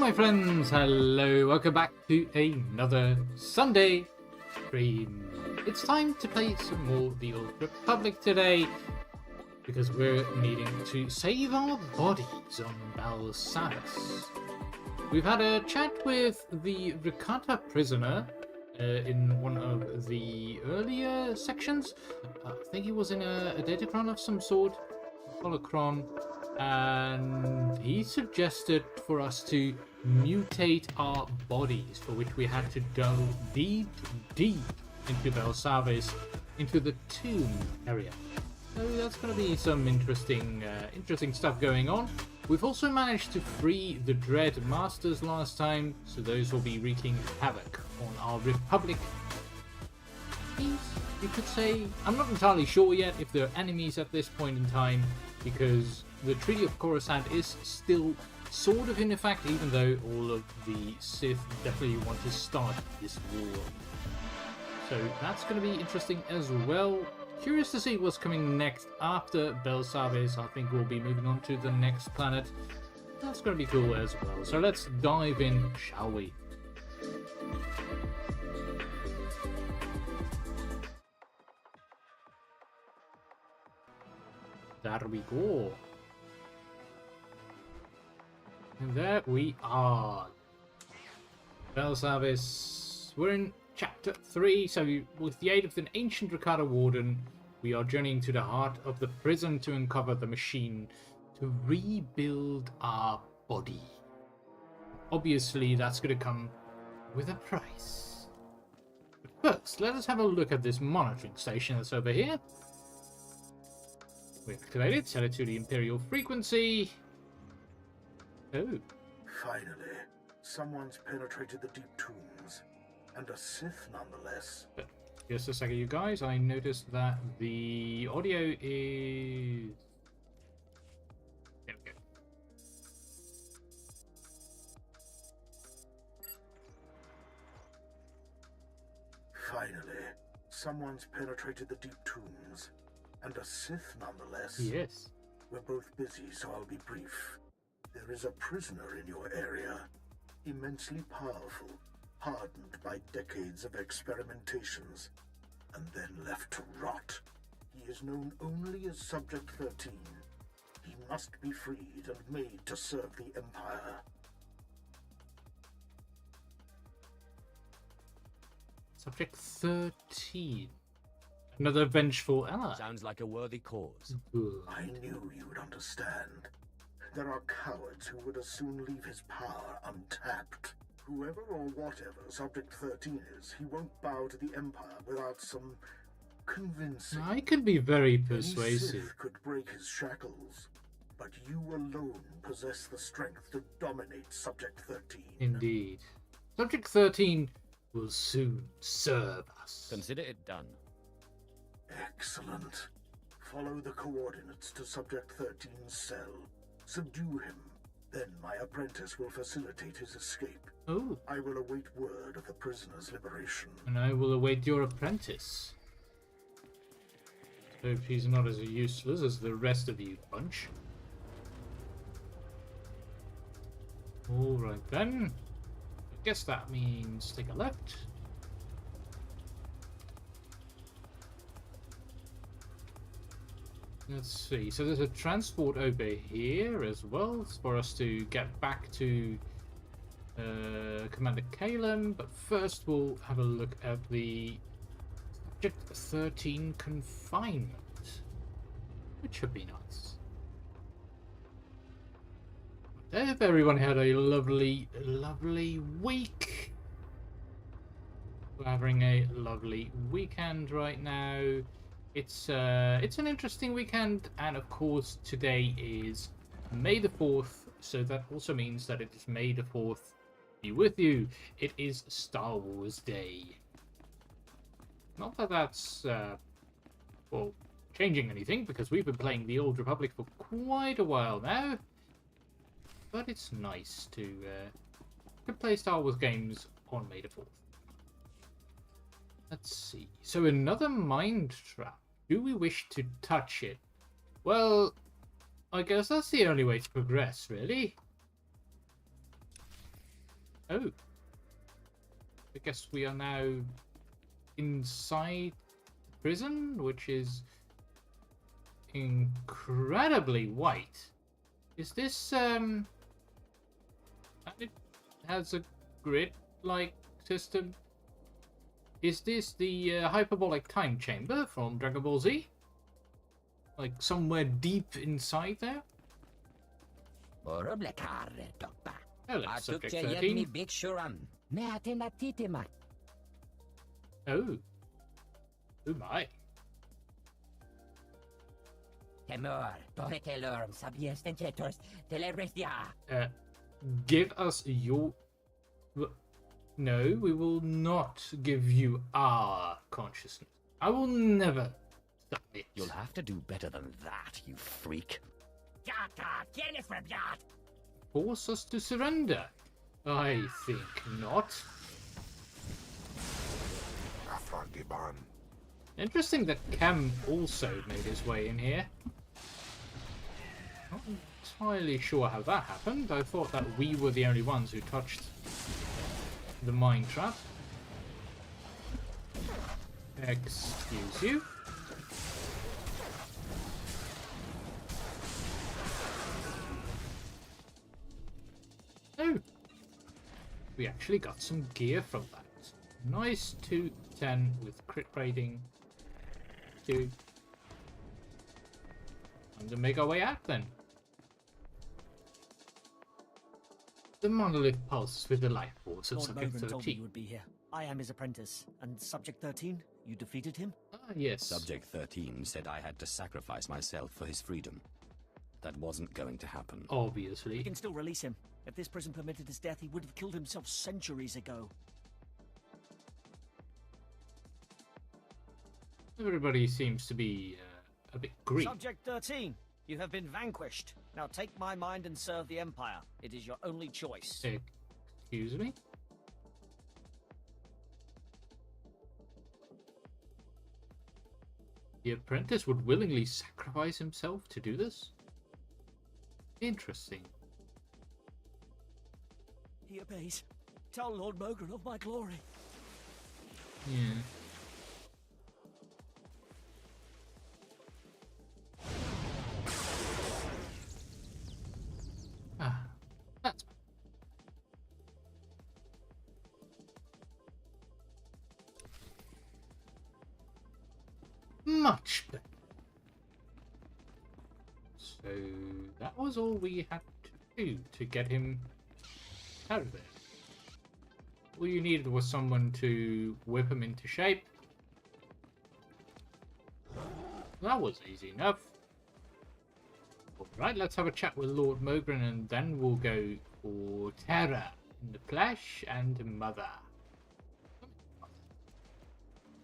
my friends, hello, welcome back to another Sunday stream. It's time to play some more The Old Republic today, because we're needing to save our bodies on Belsavis. We've had a chat with the rakata prisoner in one of the earlier sections. I think he was in a datachron of some sort, holocron. And he suggested for us to mutate our bodies, for which we had to go deep into Belsavis, into the tomb area. So that's going to be some interesting stuff going on. We've also managed to free the Dread Masters last time, so those will be wreaking havoc on our Republic. You could say. I'm not entirely sure yet if they're enemies at this point in time, because the Treaty of Coruscant is still sort of in effect, even though all of the Sith definitely want to start this war. So that's going to be interesting as well. Curious to see what's coming next after Belsavis. I think we'll be moving on to the next planet. That's going to be cool as well. So let's dive in, shall we? There we go. And there we are. Belsavis. We're in chapter 3, so with the aid of an ancient rakata warden, we are journeying to the heart of the prison to uncover the machine to rebuild our body. Obviously, that's going to come with a price. But first, let us have a look at this monitoring station that's over here. We activate it, set it to the Imperial frequency. Oh. Finally, someone's penetrated the deep tombs, and a Sith nonetheless. But just a second, you guys. I noticed that the audio is... There we go. Finally, someone's penetrated the deep tombs, and a Sith nonetheless. Yes. We're both busy, so I'll be brief. There is a prisoner in your area, immensely powerful, hardened by decades of experimentations, and then left to rot. He is known only as Subject 13. He must be freed and made to serve the Empire. Subject 13. Another vengeful ally. Sounds like a worthy cause. Ooh. I knew you would understand. There are cowards who would as soon leave his power untapped. Whoever or whatever Subject 13 is, he won't bow to the Empire without some convincing. I could be very Any persuasive. Sith could break his shackles, but you alone possess the strength to dominate Subject 13. Indeed. Subject 13 will soon serve us. Consider it done. Excellent. Follow the coordinates to Subject 13's cell. Subdue him. Then my apprentice will facilitate his escape. Oh, I will await word of the prisoner's liberation. and I will await your apprentice. Hope he's not as useless as the rest of you bunch. Alright then. I guess that means take a left. Let's see, so there's a transport over here as well for us to get back to Commander Kalem, but first we'll have a look at the Subject 13 confinement, which should be nice. I hope everyone had a lovely week. We're having a lovely weekend right now. It's an interesting weekend, and of course today is May the 4th, so that also means that it is May the 4th be with you. It is Star Wars Day. Not that that's well, changing anything, because we've been playing the Old Republic for quite a while now, but it's nice to play Star Wars games on May the 4th. Let's see. So another mind trap. Do we wish to touch it? Well, I guess that's the only way to progress, really. Oh. I guess we are now inside the prison, which is incredibly white. Is this, and it has a grid-like system. Is this the hyperbolic time chamber from Dragon Ball Z? Like somewhere deep inside there? Oh, look, subject 13. Oh. Oh my. Give us your... No, we will not give you our consciousness. I will never submit. You'll have to do better than that, you freak. Force us to surrender? I think not. Interesting that Cam also made his way in here. Not entirely sure how that happened. I thought that we were the only ones who touched the mine trap. Excuse you. Oh, we actually got some gear from that. Nice 210 with crit rating. 2. Time to make our way out then. The monolith pulses with the life force of Lord Subject Mogren told me 13. you would be here. I am his apprentice. And Subject 13? You defeated him? Ah, yes. Subject 13 said I had to sacrifice myself for his freedom. That wasn't going to happen. We Obviously. can still release him. If this prison permitted his death, he would have killed himself centuries ago. Everybody seems to be a bit green. Subject 13, you have been vanquished. Now take my mind and serve the Empire. It is your only choice. Excuse me? The apprentice would willingly sacrifice himself to do this? Interesting. He obeys. Tell Lord Mogren of my glory. Yeah. Ah, that's much better. So that was all we had to do to get him out of there. All you needed was someone to whip him into shape. That was easy enough. Alright, let's have a chat with Lord Mogren and then we'll go for Terra in the flesh and Mother.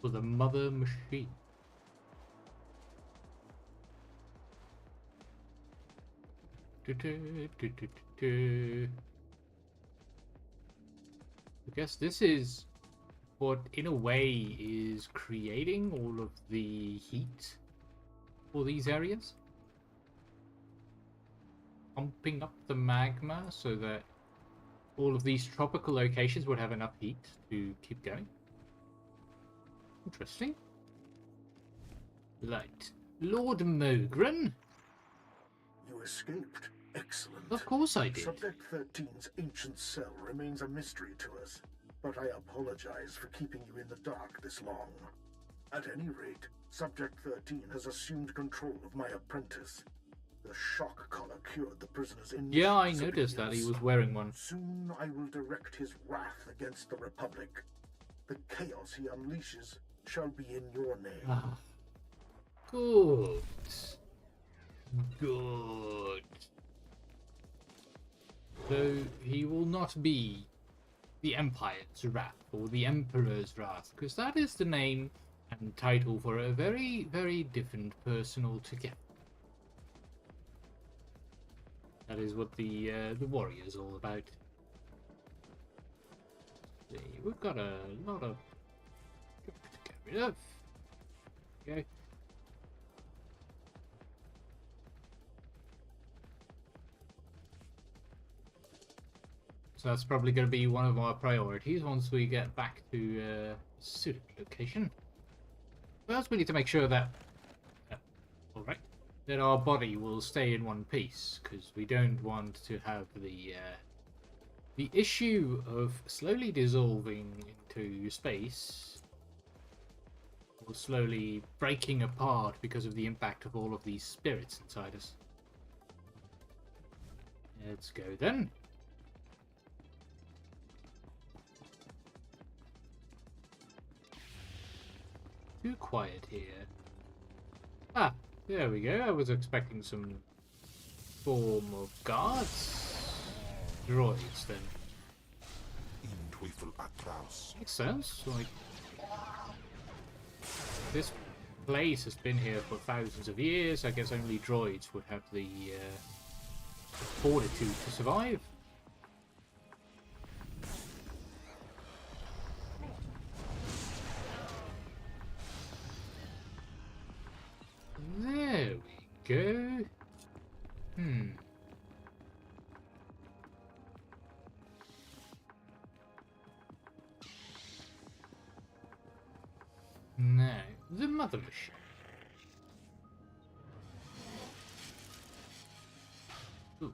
For the Mother Machine. I guess this is what in a way is creating all of the heat for these areas. Pumping up the magma so that all of these tropical locations would have enough heat to keep going. Interesting. Right. Lord Mogren? You escaped. Excellent. Of course I did. Subject 13's ancient cell remains a mystery to us, but I apologize for keeping you in the dark this long. At any rate, Subject 13 has assumed control of my apprentice. The shock collar cured the prisoner's initial Yeah, I noticed that he disobedience. was wearing one. Soon I will direct his wrath against the Republic. The chaos he unleashes shall be in your name. Ah. Good. Good. So he will not be the Empire's wrath or the Emperor's wrath, because that is the name and title for a very, very different person altogether. That is what the warrior is all about. See, we've got a lot of to get rid of. Okay. So that's probably going to be one of our priorities once we get back to suited location. First, we need to make sure that, all right, that our body will stay in one piece, because we don't want to have the issue of slowly dissolving into space, or slowly breaking apart because of the impact of all of these spirits inside us. Let's go then. Too quiet here. Ah, there we go. I was expecting some form of guards. Droids, then. Makes sense. Like, this place has been here for thousands of years. I guess only droids would have the fortitude to survive. There we go. Now, the mother machine. Ooh,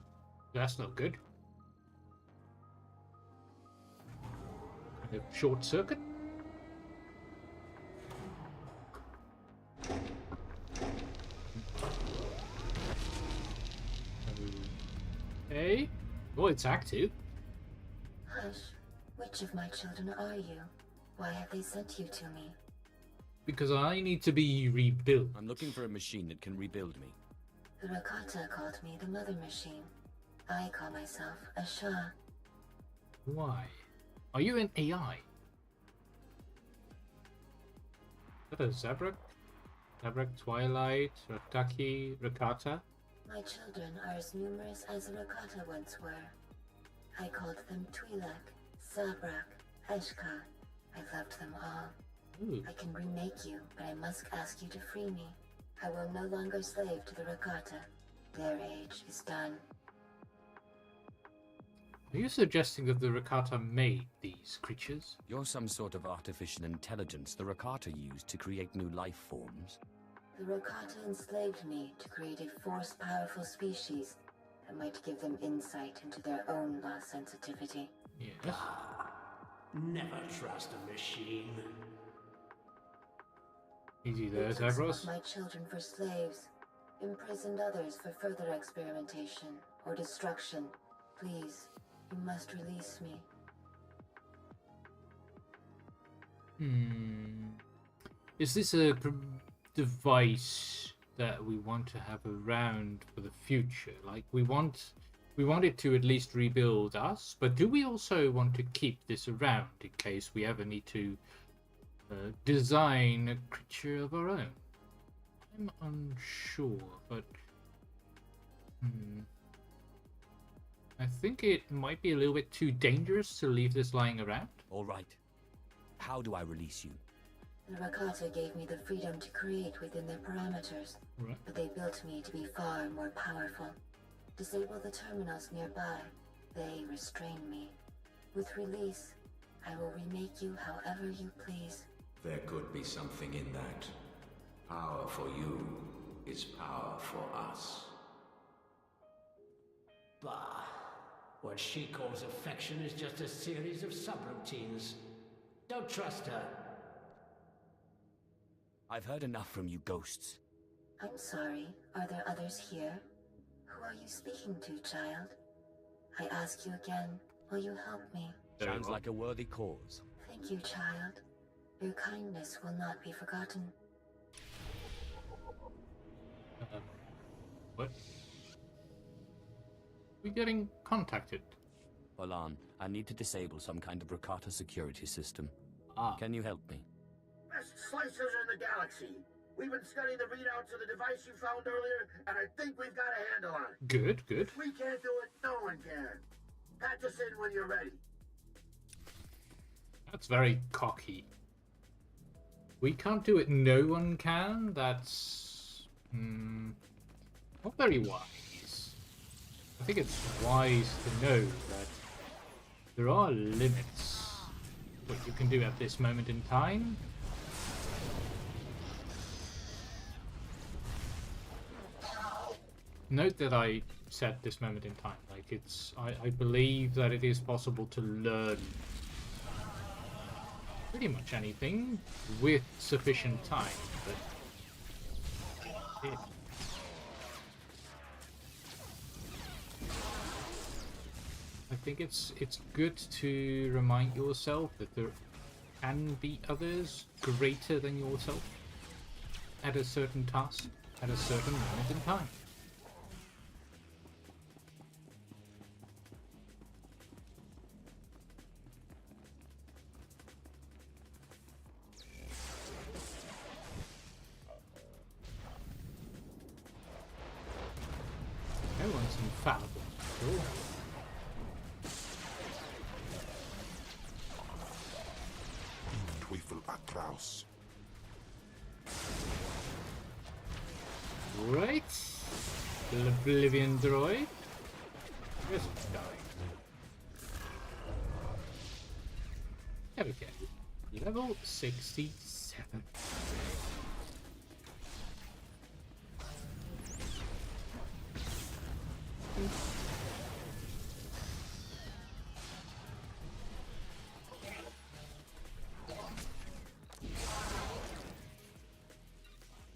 that's not good. Kind of short circuit. Okay. Oh, it's active. Hush. Which of my children are you? Why have they sent you to me? Because I need to be rebuilt. I'm looking for a machine that can rebuild me. The Rakata called me the Mother Machine. I call myself a Shah. Why? Are you an AI? Is that a Zabrak? Zabrak, Twilight, Rataki, Rakata? My children are as numerous as the Rakata once were. I called them Twi'lek, Zabrak, Eshka. I've loved them all. Ooh. I can remake you, but I must ask you to free me. I will no longer slave to the Rakata. Their age is done. Are you suggesting that the Rakata made these creatures? You're some sort of artificial intelligence the Rakata used to create new life forms. The Rakata enslaved me to create a force powerful species that might give them insight into their own lost sensitivity. Yes. Never trust a machine. Easy there, They took some Zavros. of my children for slaves, imprisoned others for further experimentation or destruction. Please, you must release me. Is this a device that we want to have around for the future? Like, we want it to at least rebuild us, but do we also want to keep this around in case we ever need to design a creature of our own? I'm unsure, but I think it might be a little bit too dangerous to leave this lying around. All right. How do I release you? The Rakata gave me the freedom to create within their parameters, Right. but they built me to be far more powerful. Disable the terminals nearby. They restrain me. With release, I will remake you however you please. There could be something in that. Power for you is power for us. Bah. What she calls affection is just a series of subroutines. Don't trust her. I've heard enough from you ghosts. I'm sorry. Are there others here? Who are you speaking to, child? I ask you again, will you help me? Very Sounds well. like a worthy cause. Thank you, child. Your kindness will not be forgotten. What? We getting contacted? Olan, I need to disable some kind of Rakata security system. Ah. Can you help me? Best slicers in the galaxy. We've been studying the readouts of the device you found earlier, and I think we've got a handle on it. Good, good. If we can't do it, no one can. Patch us in when you're ready. That's very cocky. We can't do it, no one can? That's not very wise. I think it's wise to know that there are limits what you can do at this moment in time. Note that I said this moment in time. Like, it's, I believe that it is possible to learn pretty much anything with sufficient time, but I think it's good to remind yourself that there can be others greater than yourself at a certain task at a certain moment in time. Everyone's infallible. Sure. Teufel Atlaus. Right. Oblivion droid. Just die. There we go. Level 67.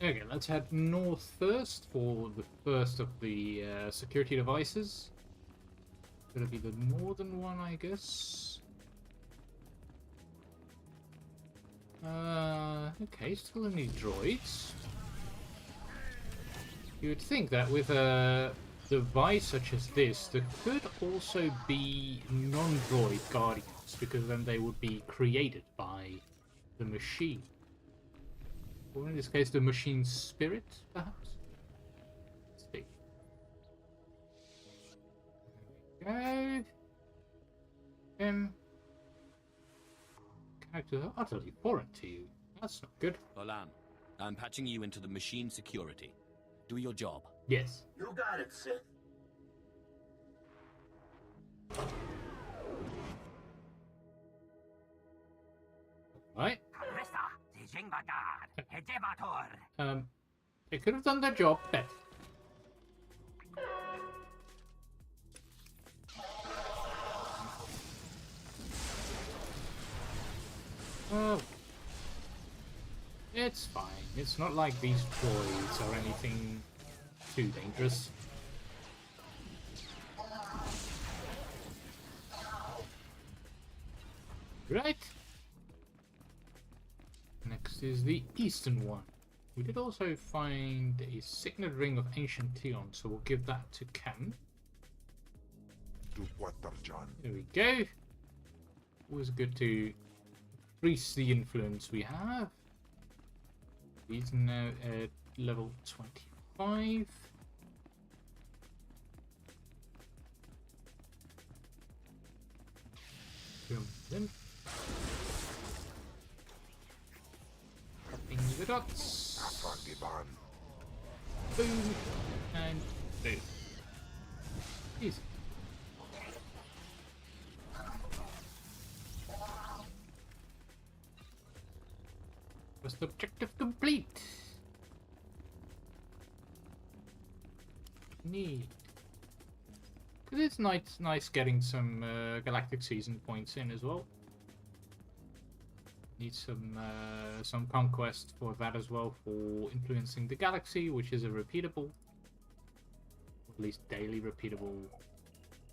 Okay, let's head north first for the first of the security devices. Gonna be the northern one, I guess. Okay, still any droids. You would think that with a device such as this, there could also be non-droid guardians, because then they would be created by the machine. Or in this case, the machine's spirit, perhaps? Let's see. There we go. Characters are utterly foreign to you. That's not good. Olan, I'm patching you into the machine security. Do your job. Yes. You got it, Sith. Right. They could have done their job better. Oh. It's fine. It's not like these droids or anything too dangerous. Right. Next is the eastern one. We did also find a signet ring of ancient Tion, so we'll give that to Cam. There we go. Always good to increase the influence we have. He's now at level 25. Then copying the dots. Boom and boom. Easy. First objective complete. Neat. Cause it's nice getting some galactic season points in as well. Need some conquest for that as well, for influencing the galaxy, which is a repeatable, at least daily repeatable.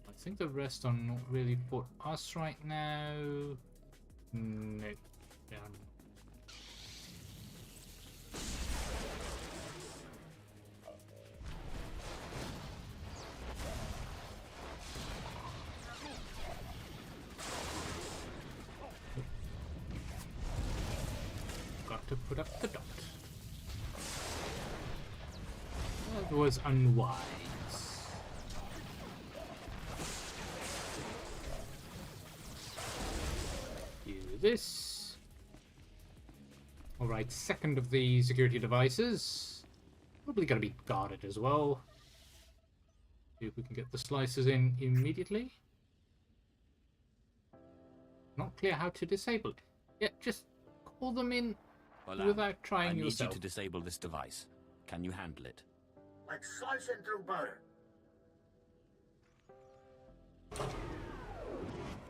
I think the rest are not really for us right now. No, they are not. To put up the dot. That was unwise. Do this. Alright, second of the security devices. Probably going to be guarded as well. See if we can get the slices in immediately. Not clear how to disable it. Yeah, just call them in Olam, without trying I need yourself. you to disable this device. Can you handle it? Like slicing through butter.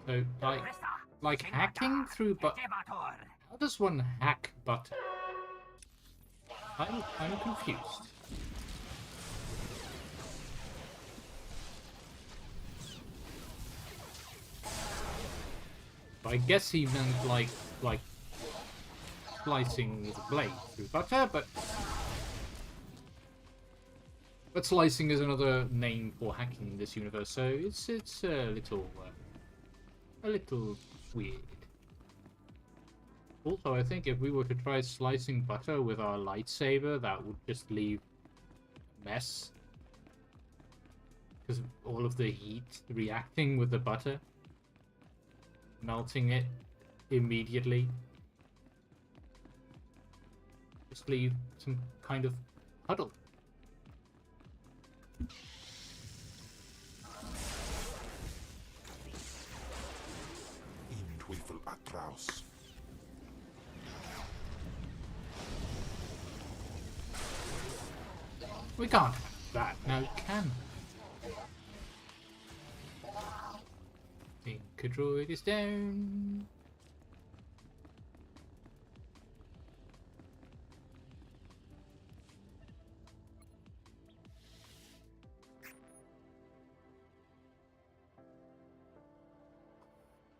So, like hacking through butter. How does one hack butter? I'm confused. I guess he meant like slicing with a blade through butter, but slicing is another name for hacking in this universe, so it's a little weird. Also, I think if we were to try slicing butter with our lightsaber, that would just leave a mess. Because of all of the heat reacting with the butter. Melting it immediately. Just leave some kind of puddle. In Twyfel Atraus. We can't have that. No, we can. Think a droid is down.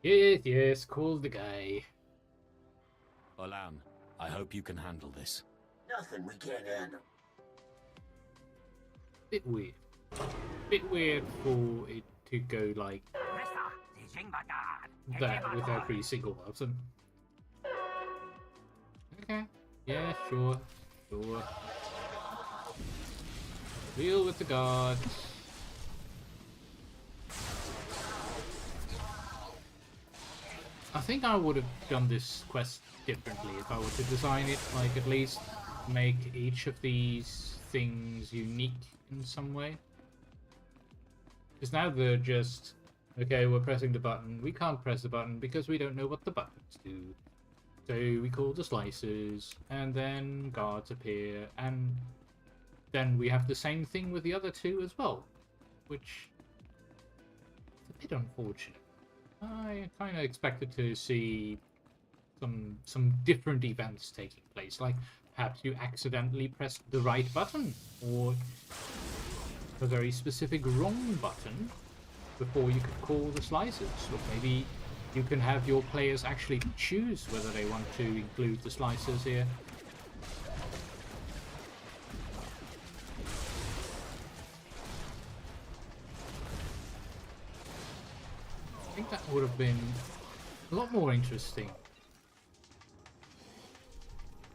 Yes, call the guy. Olam, I hope you can handle this. Nothing we can't handle. Bit weird. Bit weird for it to go like that with every single button. Okay. Yeah, sure. Deal with the guards. I think I would have done this quest differently if I were to design it, like at least make each of these things unique in some way. Because now they're just, okay, we're pressing the button. We can't press the button because we don't know what the buttons do. So we call the slicers, and then guards appear, and then we have the same thing with the other two as well, which is a bit unfortunate. I kind of expected to see some different events taking place, like perhaps you accidentally pressed the right button, or a very specific wrong button before you could call the slicers, or maybe you can have your players actually choose whether they want to include the slicers here. I think that would have been a lot more interesting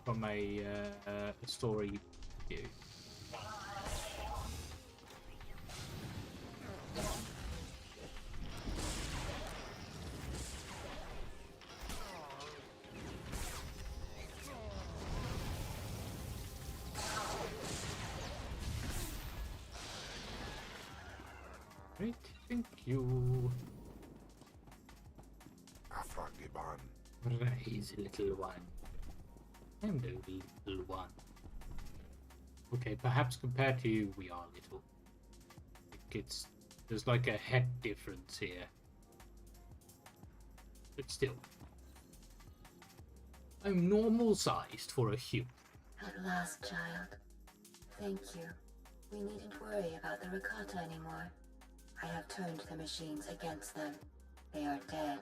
from a story view. Great, thank you. Afragiban. Rise, little one. I'm no little one. Okay, perhaps compared to you, we are little. There's like a head difference here. But still. I'm normal sized for a human. At last, child. Thank you. We needn't worry about the rakata anymore. I have turned the machines against them. They are dead.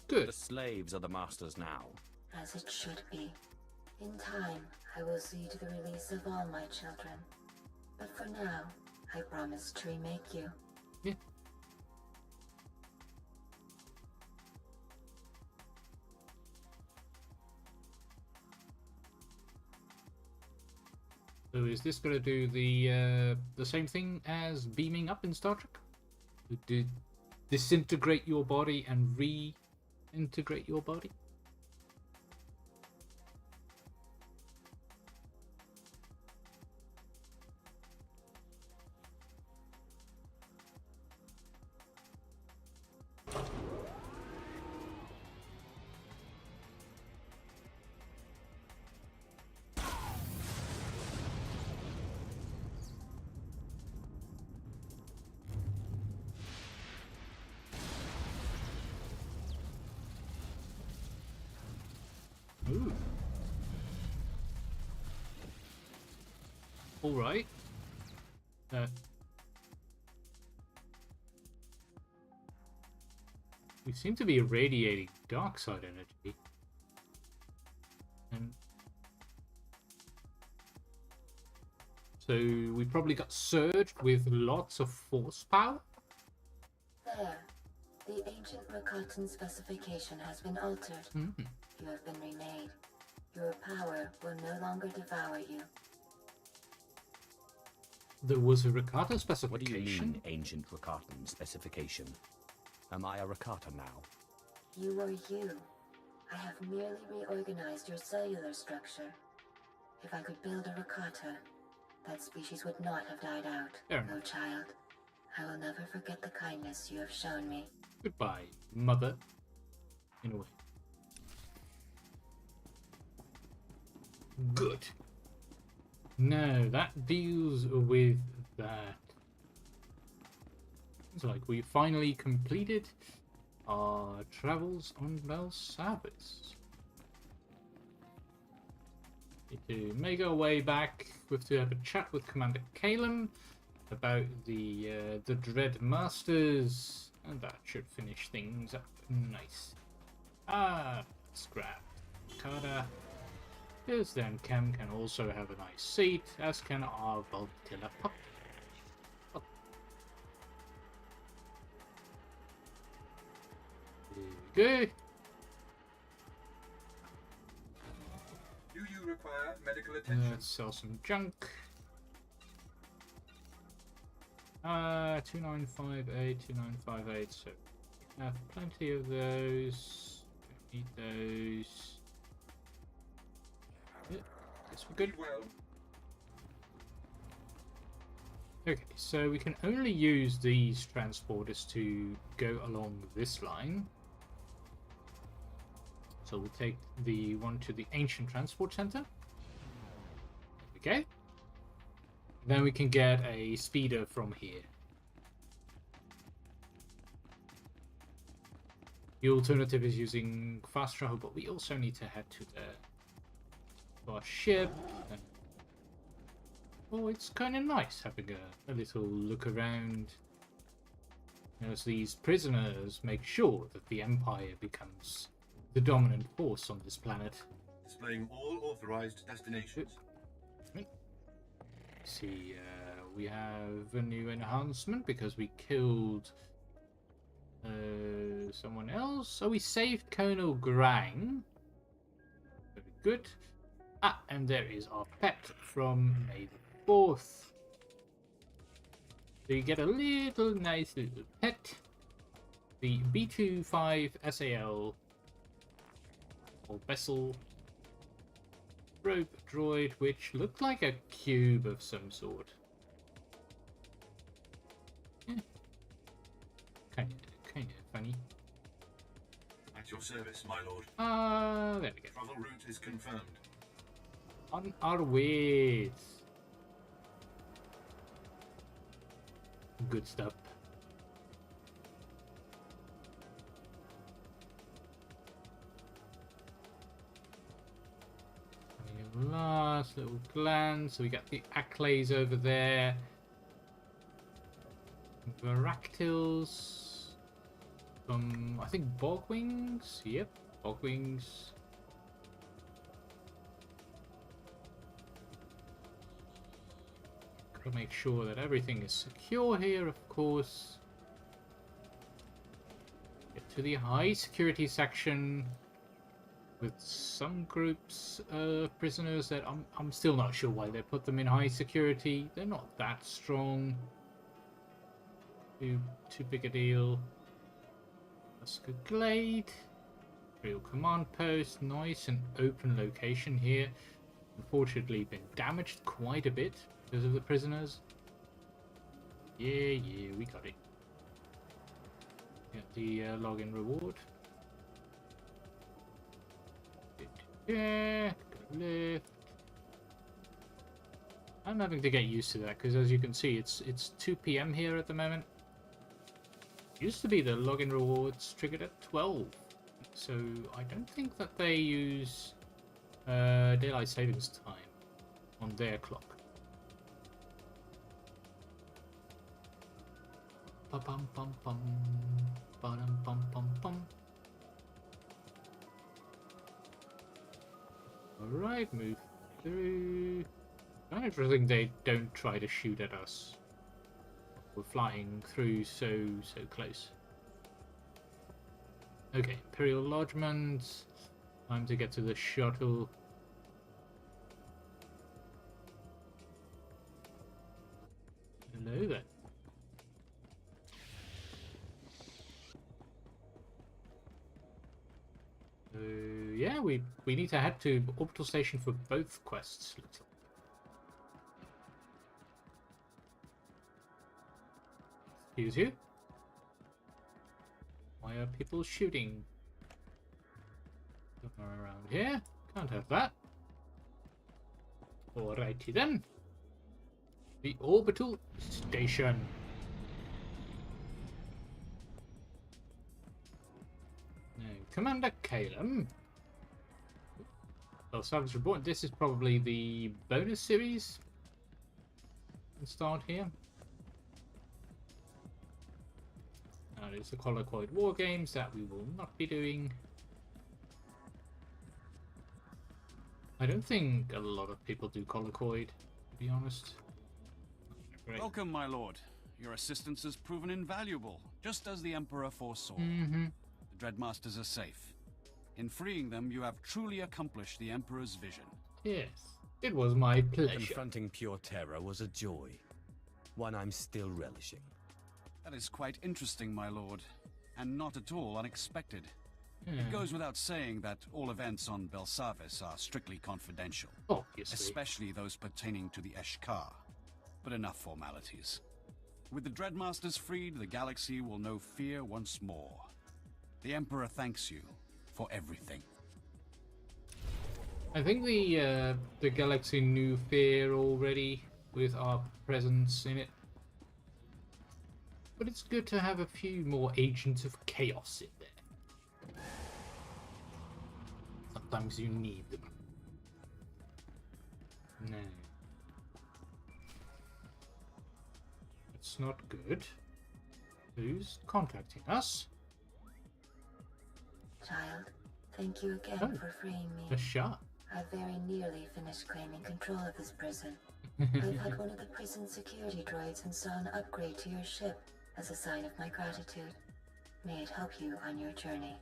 Good. The slaves are the masters now. As it should be. In time, I will see to the release of all my children. But for now, I promise to remake you. Yeah. So is this gonna do the same thing as beaming up in Star Trek? To disintegrate your body and reintegrate your body? Alright. We seem to be irradiating dark side energy. And so we probably got surged with lots of force power. There. The ancient rakatan specification has been altered. Mm-hmm. You have been remade. Your power will no longer devour you. There was a rakata specification. What do you mean, ancient rakatan specification? Am I a rakata now? You are you. I have merely reorganized your cellular structure. If I could build a rakata, that species would not have died out. Fair No, enough. child. I will never forget the kindness you have shown me. Goodbye, mother. In a way. Good. No, that deals with that. It's like we finally completed our travels on Belsavis. Need to make our way back. We have to have a chat with Commander Calum about the Dread Masters, and that should finish things up nice. Let's grab Kada. Because then Cam can also have a nice seat, as can our Voltilla pup. There we go. Do you require medical attention? Let's sell some junk. 2958, 2958, so we have plenty of those. Don't need those. Yeah, guess we're good. Well, Okay, so we can only use these transporters to go along this line. So we'll take the one to the Ancient Transport Center. Okay. Then we can get a speeder from here. The alternative is using fast travel, but we also need to head to our ship. And, oh, it's kind of nice having a little look around as these prisoners make sure that the Empire becomes the dominant force on this planet. displaying all authorized destinations. See, we have a new enhancement because we killed someone else. So we saved Colonel Grang. Very good. And there is our pet from May the 4th. So you get a nice little pet. The B25 SAL or vessel rope droid, which looked like a cube of some sort. Yeah. Kind of funny. At your service, my lord. There we go. Travel route is confirmed. On our way. Good stuff. Last little glance. So we got the Acklays over there. Varactyls. I think Bogwings. Yep, Bogwings. Gotta make sure that everything is secure here, of course. Get to the high security section. With some groups of prisoners that I'm still not sure why they put them in high security. They're not that strong. Too big a deal. Oscar Glade. Real command post. Nice and open location here. Unfortunately been damaged quite a bit because of the prisoners. Yeah, we got it. Get the login reward. Yeah, left. I'm having to get used to that because, as you can see, it's 2 PM here at the moment. Used to be the login rewards triggered at 12, so I don't think that they use daylight savings time on their clock. Ba-ba-bum-bum-bum. Ba-dum-bum-bum-bum. Alright, move through. Kind of interesting they don't try to shoot at us. We're flying through so close. Okay, Imperial Lodgements. Time to get to the shuttle. Hello there. Yeah, we need to head to orbital station for both quests. Looks like. Excuse you. Why are people shooting? Somewhere around here. Can't have that. Alrighty then. The orbital station. Now, Commander Calum. Belsavis report. This is probably the bonus series. We'll start here. It's the Colloquoid War Games that we will not be doing. I don't think a lot of people do Colloquoid, to be honest. Great. Welcome, my lord. Your assistance has proven invaluable, just as the Emperor foresaw. Mm-hmm. The Dreadmasters are safe. In freeing them, you have truly accomplished the Emperor's vision. Yes, it was my pleasure. Confronting pure terror was a joy, one I'm still relishing. That is quite interesting, my lord, and not at all unexpected. It goes without saying that all events on Belsavis are strictly confidential. Obviously. Especially those pertaining to the Eshkar. But enough formalities. With the Dreadmasters freed, the galaxy will know fear once more. The Emperor thanks you for everything. I think the galaxy knew fear already with our presence in it. But it's good to have a few more agents of chaos in there. Sometimes you need them. No. It's not good. Who's contacting us? Child, thank you again for freeing me. A shot. I very nearly finished claiming control of this prison. I've had one of the prison security droids install an upgrade to your ship as a sign of my gratitude. May it help you on your journey.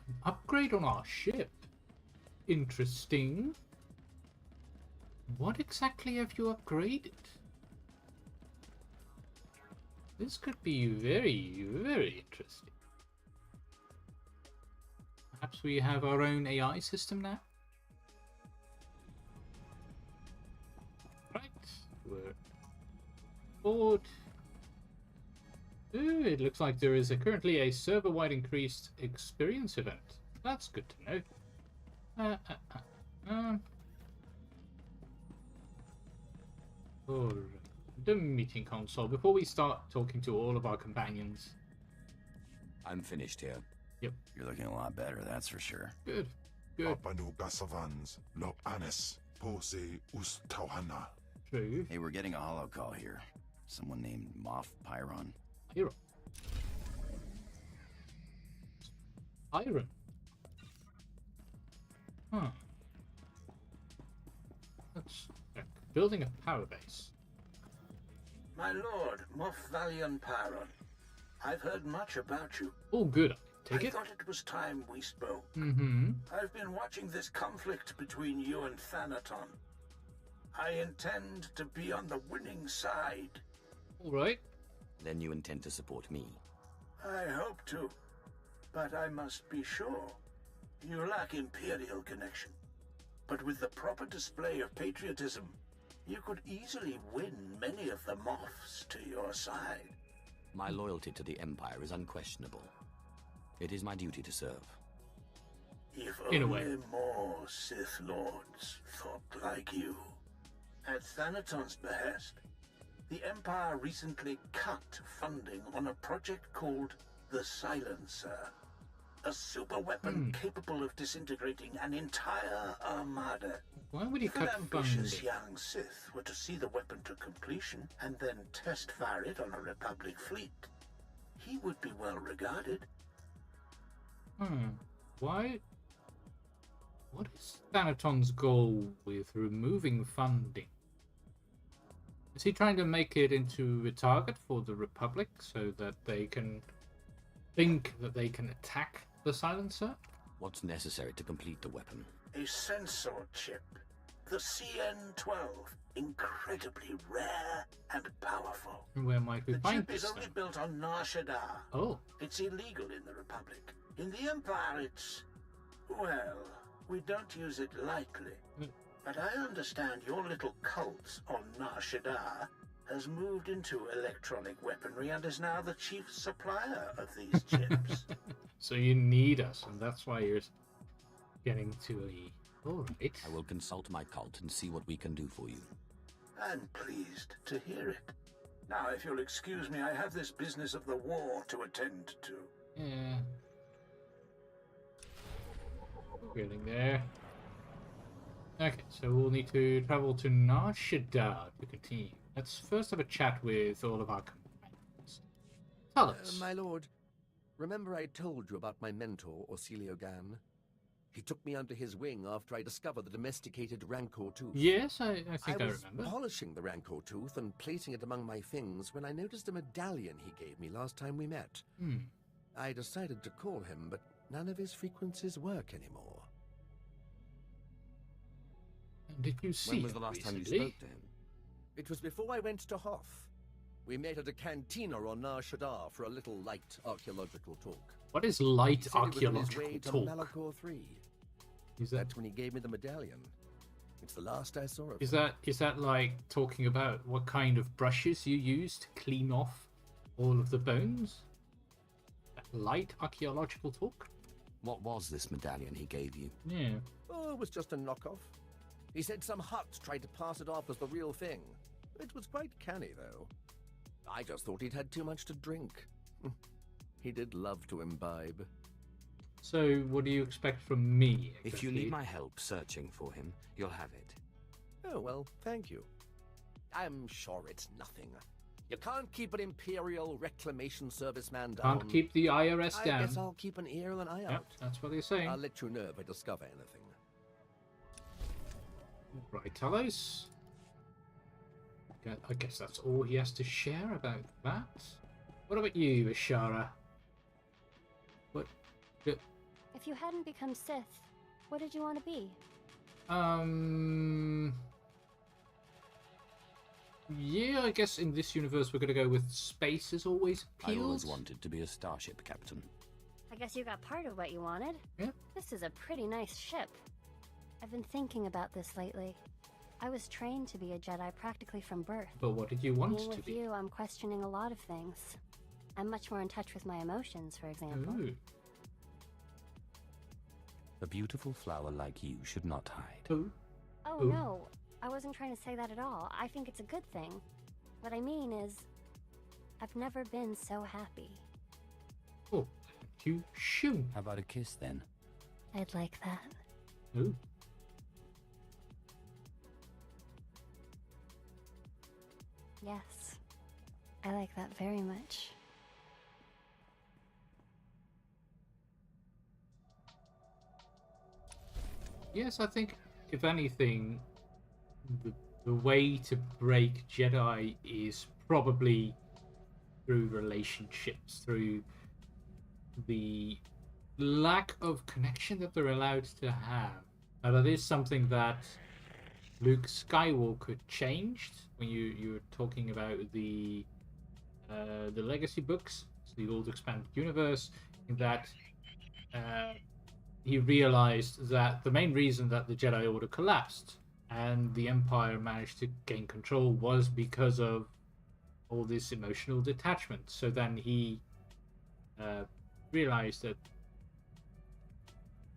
An upgrade on our ship? Interesting. What exactly have you upgraded? This could be very, very interesting. Perhaps we have our own AI system now? Right, we're board. Ooh, it looks like there is currently a server-wide increased experience event. That's good to know. Alright, the meeting console. Before we start talking to all of our companions. I'm finished here. Yep. You're looking a lot better, that's for sure. Good. Good. Apanu Gasavans, Lo Anis, Pose Us Tauhana. True. Hey, we're getting a holo call here. Someone named Moff Pyron. Pyron. Pyron. Huh. Let's check. Building a power base. My lord, Moff Valian Pyron. I've heard much about you. Oh, good. Take I it. thought it was time we spoke. Mm-hmm. I've been watching this conflict between you and Thanaton. I intend to be on the winning side. All right. Then you intend to support me? I hope to, but I must be sure. You lack Imperial connection, but with the proper display of patriotism, you could easily win many of the Moffs to your side. My loyalty to the Empire is unquestionable. It is my duty to serve. If In a only way. more Sith Lords thought like you. At Thanaton's behest, the Empire recently cut funding on a project called the Silencer. A super weapon capable of disintegrating an entire armada. Why would he If an cut ambitious funding? young Sith were to see the weapon to completion and then test fire it on a Republic fleet, he would be well regarded. Why? What is Thanaton's goal with removing funding? Is he trying to make it into a target for the Republic so that they can think that they can attack the silencer? What's necessary to complete the weapon? A sensor chip. The CN-12. Incredibly rare and powerful. Where might we The find chip is this only thing? built on Nar Shaddaa. Oh. It's illegal in the Republic. In the Empire, it's... well, we don't use it lightly. But I understand your little cult on Nar Shaddaa has moved into electronic weaponry and is now the chief supplier of these chips. So you need us, and that's why you're getting to a... Alright. I will consult my cult and see what we can do for you. I'm pleased to hear it. Now, if you'll excuse me, I have this business of the war to attend to. Yeah. Getting there. Okay, so we'll need to travel to Nar Shaddaa to continue. Let's first have a chat with all of our companions. Tell us. My lord, remember I told you about my mentor, Orsilio Gan? He took me under his wing after I discovered the domesticated Rancor tooth. Yes, I think I was remember. Polishing the Rancor tooth and placing it among my things when I noticed a medallion he gave me last time we met. I decided to call him, but none of his frequencies work anymore. Did you see When was the last time you spoke to him? It was before I went to Hoth. We met at a cantina on Nar Shaddaa for a little light archaeological talk. What is light He said he was on his archaeological way to talk? Malachor 3. That's when he gave me the medallion. It's the last I saw of him. Is that like talking about what kind of brushes you use to clean off all of the bones? Light archaeological talk? What was this medallion he gave you? Yeah. Oh, it was just a knockoff. He said some Hutts tried to pass it off as the real thing. It was quite canny, though. I just thought he'd had too much to drink. He did love to imbibe. So, what do you expect from me? Exactly? If you need my help searching for him, you'll have it. Oh, well, thank you. I'm sure it's nothing. You can't keep an Imperial Reclamation Service man down. Can't keep the IRS down. I guess I'll keep an ear and an eye out. That's what they're saying. I'll let you know if I discover anything. Right, Talos. I guess that's all he has to share about that. What about you, Ashara? What? If you hadn't become Sith, what did you want to be? Yeah, I guess in this universe we're gonna go with space as always appealed. I always wanted to be a starship captain. I guess you got part of what you wanted. Yeah. This is a pretty nice ship. I've been thinking about this lately. I was trained to be a Jedi practically from birth. But what did you want Being to with be? you, I'm questioning a lot of things. I'm much more in touch with my emotions, for example. Ooh. A beautiful flower like you should not hide. Ooh. Oh, Ooh. no. I wasn't trying to say that at all. I think it's a good thing. What I mean is, I've never been so happy. Oh, you shoot. How about a kiss then? I'd like that. Ooh. Yes. I like that very much. Yes, I think, if anything, the way to break Jedi is probably through relationships, through the lack of connection that they're allowed to have. Now, that is something that Luke Skywalker changed when you were talking about the legacy books, the old expanded universe, in that he realized that the main reason that the Jedi Order collapsed and the Empire managed to gain control was because of all this emotional detachment. So then he realized that,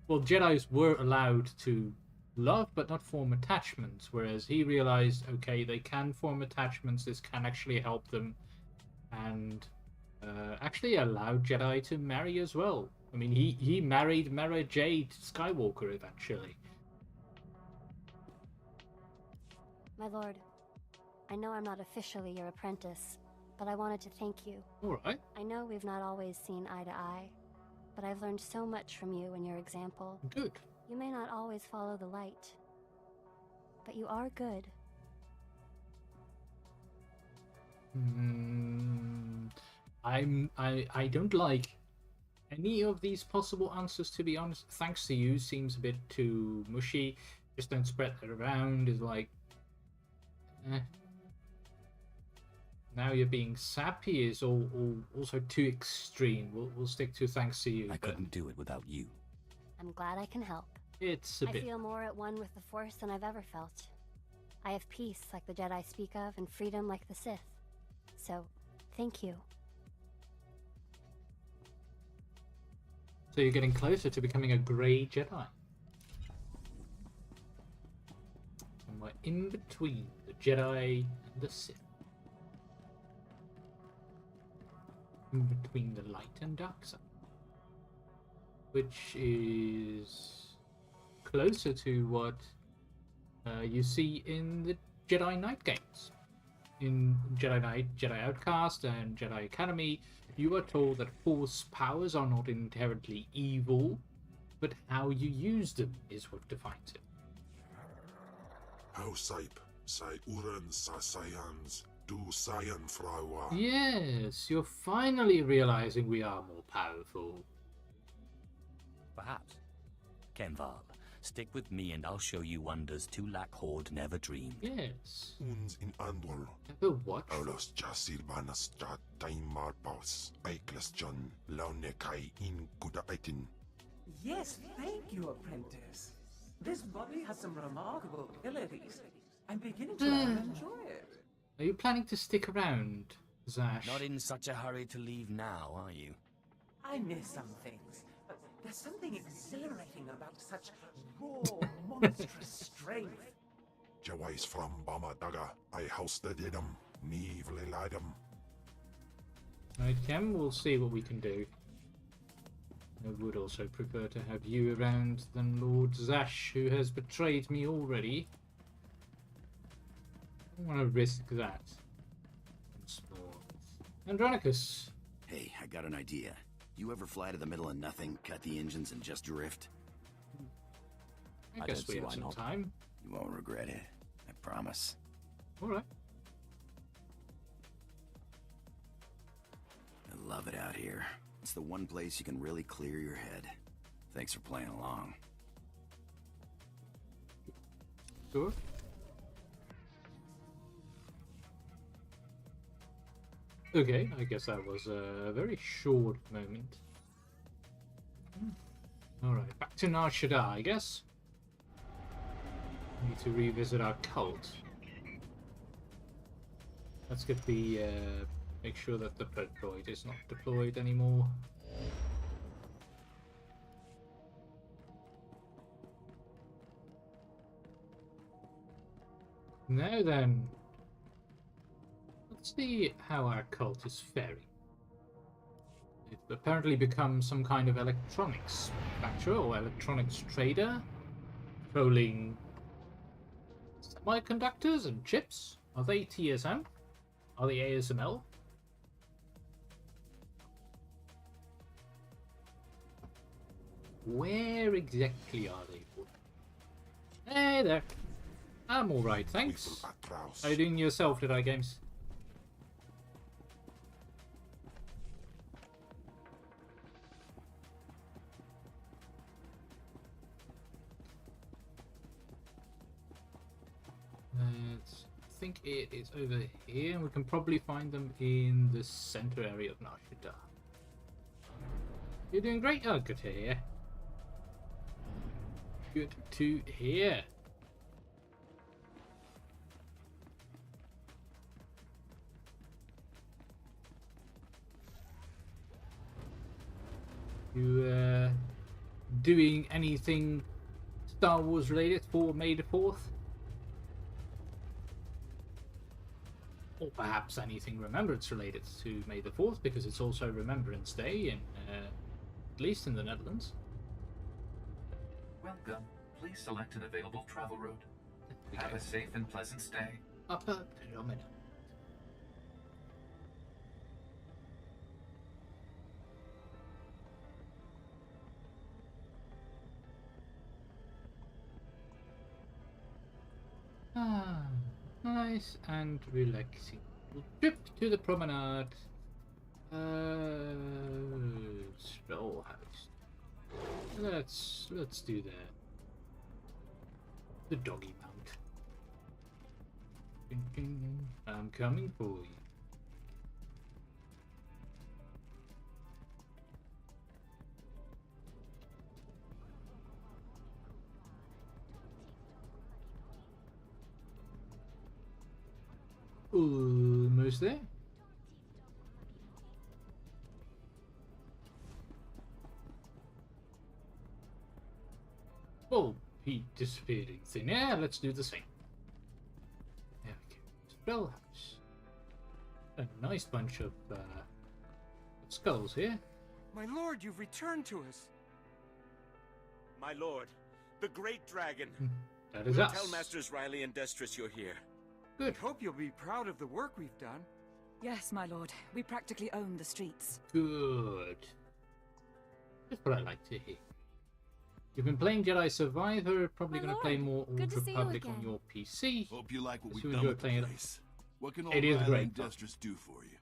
well, Jedis were allowed to love but not form attachments, whereas he realized, okay, they can form attachments, this can actually help them, and actually allowed Jedi to marry as well. I mean, he married Mara Jade Skywalker eventually. My lord, I know I'm not officially your apprentice, but I wanted to thank you. All right. I know we've not always seen eye to eye, but I've learned so much from you and your example. Good. You may not always follow the light, but you are good. I don't like any of these possible answers, to be honest. Thanks to you seems a bit too mushy. Just don't spread that around is like, Now you're being sappy is also too extreme. We'll stick to thanks to you. I couldn't do it without you. I'm glad I can help. It's a I bit. feel more at one with the Force than I've ever felt. I have peace like the Jedi speak of, and freedom like the Sith. So, thank you. So you're getting closer to becoming a grey Jedi. Somewhere in between the Jedi and the Sith. In between the light and dark side. Which is closer to what you see in the Jedi Knight games. In Jedi Knight, Jedi Outcast, and Jedi Academy, you are told that Force powers are not inherently evil, but how you use them is what defines it. How saip, sai uren sa sayans, do sayan frawa. Yes, you're finally realizing we are more powerful. Perhaps. Kenval, stick with me and I'll show you wonders Tulak Horde never dreamed. Yes. Uns in Andor. Never what? Aulos jasilvanas ja taimar paus. Aiklas John, launekai in Gudaitin. Yes, thank you, apprentice. This body has some remarkable abilities. I'm beginning to enjoy it. Are you planning to stick around, Zash? Not in such a hurry to leave now, are you? I miss some things, but there's something exhilarating about such raw, monstrous strength. Jawais from Bamadaga, I housted them, Neevle lidem. Right, Kem, we'll see what we can do. I would also prefer to have you around than Lord Zash, who has betrayed me already. I don't want to risk that. Once more. Andronicus. Hey, I got an idea. You ever fly to the middle of nothing, cut the engines, and just drift? I guess we have some time. You won't regret it. I promise. Alright. I love it out here. It's the one place you can really clear your head. Thanks for playing along. Sure. Okay, I guess that was a very short moment. Alright, back to Nar Shaddaa, I guess. We need to revisit our cult. Let's get the make sure that the blood droid is not deployed anymore. Now then, let's see how our cult is faring. It's apparently become some kind of electronics manufacturer or electronics trader, controlling semiconductors and chips. Are they TSM? Are they ASML? Where exactly are they? Hey there. I'm alright, thanks. How you doing yourself, Jedi Games? I think it is over here, and we can probably find them in the center area of Nar Shaddaa. You're doing great. Oh, good to hear. Good to hear. You doing anything Star Wars related for May the 4th? Or perhaps anything Remembrance related to May the 4th, because it's also Remembrance Day in At least in the Netherlands. Welcome. Please select an available travel route. Have a safe and pleasant stay. Upper Pyramid. Ah, nice and relaxing. Trip to the promenade. Stroll house. Let's do the doggy mount. I'm coming for you. Almost there. Oh, he disappeared in thin air. Let's do the same. There we go. Spell house. A nice bunch of skulls here. My lord, you've returned to us. My lord, the great dragon. That is we'll us. Tell Masters Riley and Destrus you're here. Good. Hope you'll be proud of the work we've done. Yes, my lord. We practically own the streets. Good. That's what I like to hear. You've been playing Jedi Survivor, probably going to play more Old Republic on your PC. Hope you like what we've So done enjoy with the playing place. What can old It is Riley great and fun. Destrus do for you?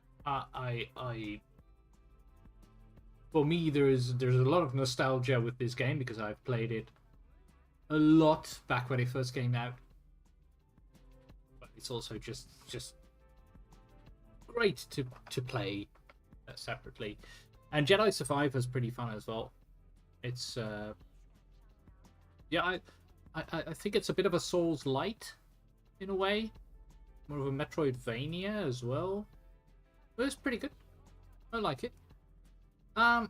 For me, there's a lot of nostalgia with this game because I've played it a lot back when it first came out. But it's also just great to play separately. And Jedi Survivor is pretty fun as well. It's yeah, I think it's a bit of a Souls light in a way, more of a Metroidvania as well. But it's pretty good. I like it.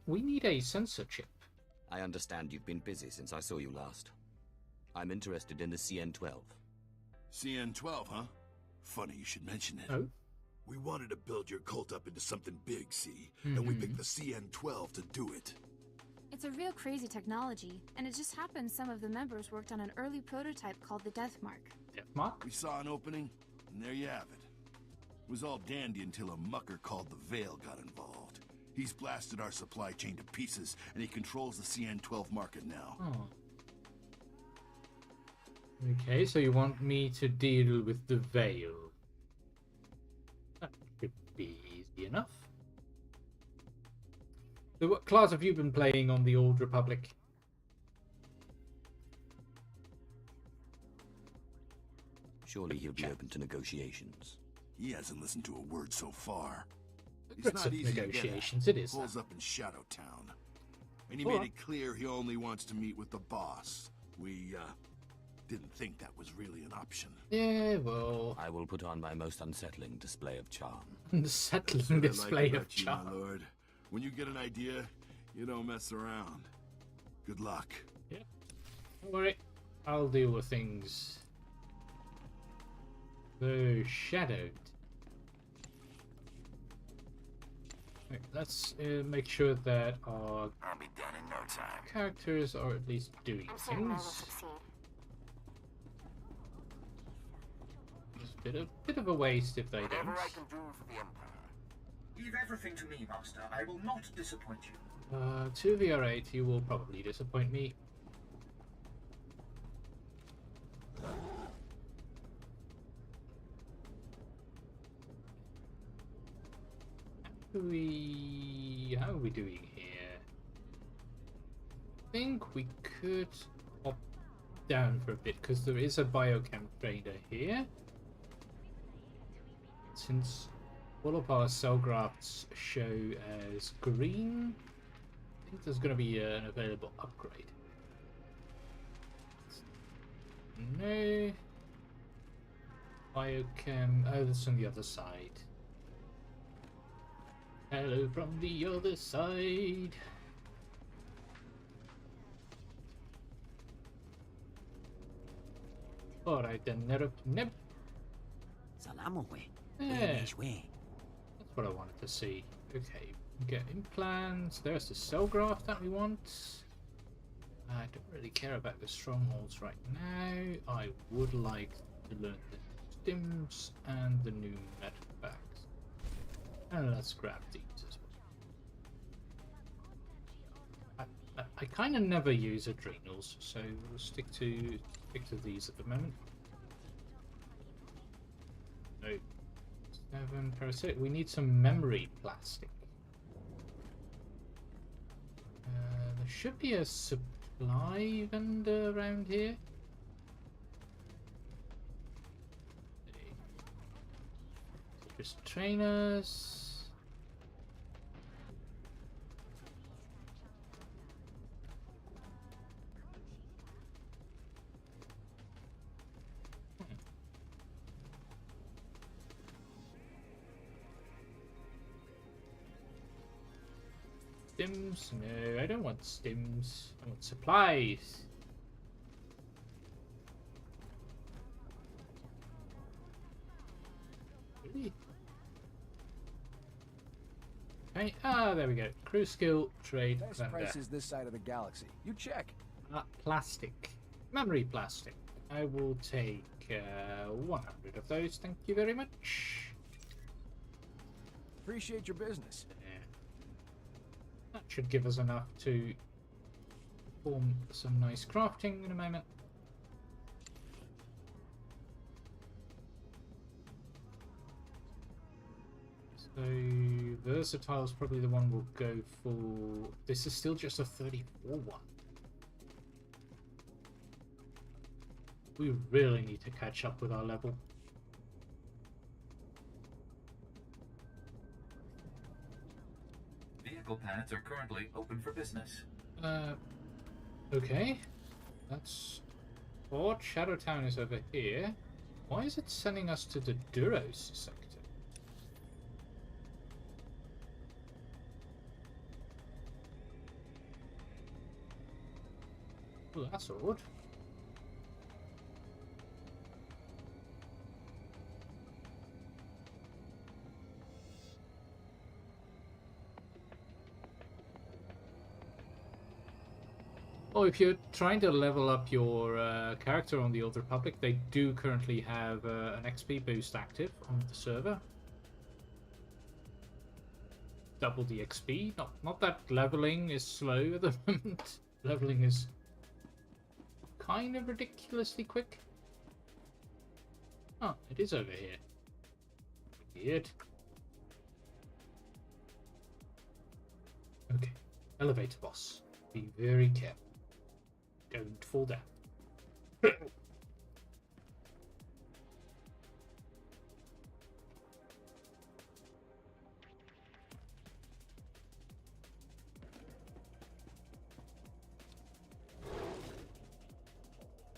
We need a sensor chip. I understand you've been busy since I saw you last. I'm interested in the CN-12. CN-12, huh? Funny you should mention it. Oh? We wanted to build your cult up into something big, see? And we picked the CN-12 to do it. It's a real crazy technology, and it just happens some of the members worked on an early prototype called the Death Mark. Death Mark? We saw an opening, and there you have it. It was all dandy until a mucker called the Veil got involved. He's blasted our supply chain to pieces, and he controls the CN-12 market now. Oh. Okay, so you want me to deal with the Veil. That should be easy enough. So what class have you been playing on the Old Republic? Surely he'll be open to negotiations. He hasn't listened to a word so far. He's Secrets not of easy negotiations, to get at. it is. Pulls up in Shadowtown. And he Cool. made it clear he only wants to meet with the boss. We, didn't think that was really an option. Yeah, well... I will put on my most unsettling display of charm. Unsettling That's what I display like of about you, charm. my lord. When you get an idea, you don't mess around. Good luck. Yeah. Don't worry. I'll deal with things. The Shadowed. Right, let's make sure that our I'll be done in no time. characters are at least doing things. It's a bit of a waste if they don't. Whatever I can do for the Empire. Leave everything to me, Master. I will not disappoint you. 2VR8, you will probably disappoint me. How are we doing here? I think we could hop down for a bit because there is a biochem trader here. Since all of our cell grafts show as green, I think there's going to be an available upgrade. No. Biochem. Oh, that's on the other side. Hello from the other side. Alright then, Neb. Salamu way. Yeah. That's what I wanted to see. Okay, Get implants. There's the cell graft that we want. I don't really care about the strongholds right now. I would like to learn the stims and the new metal bags. And let's grab these as well. I kind of never use adrenals, so we'll stick to these at the moment. No. 7 parasitic. We need some memory plastic. There should be a supply vendor around here. Just trainers. Stims? No, I don't want stims. I want supplies. Really? Okay, there we go. Crew skill, trade, Best prices this side of the galaxy. You check. Plastic. Memory plastic. I will take 100 of those, thank you very much. Appreciate your business. That should give us enough to form some nice crafting in a moment. So versatile is probably the one we'll go for. This is still just a 34 one. We really need to catch up with our level. Vehicle paths are currently open for business. Okay. That's odd. Shadowtown is over here. Why is it sending us to the Duros sector? Oh, that's odd. Oh, if you're trying to level up your character on the Old Republic, they do currently have an XP boost active on the server. Double the XP. Not that leveling is slow at the moment. Leveling is kind of ridiculously quick. Oh, it is over here. Weird. Okay, elevator boss. Be very careful. Don't fall down.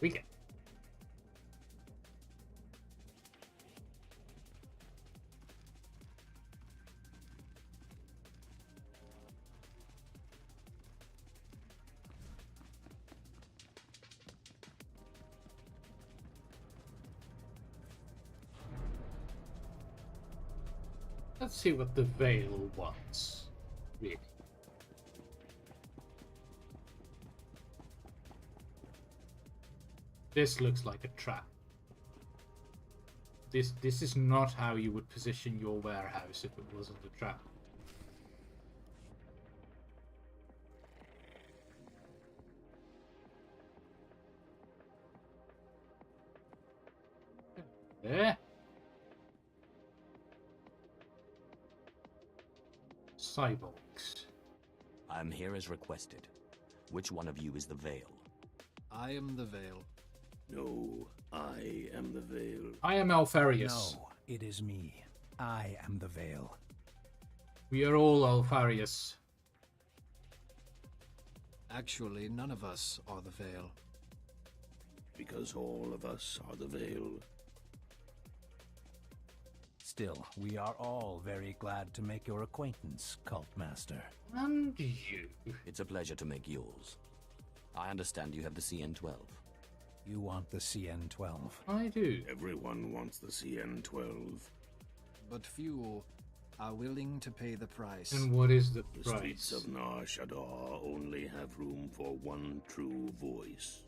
We get. Let's see what the Veil wants, really. This looks like a trap. This is not how you would position your warehouse if it wasn't a trap. There. Cyborgs. I'm here as requested. Which one of you is the Veil? I am the Veil. No, I am the Veil. I am Alfarius. No, it is me. I am the Veil. We are all Alfarius. Actually, none of us are the Veil. Because all of us are the Veil. Still, we are all very glad to make your acquaintance, Cult Master. And you. It's a pleasure to make yours. I understand you have the CN-12. You want the CN-12? I do. Everyone wants the CN-12. But few are willing to pay the price. And what is the The price? streets of Nar Shaddaa only have room for one true voice.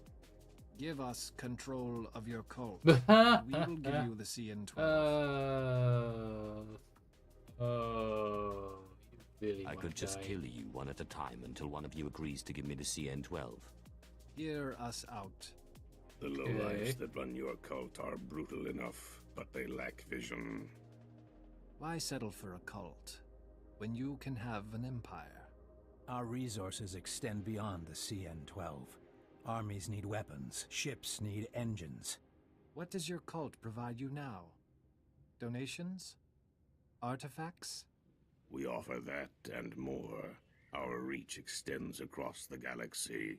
Give us control of your cult. We will give you the CN12. You really I could just kill you one at a time until one of you agrees to give me the CN12. Hear us out. The lowlifes that run your cult are brutal enough, but they lack vision. Why settle for a cult when you can have an empire? Our resources extend beyond the CN12. Armies need weapons, ships need engines. What does your cult provide you now? Donations? Artifacts? We offer that and more. Our reach extends across the galaxy.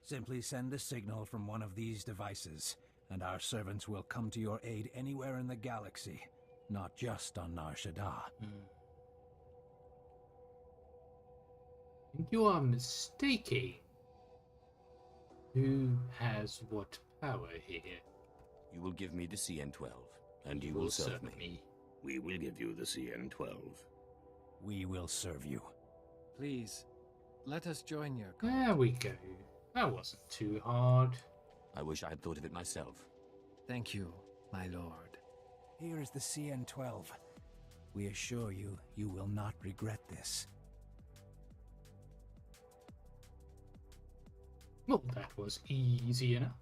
Simply send a signal from one of these devices, and our servants will come to your aid anywhere in the galaxy, not just on Nar Shaddaa. You are mistaken. Who has what power here? You will give me the CN12, and you will serve me. We will give you the CN12. We will serve you. Please, let us join your cult. There we go. That wasn't too hard. I wish I had thought of it myself. Thank you, my lord. Here is the CN12. We assure you, you will not regret this. Well, that was easy enough.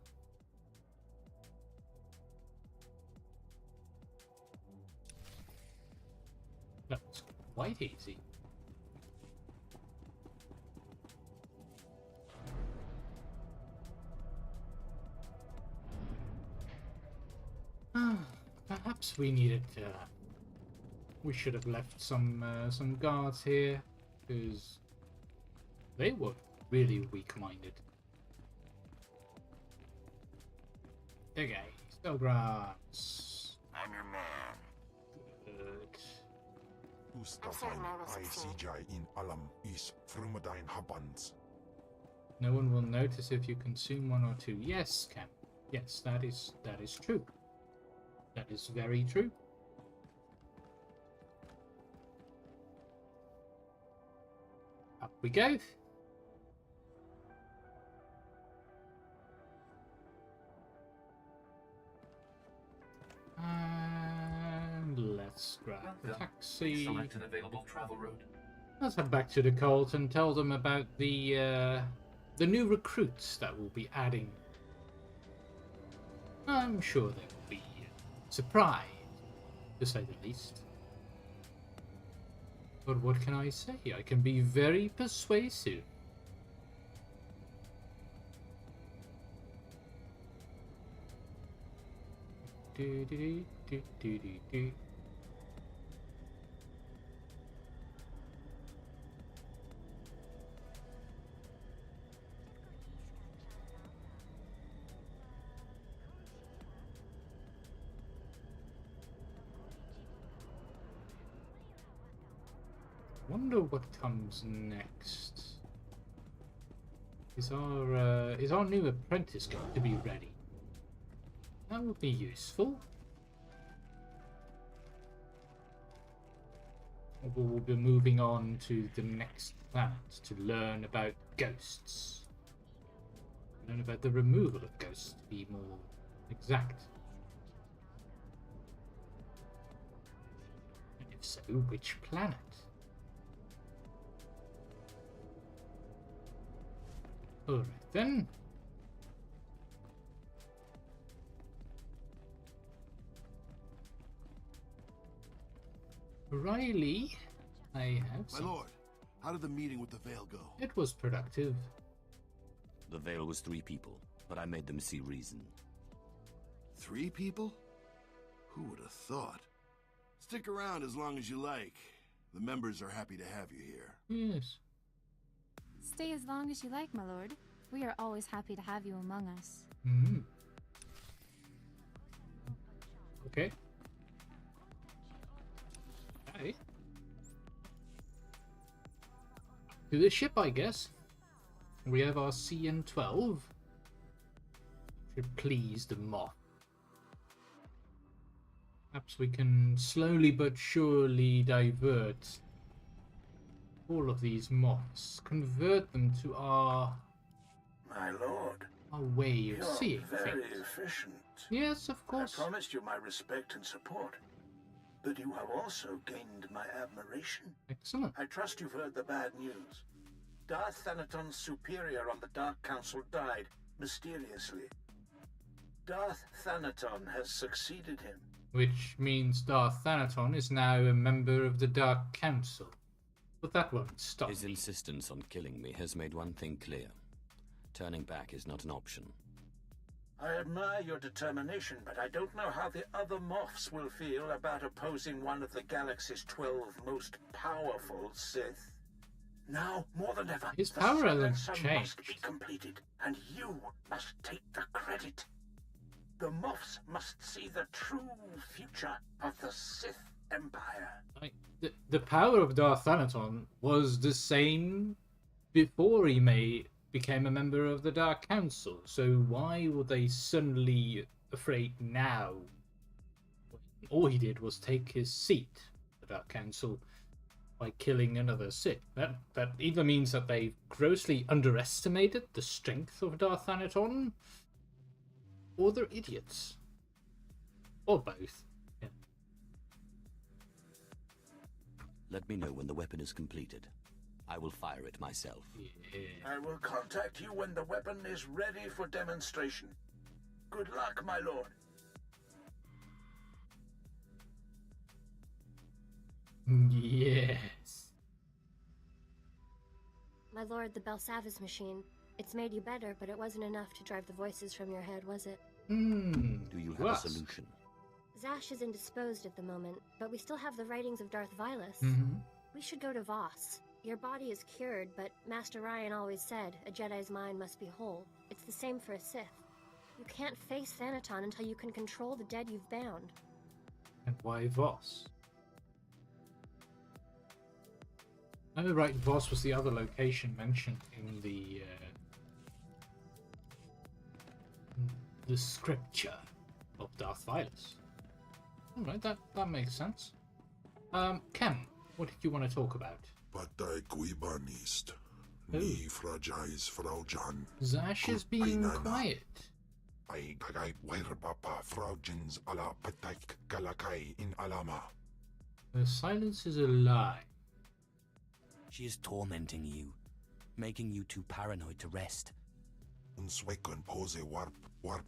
That was quite easy. Perhaps we needed. We should have left some guards here, because they were really weak-minded. Okay, Stelgrams. I'm your man. Good. Ustafan ICJ in Alam is Frumadine Habans. No one will notice if you consume one or two. Yes, Cam. Yes, that is true. That is very true. Up we go. And let's grab the taxi. Select an available travel route. Let's head back to the cult and tell them about the new recruits that we'll be adding. I'm sure they will be surprised, to say the least. But what can I say? I can be very persuasive. Do, do, do, do, do, do, do. Wonder what comes next. Is our new apprentice going to be ready? That would be useful. We'll be moving on to the next planet to learn about ghosts. Learn about the removal of ghosts, to be more exact. And if so, which planet? Alright then. Riley, I have some... My lord, how did the meeting with the Veil go? It was productive. The Veil was 3 people, but I made them see reason. 3 people? Who would have thought? Stick around as long as you like. The members are happy to have you here. Yes. Stay as long as you like, my lord. We are always happy to have you among us. Mm-hmm. Okay. Okay. To the ship, I guess. We have our CN12. Should please the moth. Perhaps we can slowly but surely divert all of these moths, convert them to our My lord, way of you're seeing very things. efficient. Yes, of course. I promised you my respect and support, but you have also gained my admiration. Excellent. I trust you've heard the bad news. Darth Thanaton's superior on the Dark Council died mysteriously. Darth Thanaton has succeeded him. Which means Darth Thanaton is now a member of the Dark Council. But that won't stop His insistence on killing me has made one thing clear. Turning back is not an option. I admire your determination, but I don't know how the other Moffs will feel about opposing one of the galaxy's 12 most powerful Sith. Now, more than ever, his the power hasn't Silencer changed. must be completed, and you must take the credit. The Moffs must see the true future of the Sith Empire. The power of Darth Thanaton was the same before he became a member of the Dark Council, so why were they suddenly afraid now? All he did was take his seat at the Dark Council by killing another Sith. That either means that they grossly underestimated the strength of Darth Thanaton, or they're idiots. Or both. Yeah. Let me know when the weapon is completed. I will fire it myself. Yeah. I will contact you when the weapon is ready for demonstration. Good luck, my lord. Yes. My lord, the Belsavis machine. It's made you better, but it wasn't enough to drive the voices from your head, was it? Do you have a solution? Zash is indisposed at the moment, but we still have the writings of Darth Vilas. We should go to Voss. Your body is cured, but Master Ryan always said a Jedi's mind must be whole. It's the same for a Sith. You can't face Thanaton until you can control the dead you've bound. And why Voss? Oh, right, Voss was the other location mentioned in the scripture of Darth Vilas. Alright, that makes sense. Ken, what did you want to talk about? Patai kuibanist. Ni fragais fraujan. Zash is being quiet. Ay gagay papa fraujins ala patak galakai in alama. The silence is a lie. She is tormenting you, making you too paranoid to rest. Unswekon pose warp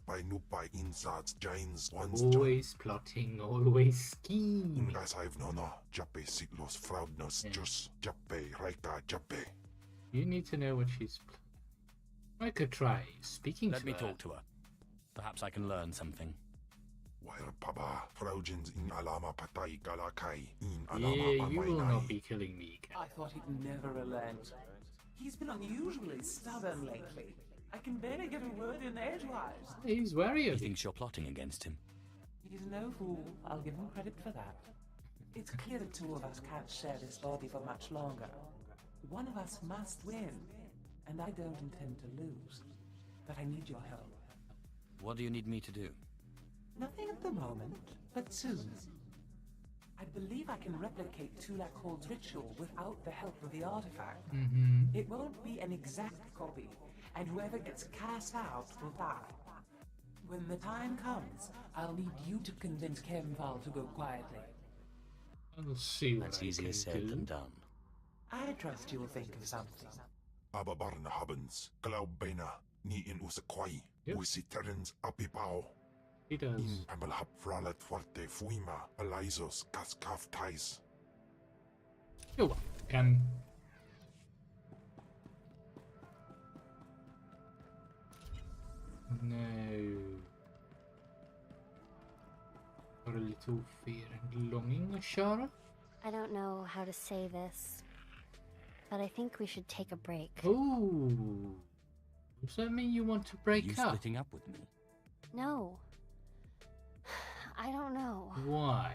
by nupai insats jains once. Always plotting, always scheming. Guys, I've no jape siglos fraudnos just jape raika jape. You need to know what she's. I could try speaking to her. Let me talk to her. Perhaps I can learn something. Wire papa fraujins in alama patai galakai in alama. Yeah, you will not be killing me, Ken. I thought he'd never relent. He's been unusually stubborn lately. I can barely get a word in edgewise. He's wary of He thinks you're plotting against him. He's no fool. I'll give him credit for that. It's clear the two of us can't share this body for much longer. One of us must win, and I don't intend to lose. But I need your help. What do you need me to do? Nothing at the moment, but soon. I believe I can replicate Tulak Hold's ritual without the help of the artifact. It won't be an exact copy, and whoever gets cast out will die. When the time comes, I'll need you to convince Kemval to go quietly. I'll see what That's easier said than done. I trust you'll think of something. Ababarna habens, glaubena, ni in usakwai, usiterens apipao. He does. In amalhap fralat forte fuima, alaisos kaskaf tais. You're welcome, Ken. No. Got a little fear and longing, Ashara? I don't know how to say this, but I think we should take a break. Ooh. Does that mean you want to break Are you up? splitting up with me? No. I don't know. Why?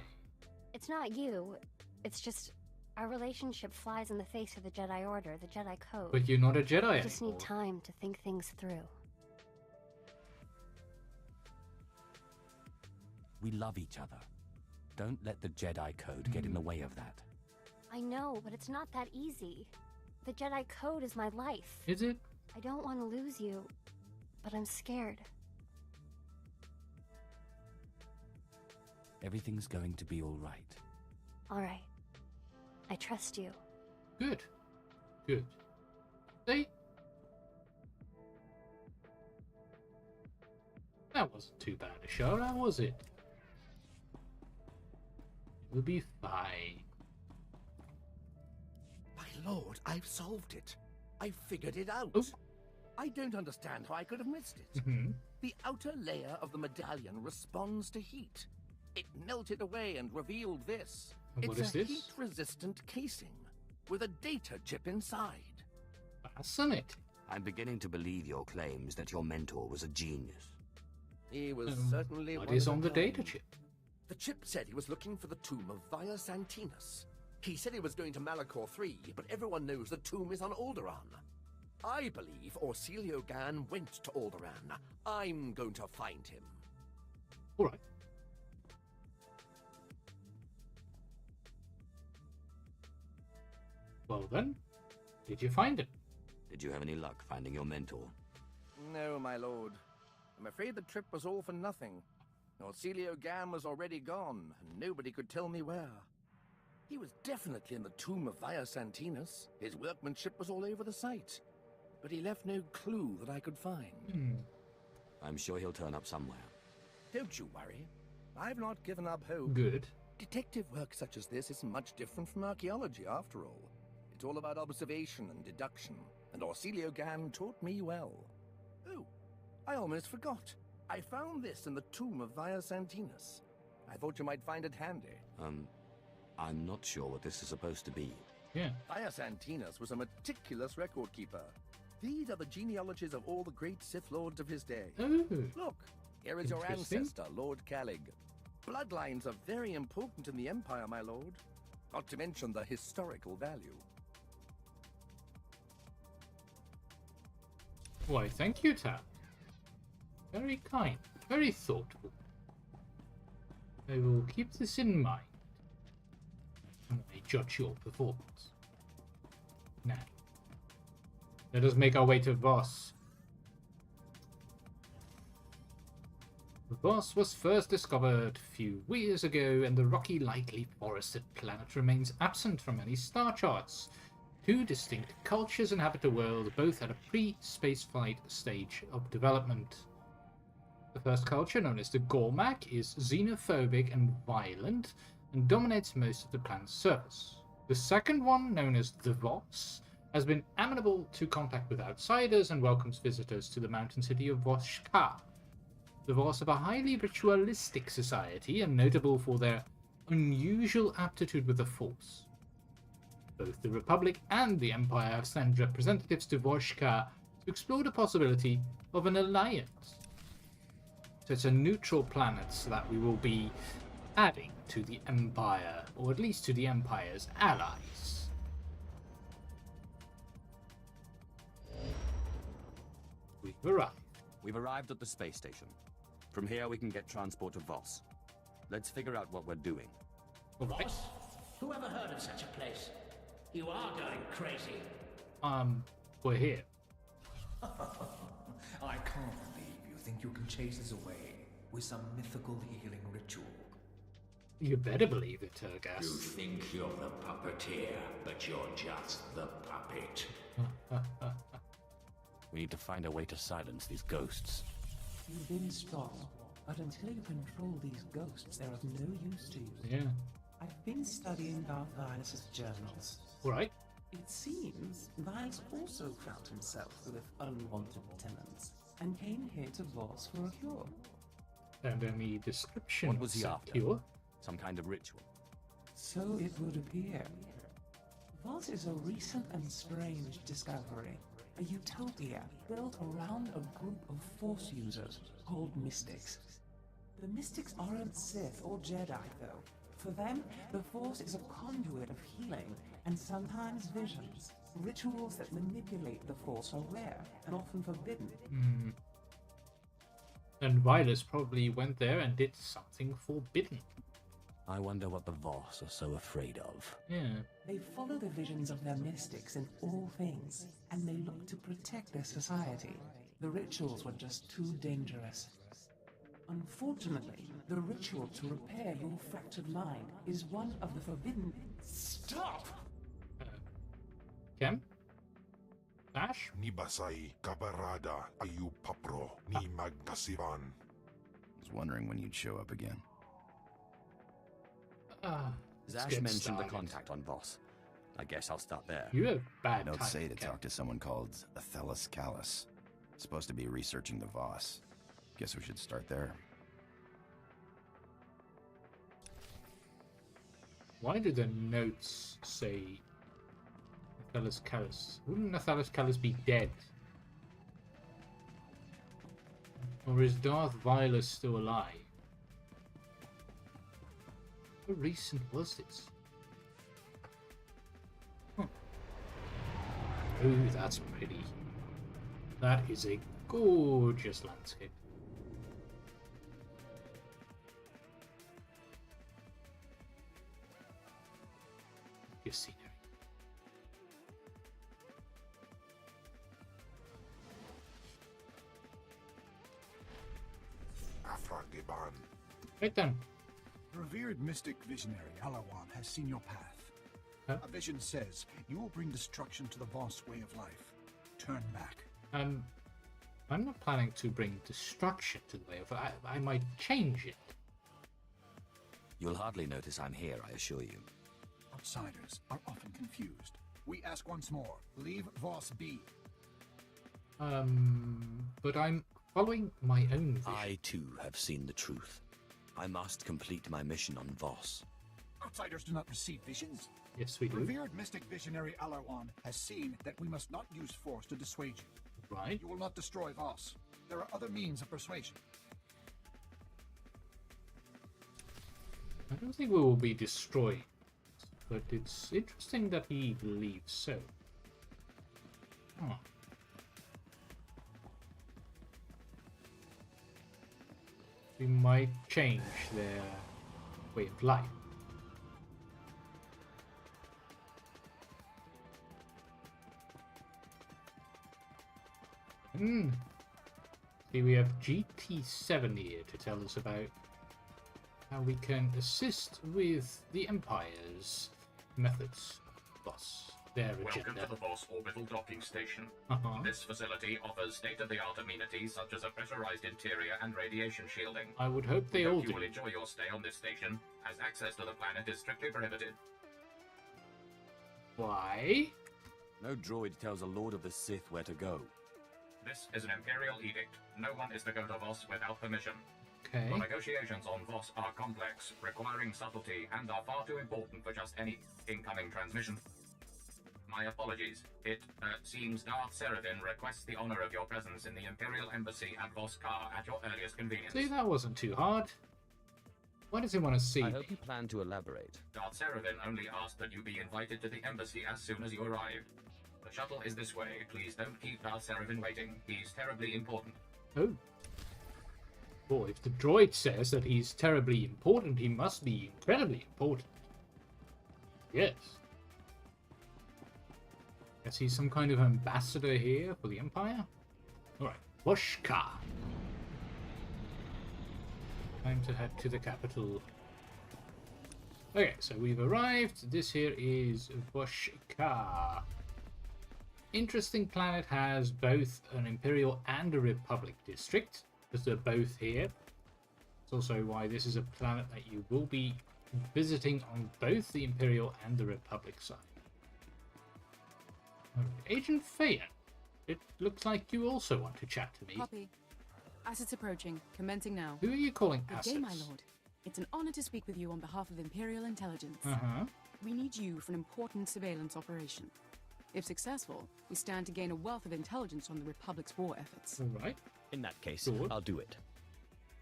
It's not you. It's just our relationship flies in the face of the Jedi Order, the Jedi Code. But you're not a Jedi We just anymore. need time to think things through. We love each other. Don't let the Jedi Code get in the way of that. I know, but it's not that easy. The Jedi Code is my life. Is it? I don't want to lose you, but I'm scared. Everything's going to be all right. All right. I trust you. Good. Good. See? That wasn't too bad a show, now was it? We'll be fine. My lord, I've solved it. I've figured it out. Oh. I don't understand how I could have missed it. The outer layer of the medallion responds to heat. It melted away and revealed this. What It's is a this? heat-resistant casing with a data chip inside. Fascinating. I'm beginning to believe your claims that your mentor was a genius. He was certainly What one is of a on the kind. data chip? The chip said he was looking for the tomb of Via Santinus. He said he was going to Malachor 3, but everyone knows the tomb is on Alderaan. I believe Orsilio Gan went to Alderaan. I'm going to find him. Alright. Well then, did you find him? Did you have any luck finding your mentor? No, my lord. I'm afraid the trip was all for nothing. Orsilio Gan was already gone, and nobody could tell me where. He was definitely in the tomb of Via Santinus. His workmanship was all over the site. But he left no clue that I could find. I'm sure he'll turn up somewhere. Don't you worry. I've not given up hope. Good. Detective work such as this is much different from archaeology, after all. It's all about observation and deduction, and Orsilio Gan taught me well. Oh, I almost forgot. I found this in the tomb of Via Santinus. I thought you might find it handy. I'm not sure what this is supposed to be. Yeah. Via Santinus was a meticulous record keeper. These are the genealogies of all the great Sith Lords of his day. Oh. Look, here is your Interesting. ancestor, Lord Calig. Bloodlines are very important in the Empire, my lord. Not to mention the historical value. Why, thank you, Tab. Very kind, very thoughtful. I will keep this in mind when I judge your performance. Now, let us make our way to Voss. Voss was first discovered a few years ago, and the rocky, lightly forested planet remains absent from any star charts. Two distinct cultures inhabit the world, both at a pre-spaceflight stage of development. The first culture, known as the Gormak, is xenophobic and violent, and dominates most of the planet's surface. The second one, known as the Voss, has been amenable to contact with outsiders and welcomes visitors to the mountain city of Voshka. The Voss are a highly ritualistic society and notable for their unusual aptitude with the Force. Both the Republic and the Empire have sent representatives to Voshka to explore the possibility of an alliance. So it's a neutral planet that we will be adding to the Empire, or at least to the Empire's allies. We've arrived. We've arrived at the space station. From here we can get transport to Voss. Let's figure out what we're doing. Alright. Voss? Who ever heard of such a place? You are going crazy. We're here. I can't believe you think you can chase us away with some mythical healing ritual. You better believe it, Turgas. You think you're the puppeteer, but you're just the puppet. We need to find a way to silence these ghosts. You've been strong, but until you control these ghosts, they're of no use to you. Yeah. I've been studying Darth Vilus's journals. Right. It seems Vilus also found himself with unwanted tenants and came here to Voss for a cure. And any description What was he of after? cure? Some kind of ritual. So it would appear. Voss is a recent and strange discovery. A utopia built around a group of Force users called Mystics. The Mystics aren't Sith or Jedi, though. For them, the Force is a conduit of healing and sometimes visions. Rituals that manipulate the Force are rare and often forbidden. And Vilus probably went there and did something forbidden. I wonder what the Voss are so afraid of. Yeah. They follow the visions of their mystics in all things, and they look to protect their society. The rituals were just too dangerous. Unfortunately, the ritual to repair your fractured mind is one of the forbidden... Stop! Kem? Ash? Ni basay kabarada ayu papro ni magkasivan. I was wondering when you'd show up again. Zash mentioned the contact on Voss. I guess I'll start there. You have bad Notes say to timing, talk to someone called Athelis Callus. Supposed to be researching the Voss. Guess we should start there. Why do the notes say Athelis Callus? Wouldn't Athelis Callus be dead? Or is Darth Vilus still alive? How recent was this? Huh. Oh, that's pretty. That is a gorgeous landscape. Your scenery. Afragiban. Right then. Revered mystic visionary Alawan has seen your path. A vision says you will bring destruction to the Voss way of life. Turn back. I'm not planning to bring destruction to the way of. I might change it. You'll hardly notice I'm here, I assure you. Outsiders are often confused. We ask once more, leave Voss be. But I'm following my own vision. I too have seen the truth. I must complete my mission on Voss. Outsiders do not receive visions. Yes, we do. Revered mystic visionary Alarwan has seen that we must not use force to dissuade you. Right. You will not destroy Voss. There are other means of persuasion. I don't think we will be destroyed, but it's interesting that he believes so. Huh. We might change their way of life. See, we have GT7 here to tell us about how we can assist with the Empire's methods. Boss, their Welcome agenda. to the Voss Orbital Docking Station. Uh-huh. This facility offers state-of-the-art amenities such as a pressurized interior and radiation shielding. I would hope they all You do. will enjoy your stay on this station, as access to the planet is strictly prohibited. Why? No droid tells a Lord of the Sith where to go. This is an Imperial edict. No one is to go to Voss without permission. Okay. The negotiations on Voss are complex, requiring subtlety, and are far too important for just any incoming transmission. My apologies. It seems Darth Serafin requests the honor of your presence in the Imperial Embassy at Voss Car at your earliest convenience. See, that wasn't too hard. Why does he want to see I me? hope you plan to elaborate. Darth Serafin only asked that you be invited to the embassy as soon as you arrive. The shuttle is this way. Please don't keep Darth Serafin waiting. He's terribly important. Oh. Well, if the droid says that he's terribly important, he must be incredibly important. Yes. Guess he's some kind of ambassador here for the Empire? Alright, Voshka. Time to head to the capital. Okay, so we've arrived. This here is Voshka. Interesting planet, has both an Imperial and a Republic district, because they're both here. It's also why this is a planet that you will be visiting on both the Imperial and the Republic side. Agent Fayan, it looks like you also want to chat to me. Copy. Assets approaching. Commencing now. Who are you calling Good assets? day, my lord. It's an honor to speak with you on behalf of Imperial Intelligence. Uh-huh. We need you for an important surveillance operation. If successful, we stand to gain a wealth of intelligence on the Republic's war efforts. All right. In that case, Sure. I'll do it.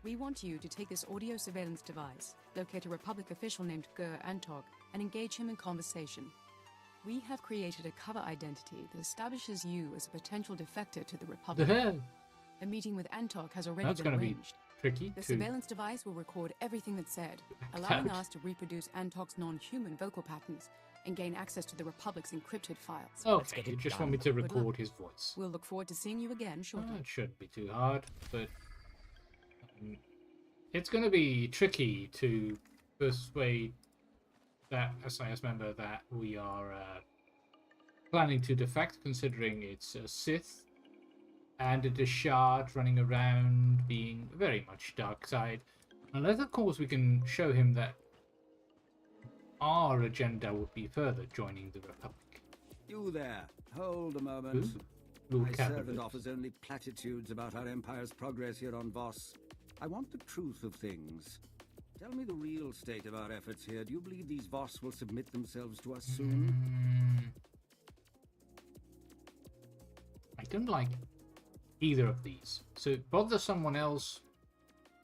We want you to take this audio surveillance device, locate a Republic official named Gur Antog, and engage him in conversation. We have created a cover identity that establishes you as a potential defector to the Republic. The hell? A meeting with Antog has already That's been going to be arranged. tricky The to... surveillance device will record everything that's said, allowing us to reproduce Antok's non-human vocal patterns and gain access to the Republic's encrypted files. Okay, you just want me to record his voice. We'll look forward to seeing you again shortly. It shouldn't be too hard, but it's going to be tricky to persuade that SIS member that we are planning to defect, considering it's a Sith and a Shard running around being very much dark side. Unless, of course, we can show him that our agenda would be further joining the Republic. You there. Hold a moment. Lord My Cabinet. servant offers only platitudes about our Empire's progress here on Voss. I want the truth of things. Tell me the real state of our efforts here. Do you believe these Voss will submit themselves to us soon? I don't like either of these. So bother someone else.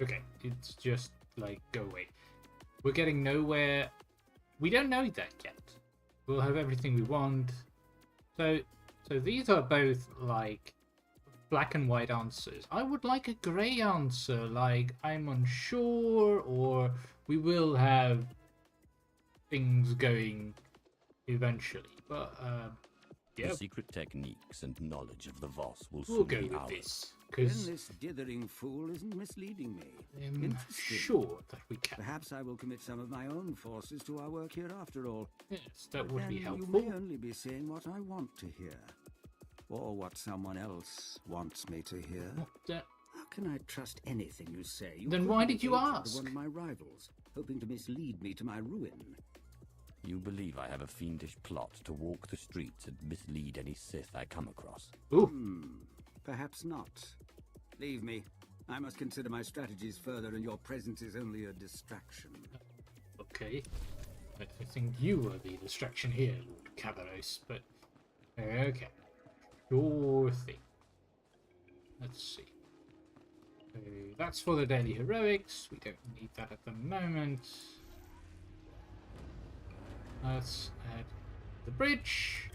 Okay, it's just like, go away. We're getting nowhere. We don't know that yet. We'll have everything we want. So these are both like black and white answers. I would like a grey answer, like I'm unsure, or we will have things going eventually. But yeah, The secret techniques and knowledge of the Voss will we'll soon go be with ours. this. Then Because this dithering fool isn't misleading me. I'm Interesting. sure that we can. Perhaps I will commit some of my own forces to our work here after all. Yes, that would be Then helpful. You may only be saying what I want to hear. Or what someone else wants me to hear. How can I trust anything you say? You Then could why be did you the agent of ask? One of my rivals, hoping to mislead me to my ruin. You believe I have a fiendish plot to walk the streets and mislead any Sith I come across? Perhaps not. Leave me. I must consider my strategies further, and your presence is only a distraction. Okay. I think you are the distraction here, Lord Cavaros, but okay. Sure thing. Let's see. So that's for the daily heroics. We don't need that at the moment. Let's add the bridge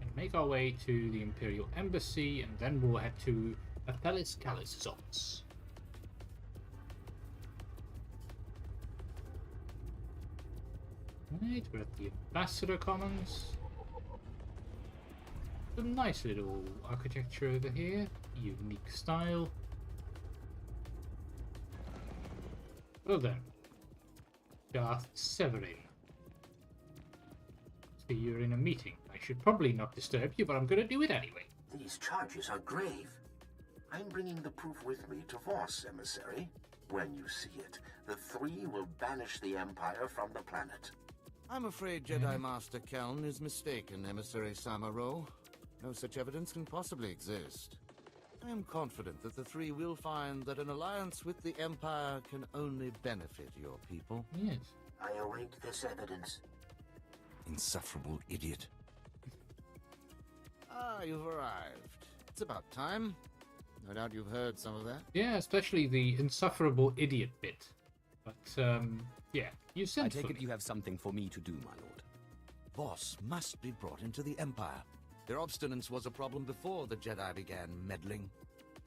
and make our way to the Imperial Embassy, and then we'll head to Apellis Calissots. Right, we're at the Ambassador Commons. Some nice little architecture over here, unique style. Well then, Darth Severin. See, you're in a meeting. I should probably not disturb you, but I'm going to do it anyway. These charges are grave. I'm bringing the proof with me to Voss, emissary. When you see it, the three will banish the Empire from the planet. I'm afraid Jedi Master Keln is mistaken, Emissary Samaro. No such evidence can possibly exist. I am confident that the three will find that an alliance with the Empire can only benefit your people. Yes. I await this evidence. Insufferable idiot. Ah, you've arrived. It's about time. No doubt you've heard some of that. Yeah, especially the insufferable idiot bit. But, yeah, you I sent take for it me. you have something for me to do, my lord. Voss must be brought into the Empire. Their obstinance was a problem before the Jedi began meddling.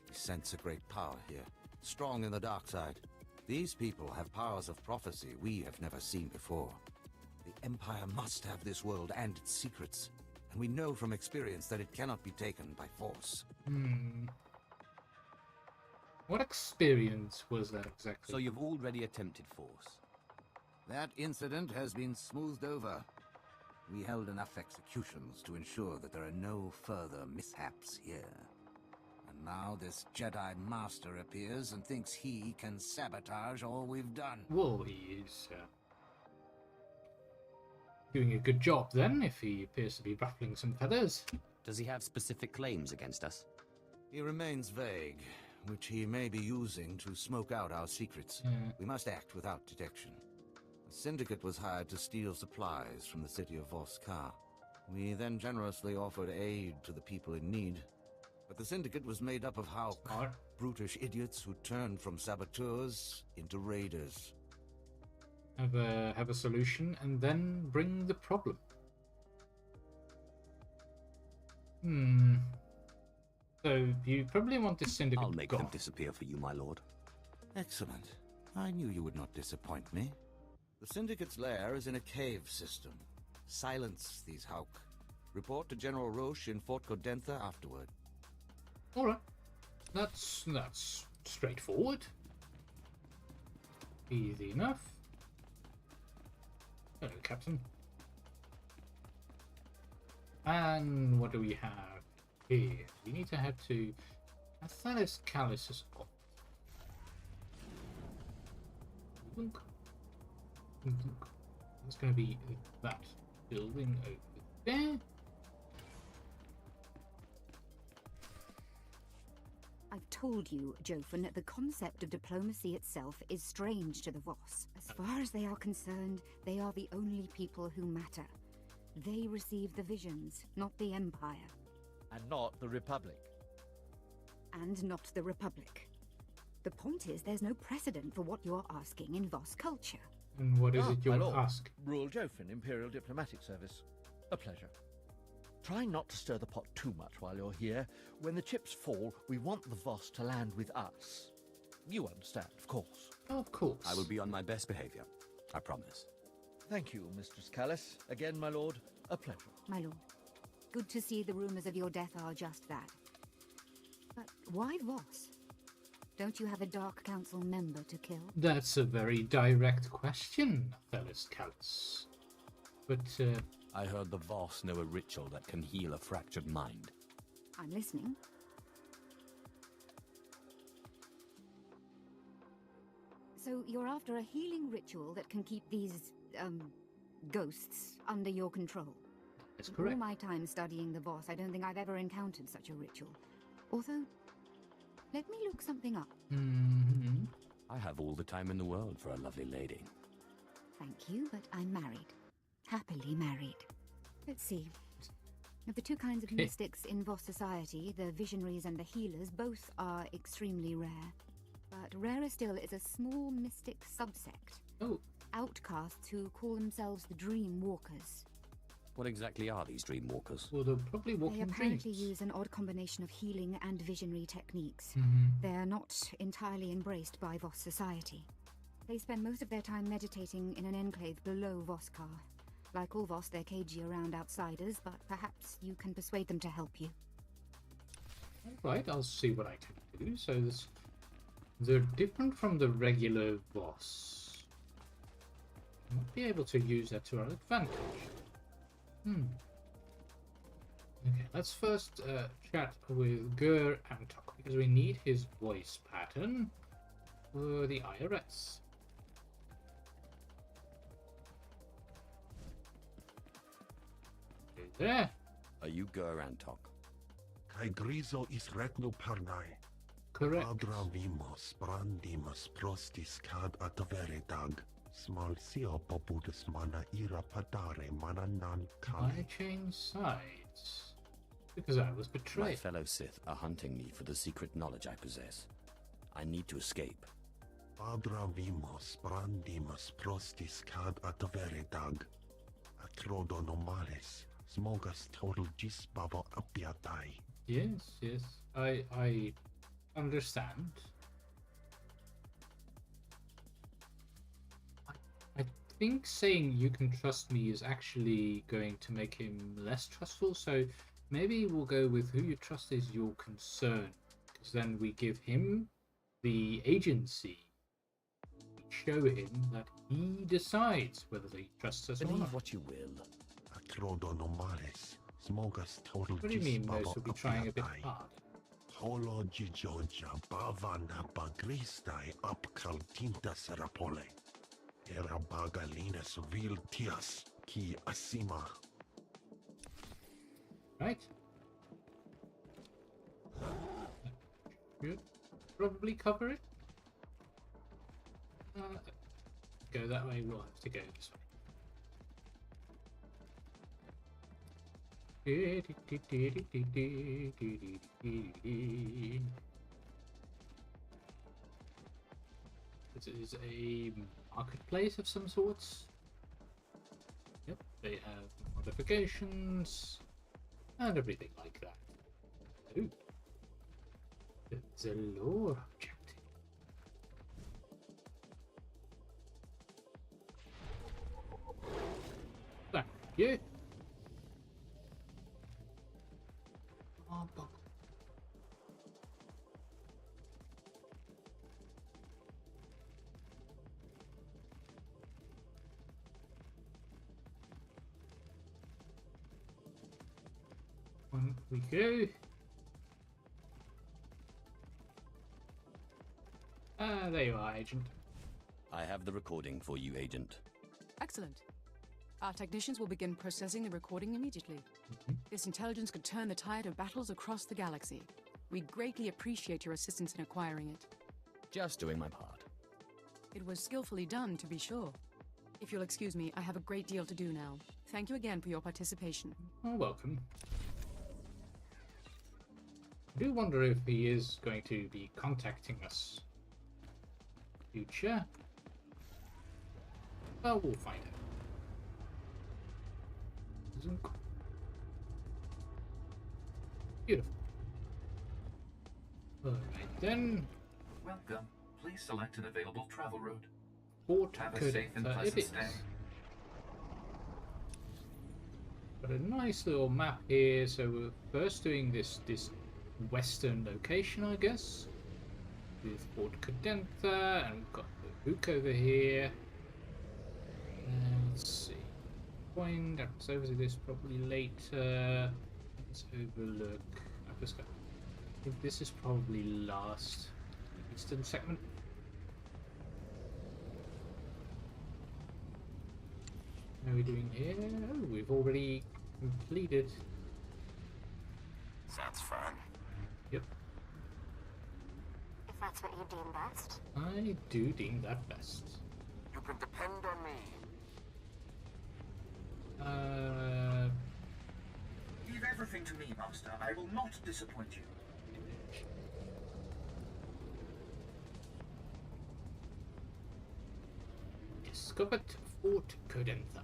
We sense a great power here, strong in the dark side. These people have powers of prophecy we have never seen before. The Empire must have this world and its secrets, and we know from experience that it cannot be taken by force. What experience was that exactly? So you've already attempted force? That incident has been smoothed over. We held enough executions to ensure that there are no further mishaps here. And now this Jedi Master appears and thinks he can sabotage all we've done. Well, he is doing a good job then, if he appears to be ruffling some feathers. Does he have specific claims against us? He remains vague, which he may be using to smoke out our secrets. We must act without detection. A syndicate was hired to steal supplies from the city of Voskar. We then generously offered aid to the people in need. But the syndicate was made up of brutish idiots who turned from saboteurs into raiders. Have a solution and then bring the problem. So you probably want this syndicate I'll make gone. them disappear for you, my lord. Excellent. I knew you would not disappoint me. The Syndicate's lair is in a cave system. Silence these Hauk. Report to General Roche in Fort Codentha afterward. Alright. That's straightforward. Easy enough. Hello, Captain. And what do we have here? We need to head to Athalis Callus's op. It's going to be that building over there. I've told you, Jofin, the concept of diplomacy itself is strange to the Voss. As far as they are concerned, they are the only people who matter. They receive the visions, not the Empire. And not the Republic. And not the Republic. The point is, there's no precedent for what you're asking in Voss culture. And what is it my you'll lord. ask? Rule Jofin, Imperial Diplomatic Service. A pleasure. Try not to stir the pot too much while you're here. When the chips fall, we want the Voss to land with us. You understand, of course. Of course. I will be on my best behavior. I promise. Thank you, Mistress Callis. Again, my lord, a pleasure. My lord, good to see the rumors of your death are just that. But why Voss? Don't you have a Dark Council member to kill? That's a very direct question, Athalis Callus. But, I heard the Voss know a ritual that can heal a fractured mind. I'm listening. So you're after a healing ritual that can keep these, ghosts under your control? That's correct. In all my time studying the Voss, I don't think I've ever encountered such a ritual. Although, let me look something up. Mm-hmm. I have all the time in the world for a lovely lady. Thank you, but I'm married. Happily married. Let's see. Of the two kinds of mystics in Voss society, the visionaries and the healers, both are extremely rare. But rarer still is a small mystic subsect. Oh. Outcasts who call themselves the Dream Walkers. What exactly are these dream walkers? Well, they're probably walking They apparently dreams. use an odd combination of healing and visionary techniques. Mhm. They're not entirely embraced by Voss society. They spend most of their time meditating in an enclave below Voskar. Like all Voss, they're cagey around outsiders, but perhaps you can persuade them to help you. Right, I'll see what I can do. So they're different from the regular Voss. Might be able to use that to our advantage. Okay, let's first chat with Gur Antok, because we need his voice pattern for the IRS. Hey there. Are you Gur Antok? Kai grizo is retno pernai. Correct. Adra vimos brandimus prostis cad ataveretag. Small sio popudus mana ira padare mana nan I kai. changed sides because I was My betrayed. fellow Sith are hunting me for the secret knowledge I possess. I need to escape. Adra vimos brandimus prostis cad ataveretag. Atrodo nomales. Smogas total gisbavo apiatai. Yes, yes, I understand. I think saying you can trust me is actually going to make him less trustful, so maybe we'll go with who you trust is your concern, because then we give him the agency. We show him that he decides whether he trusts us or Believe not. what you will. Atrodo nomales. Smogas total What do you mean most will be gisbavo trying a bit apiatai. hard? Holo Gijoja Bavana Bagristai up Kaltinta Serapole. Era Bagalinas Vil Tias Ki Asima. Right. Should probably cover it. Go that way, we'll have to go this way. This is a marketplace of some sorts. Yep, they have modifications and everything like that. Ooh. The lore objective. Thank you. Oh, bubble. On we go. There you are, Agent. I have the recording for you, Agent. Excellent. Our technicians will begin processing the recording immediately. This intelligence could turn the tide of battles across the galaxy. We greatly appreciate your assistance in acquiring it. Just doing my part. It was skillfully done, to be sure. If you'll excuse me, I have a great deal to do now. Thank you again for your participation. Oh, welcome. I do wonder if he is going to be contacting us. Future. Well, we'll find out. Beautiful. Alright then. Welcome. Please select an available travel route. Have a safe and pleasant stay. Got a nice little map here. So we're first doing this western location, I guess, with Fort Cadentha, and we've got the hook over here. Let's see. Point. Let's over to this probably later. Let's overlook. I think this is probably last eastern segment. How are we doing here? Oh, we've already completed. Sounds fun. Yep. If that's what you deem best. I do deem that best. You can depend on me. Leave everything to me, Master. I will not disappoint you. Discovered Fort Cadentha.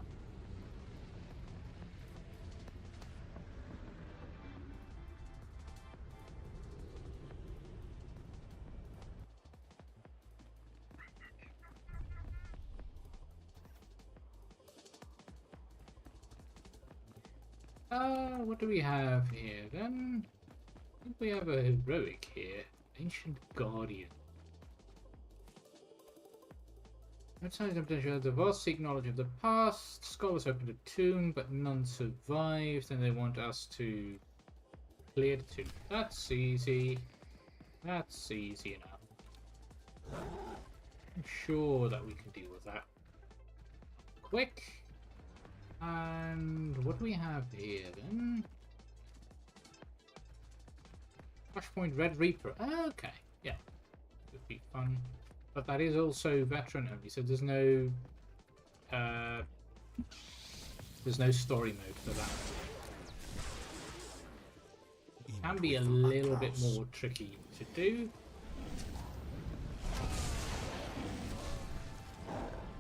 What do we have here then? I think we have a heroic here. Ancient Guardian. Outside of the Voss seek knowledge of the past. Scholars opened a tomb, but none survived, and they want us to clear the tomb. That's easy. That's easy enough. I'm sure that we can deal with that. Quick. And what do we have here then? Flashpoint Red Reaper. Oh, okay, yeah, would be fun. But that is also veteran only, so there's no story mode for that. It can be a little bit more tricky to do.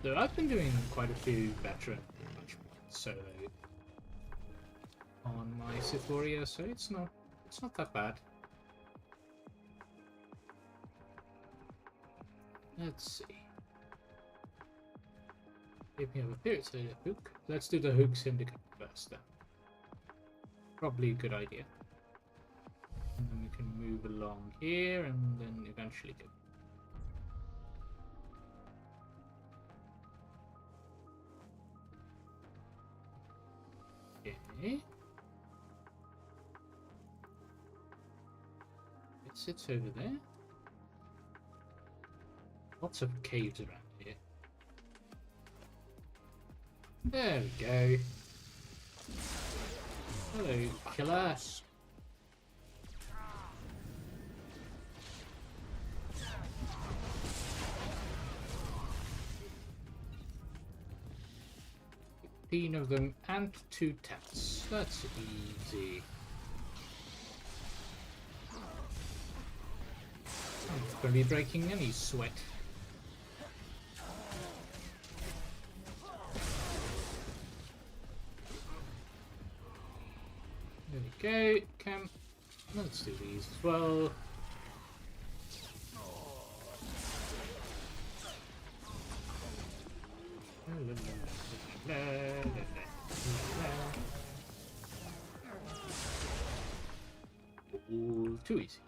Though I've been doing quite a few veteran solo on my swtor, so it's not that bad. Let's see. If we have a Spirit Hook, let's do the Hook Syndicate first then. Probably a good idea. And then we can move along here and then eventually go. Okay. It sits over there. Lots of caves around here. There we go. Hello, killer. Of them and 2 tents. That's easy. I'm not going to be breaking any sweat. There we go. Let's do these as well. Ooh, too easy.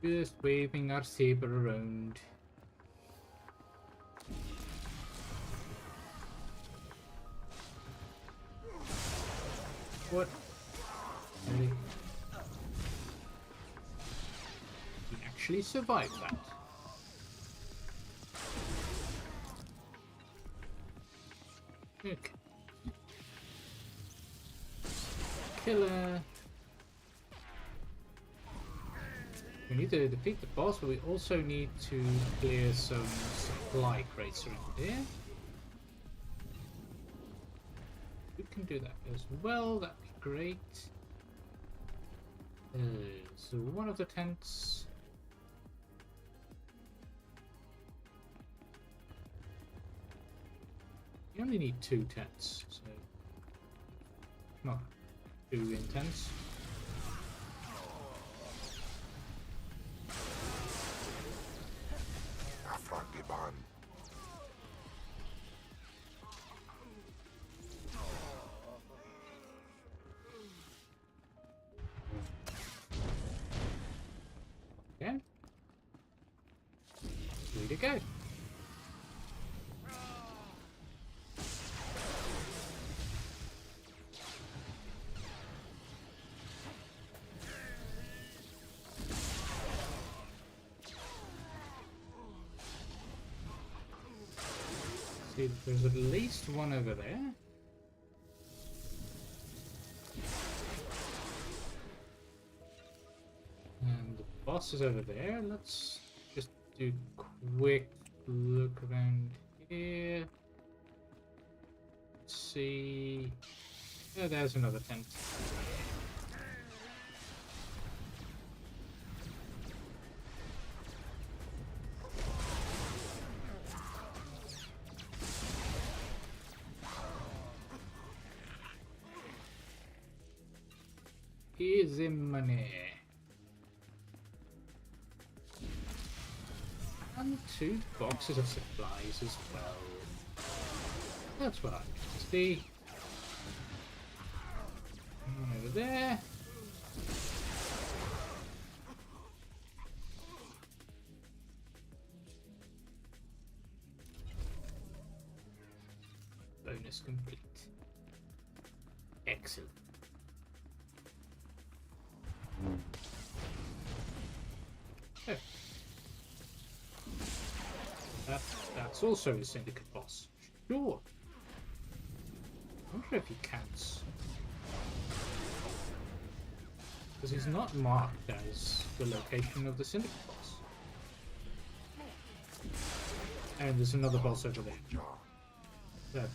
Just waving our saber around. What? Really? He actually survived that. Okay. Killer. We need to defeat the boss, but we also need to clear some supply crates around here. We can do that as well, that'd be great. So one of the tents. You only need 2 tents, so not too intense. Okay. Way to go. See, there's at least one over there. And the boss is over there. Let's just do a quick look around here. Let's see. Oh, there's another tent. Easy money. And 2 boxes of supplies as well. That's what I need to see. One over there. Bonus complete. Excellent. Oh. That's also a syndicate boss. Sure. I wonder if he counts. Because he's not marked as the location of the syndicate boss. And there's another boss over there.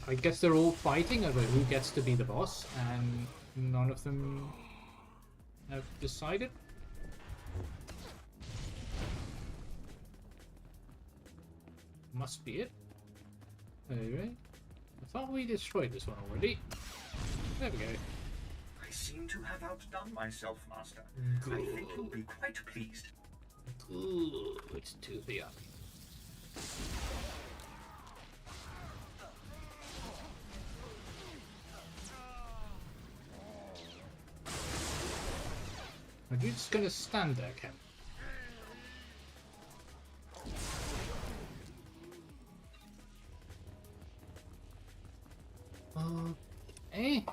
I guess they're all fighting over who gets to be the boss, and none of them have decided. Must be it. Alright. I thought we destroyed this one already. There we go. I seem to have outdone myself, Master. Good. I think you'll be quite pleased. Good to the army. Are you just gonna stand there, Ken? Okay.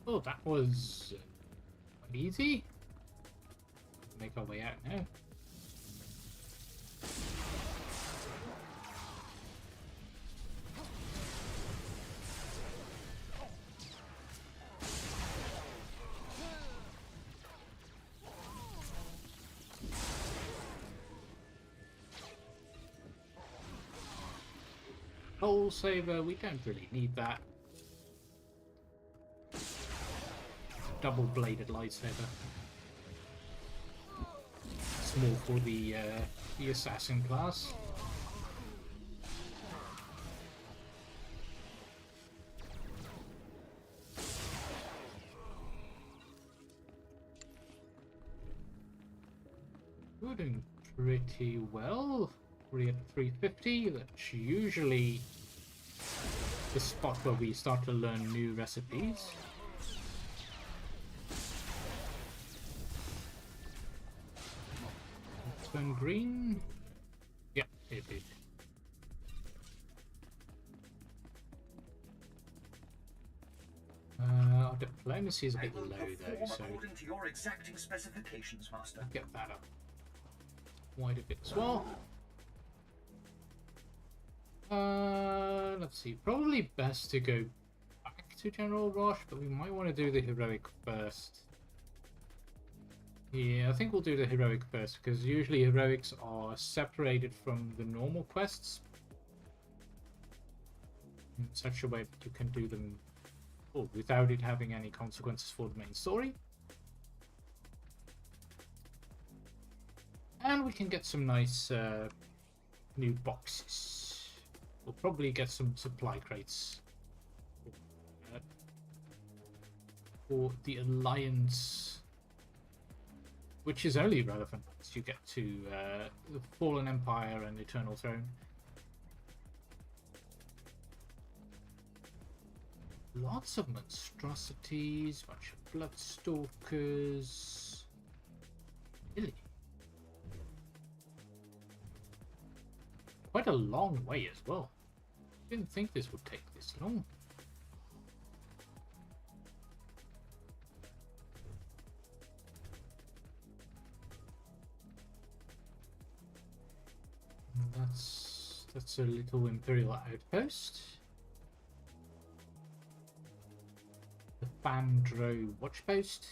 Oh, that was quite easy. Make our way out now. Soul saver, we don't really need that. Double-bladed lightsaber. It's more for the assassin class. we're doing pretty well. We're at 350. That's usually the spot where we start to learn new recipes. Turn green. Yeah, it did. Our diplomacy is a bit low though, so according to your exacting specifications, Master. Get that up quite a bit as well. Let's see. Probably best to go back to General Roche, but we might want to do the heroic first. Yeah, I think we'll do the heroic first, because usually heroics are separated from the normal quests in such a way that you can do them without it having any consequences for the main story. And we can get some nice new boxes. We'll probably get some supply crates for the Alliance, which is only relevant once you get to the Fallen Empire and Eternal Throne. Lots of monstrosities, bunch of Bloodstalkers. Really? Quite a long way as well. Didn't think this would take this long. That's a little Imperial outpost. The Fandro watchpost.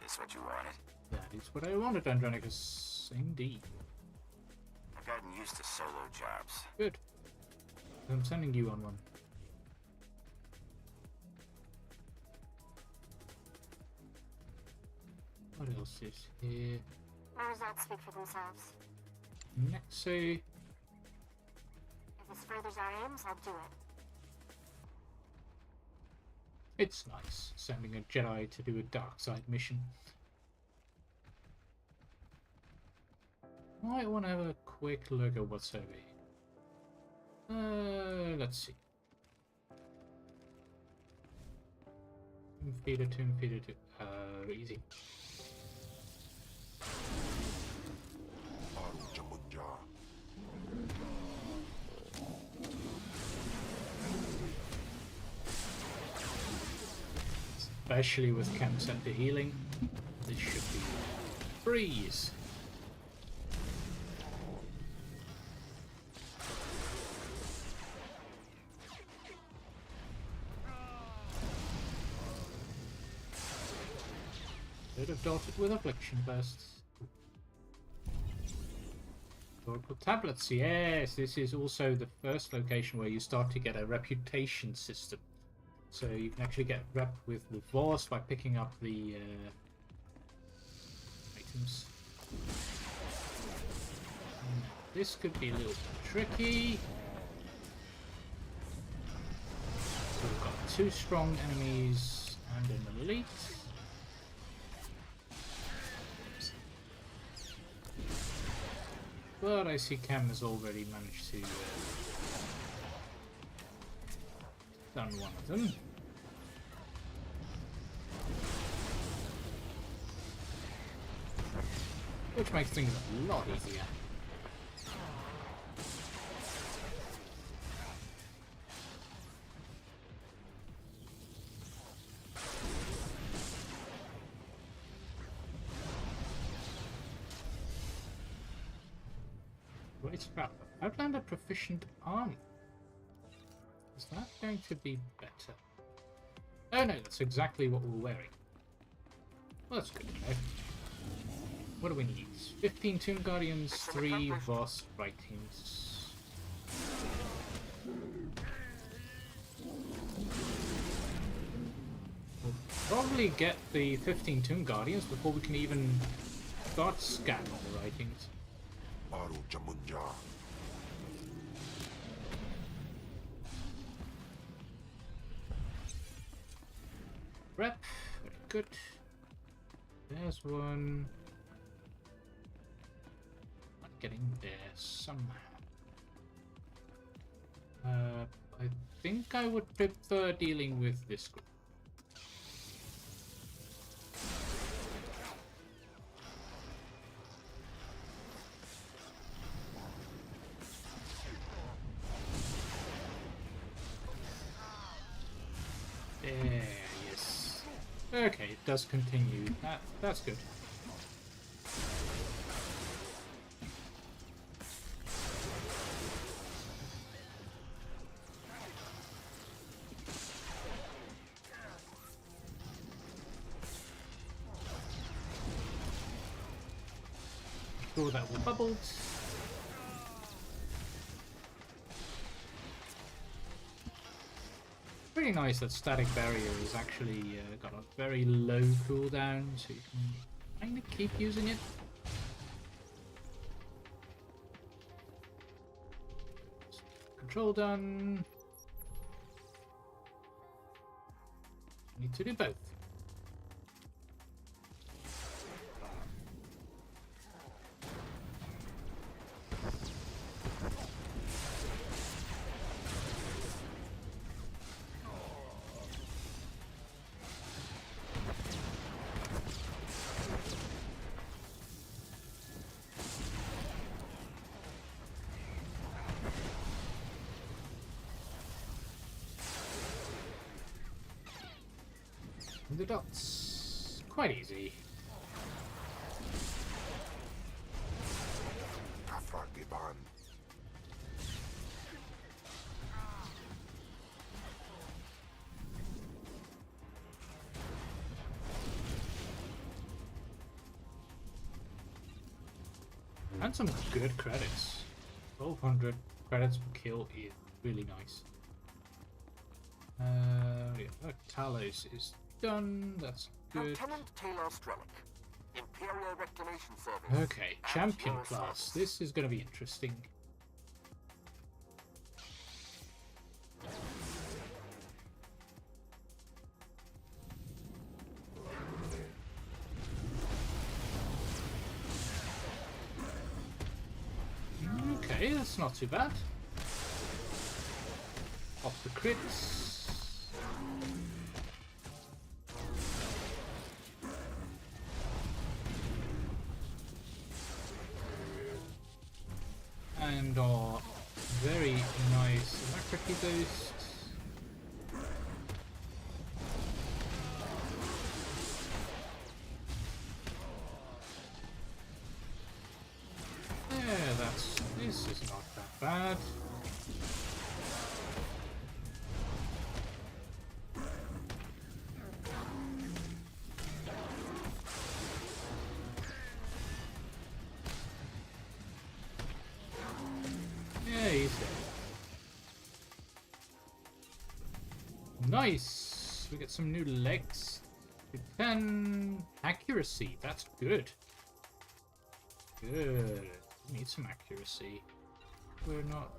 This what you wanted? That is what I wanted, Andronicus. Indeed. I've gotten used to solo jobs. Good. I'm sending you on one. What else is here? My results speak for themselves. Nexo. If this furthers our aims, I'll do it. It's nice sending a Jedi to do a dark side mission. Might want to have a quick look at what's over here. Let's see. Tomb feeder two. Easy. Especially with Chem Center healing, this should be freeze. Could have dotted with affliction first. Oracle tablets, yes, this is also the first location where you start to get a reputation system. So you can actually get rep with the Voss by picking up the items. This could be a little bit tricky. So we've got 2 strong enemies and an elite. But I see Cam has already managed to done one of them. Which makes things a lot easier. Great scrap. Outlander proficient armor. Is that going to be better? Oh no, that's exactly what we're wearing. Well, that's good to know. What do we need? 15 Tomb Guardians, 3 Voss writings. We'll probably get the 15 Tomb Guardians before we can even start scanning the writings. Rep, very good. There's one. getting there somehow. I think I would prefer dealing with this group. There, yes. Okay, it does continue. That's good. Sure that will bubble. Pretty nice that static barrier is actually got a very low cooldown, so you can kind of keep using it. Control done. Need to do both. The dots, quite easy. And some good credits. 1200 credits per kill is really nice. Yeah, Talos is done. That's good. Lieutenant Taylor Strelick, Imperial Reclamation Service. Okay, champion class. This is going to be interesting. Okay, that's not too bad. Off the crits. And our very nice alacrity boost. Yeah, this is not that bad. Nice! We get some new legs. 10 accuracy. That's good. Good. We need some accuracy. We're not...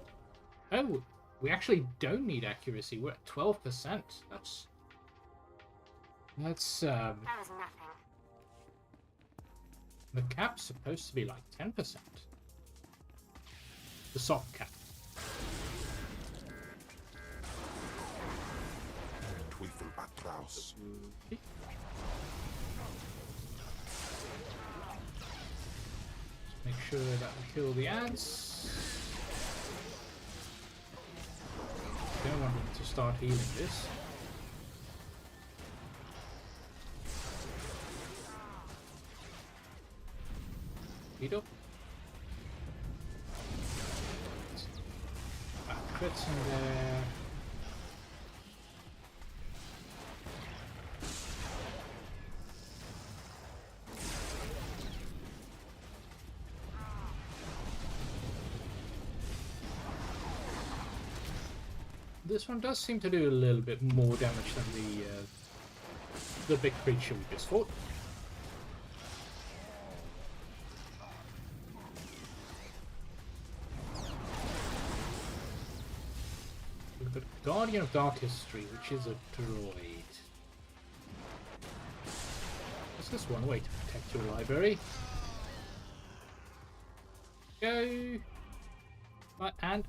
Oh! We actually don't need accuracy. We're at 12%. That's... That was nothing. The cap's supposed to be like 10%. The soft cap. Make sure that we kill the ants. Don't want them to start healing this. Speed up. Crits in there. This one does seem to do a little bit more damage than the big creature we just fought. We've got Guardian of Dark History, which is a droid. There's just one way to protect your library. Go. Right, and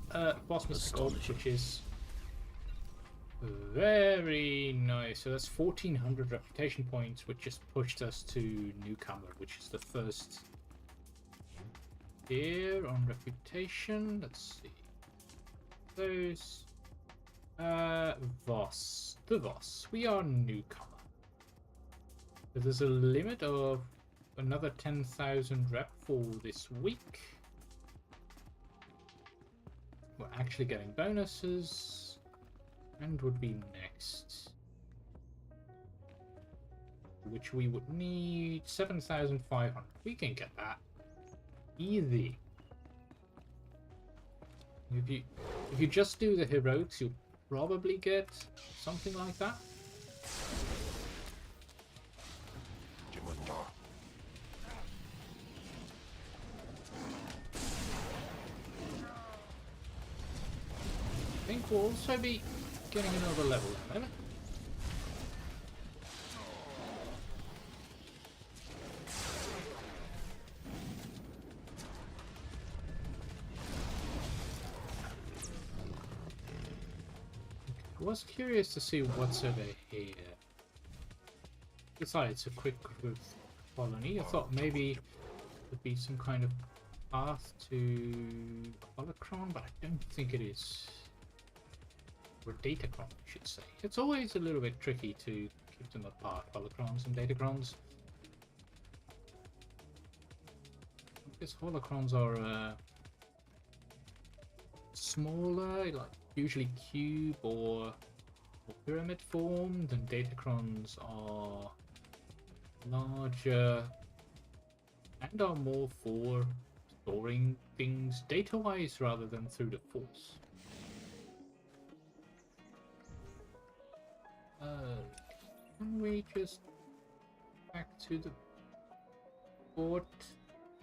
boss must go, which is very nice. So that's 1400 reputation points, which just pushed us to newcomer, which is the first here on reputation. Let's see. Those Voss. The Voss. We are newcomer. So there's a limit of another 10,000 rep for this week. We're actually getting bonuses. And would be next. Which we would need 7,500. We can get that. Easy. If you just do the heroics, you'll probably get something like that. I think we'll also be getting another level in a minute. I was curious to see what's over here. Besides a quick growth colony, I thought maybe there'd be some kind of path to Holocron, but I don't think it is. Or Datacron, I should say. It's always a little bit tricky to keep them apart, Holocrons and Datacrons. Because Holocrons are smaller, like usually cube or pyramid formed, and Datacrons are larger and are more for storing things data-wise rather than through the Force. Can we just back to the port?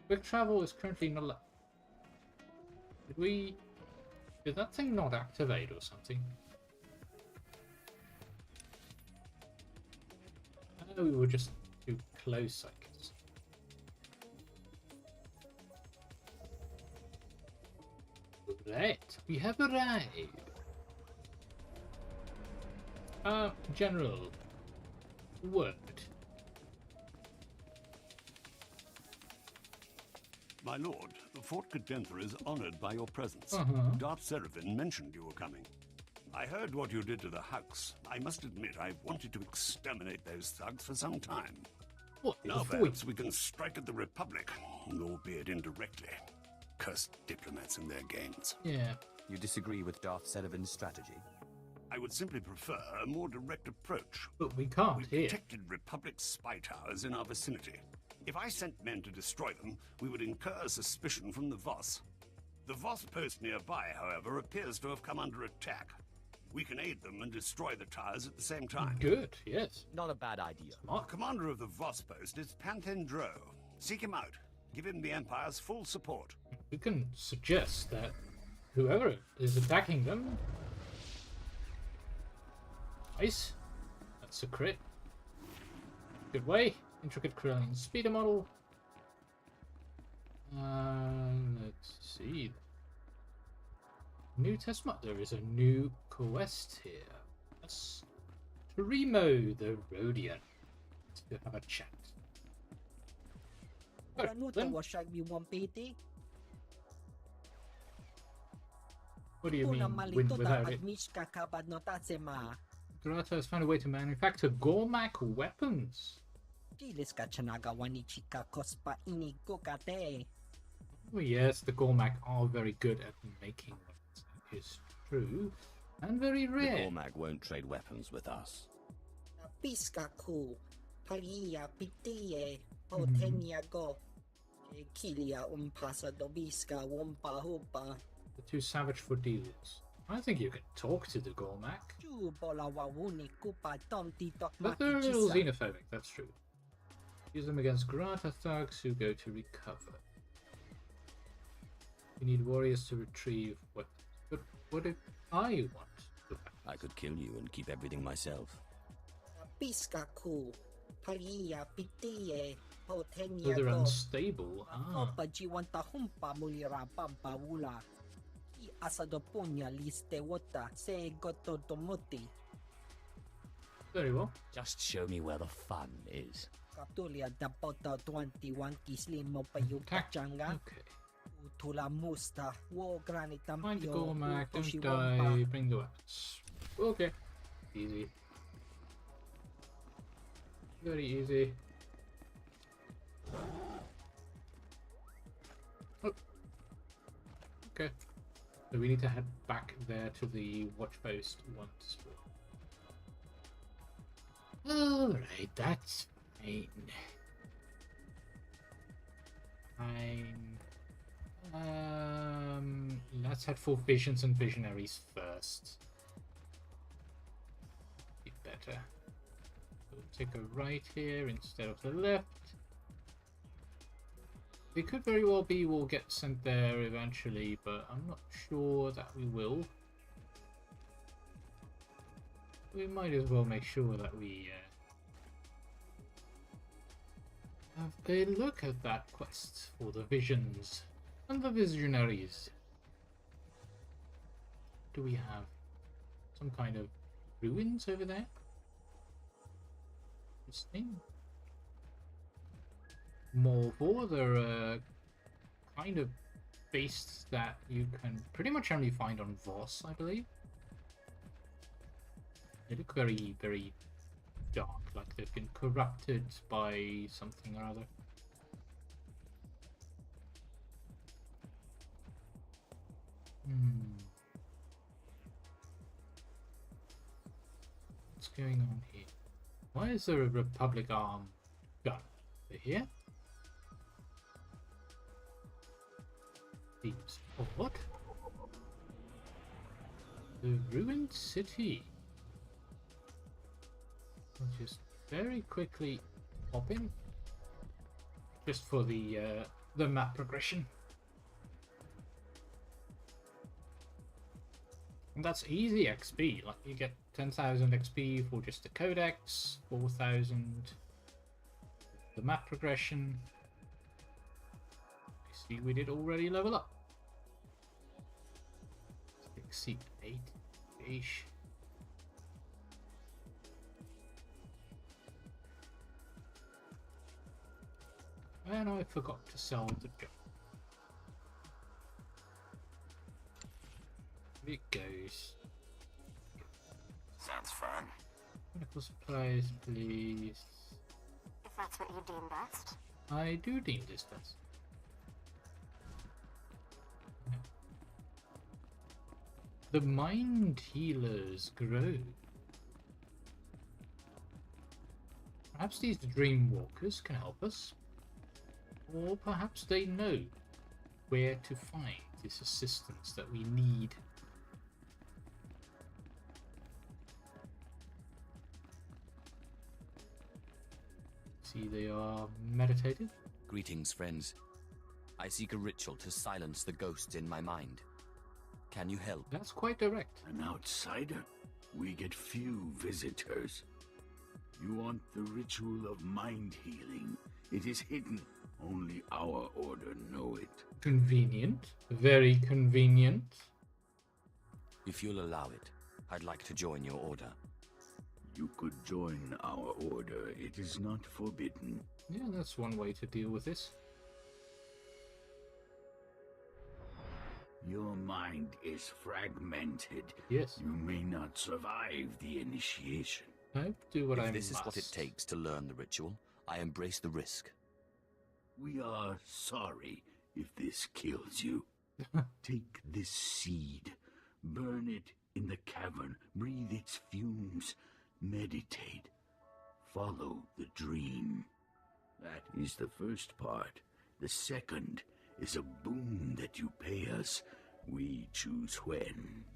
Quick travel is currently not allowed. Did that thing not activate or something? Oh, we were just too close, I guess. Right, we have arrived. General. Word. My lord, Fort Cadenza is honored by your presence. Darth Seraphim mentioned you were coming. I heard what you did to the Hux. I must admit, I've wanted to exterminate those thugs for some time. What? Now perhaps we can strike at the Republic, albeit indirectly. Cursed diplomats and their games. Yeah. You disagree with Darth Seraphin's strategy? I would simply prefer a more direct approach. But we can't We've detected Republic spy towers in our vicinity. If I sent men to destroy them, we would incur suspicion from the Voss. The Voss post nearby, however, appears to have come under attack. We can aid them and destroy the towers at the same time. Good, yes. Not a bad idea. The commander of the Voss post is Panthendro. Seek him out. Give him the Empire's full support. We can suggest that whoever is attacking them... Nice. That's a crit. Good way. Intricate Corellian speeder model. Let's see. New test mod. There is a new quest here. That's Tremo the Rhodian. Let's have a chat. What do you mean, win without it? Grata has found a way to manufacture Gormak weapons. Oh yes, the Gormak are very good at making weapons. That is true. And very rare. The Gormak won't trade weapons with us. The two savage for dealers. I think you can talk to the Gormak. But they're a little xenophobic, that's true. Use them against Grata thugs who go to recover. You need warriors to retrieve weapons. But what if I want? I could kill you and keep everything myself. So they're unstable. Ah. Very well. Just show me where the fun is. Okay. Find the Gormak, don't die, bring the weapons. Okay. Easy. Very easy. Oh. Okay. So we need to head back there to the watch post once more. Alright, that's fine. Let's head for visions and visionaries first. Be better. We'll take a right here instead of the left. It could very well be we'll get sent there eventually, but I'm not sure that we will. We might as well make sure that we have a look at that quest for the visions and the visionaries. Do we have some kind of ruins over there? Interesting. More for the kind of beasts that you can pretty much only find on Voss, I believe. They look very, very dark, like they've been corrupted by something or other. What's going on here? Why is there a Republic arm gun over here? Seems odd. The ruined city. I'll just very quickly pop in, just for the map progression. And that's easy XP. Like you get 10,000 XP for just the codex, 4,000 the map progression. See, we did already level up. Exceed 8 ish. And I forgot to sell the job. Here it goes. Sounds fun. Medical supplies, please. If that's what you deem best. I do deem this best. The mind healers grow. Perhaps these dream walkers can help us. Or perhaps they know where to find this assistance that we need. See, they are meditative. Greetings, friends. I seek a ritual to silence the ghosts in my mind. Can you help? That's quite direct. An outsider? We get few visitors. You want the ritual of mind healing. It is hidden. Only our order know it. Convenient. Very convenient. If you'll allow it, I'd like to join your order. You could join our order. It is not forbidden. Yeah, that's one way to deal with this. Your mind is fragmented. Yes. You may not survive the initiation. I do what I must. If this is what it takes to learn the ritual, I embrace the risk. We are sorry if this kills you. Take this seed, burn it in the cavern, breathe its fumes, meditate, follow the dream. That is the first part. The second is a boon that you pay us. We choose when.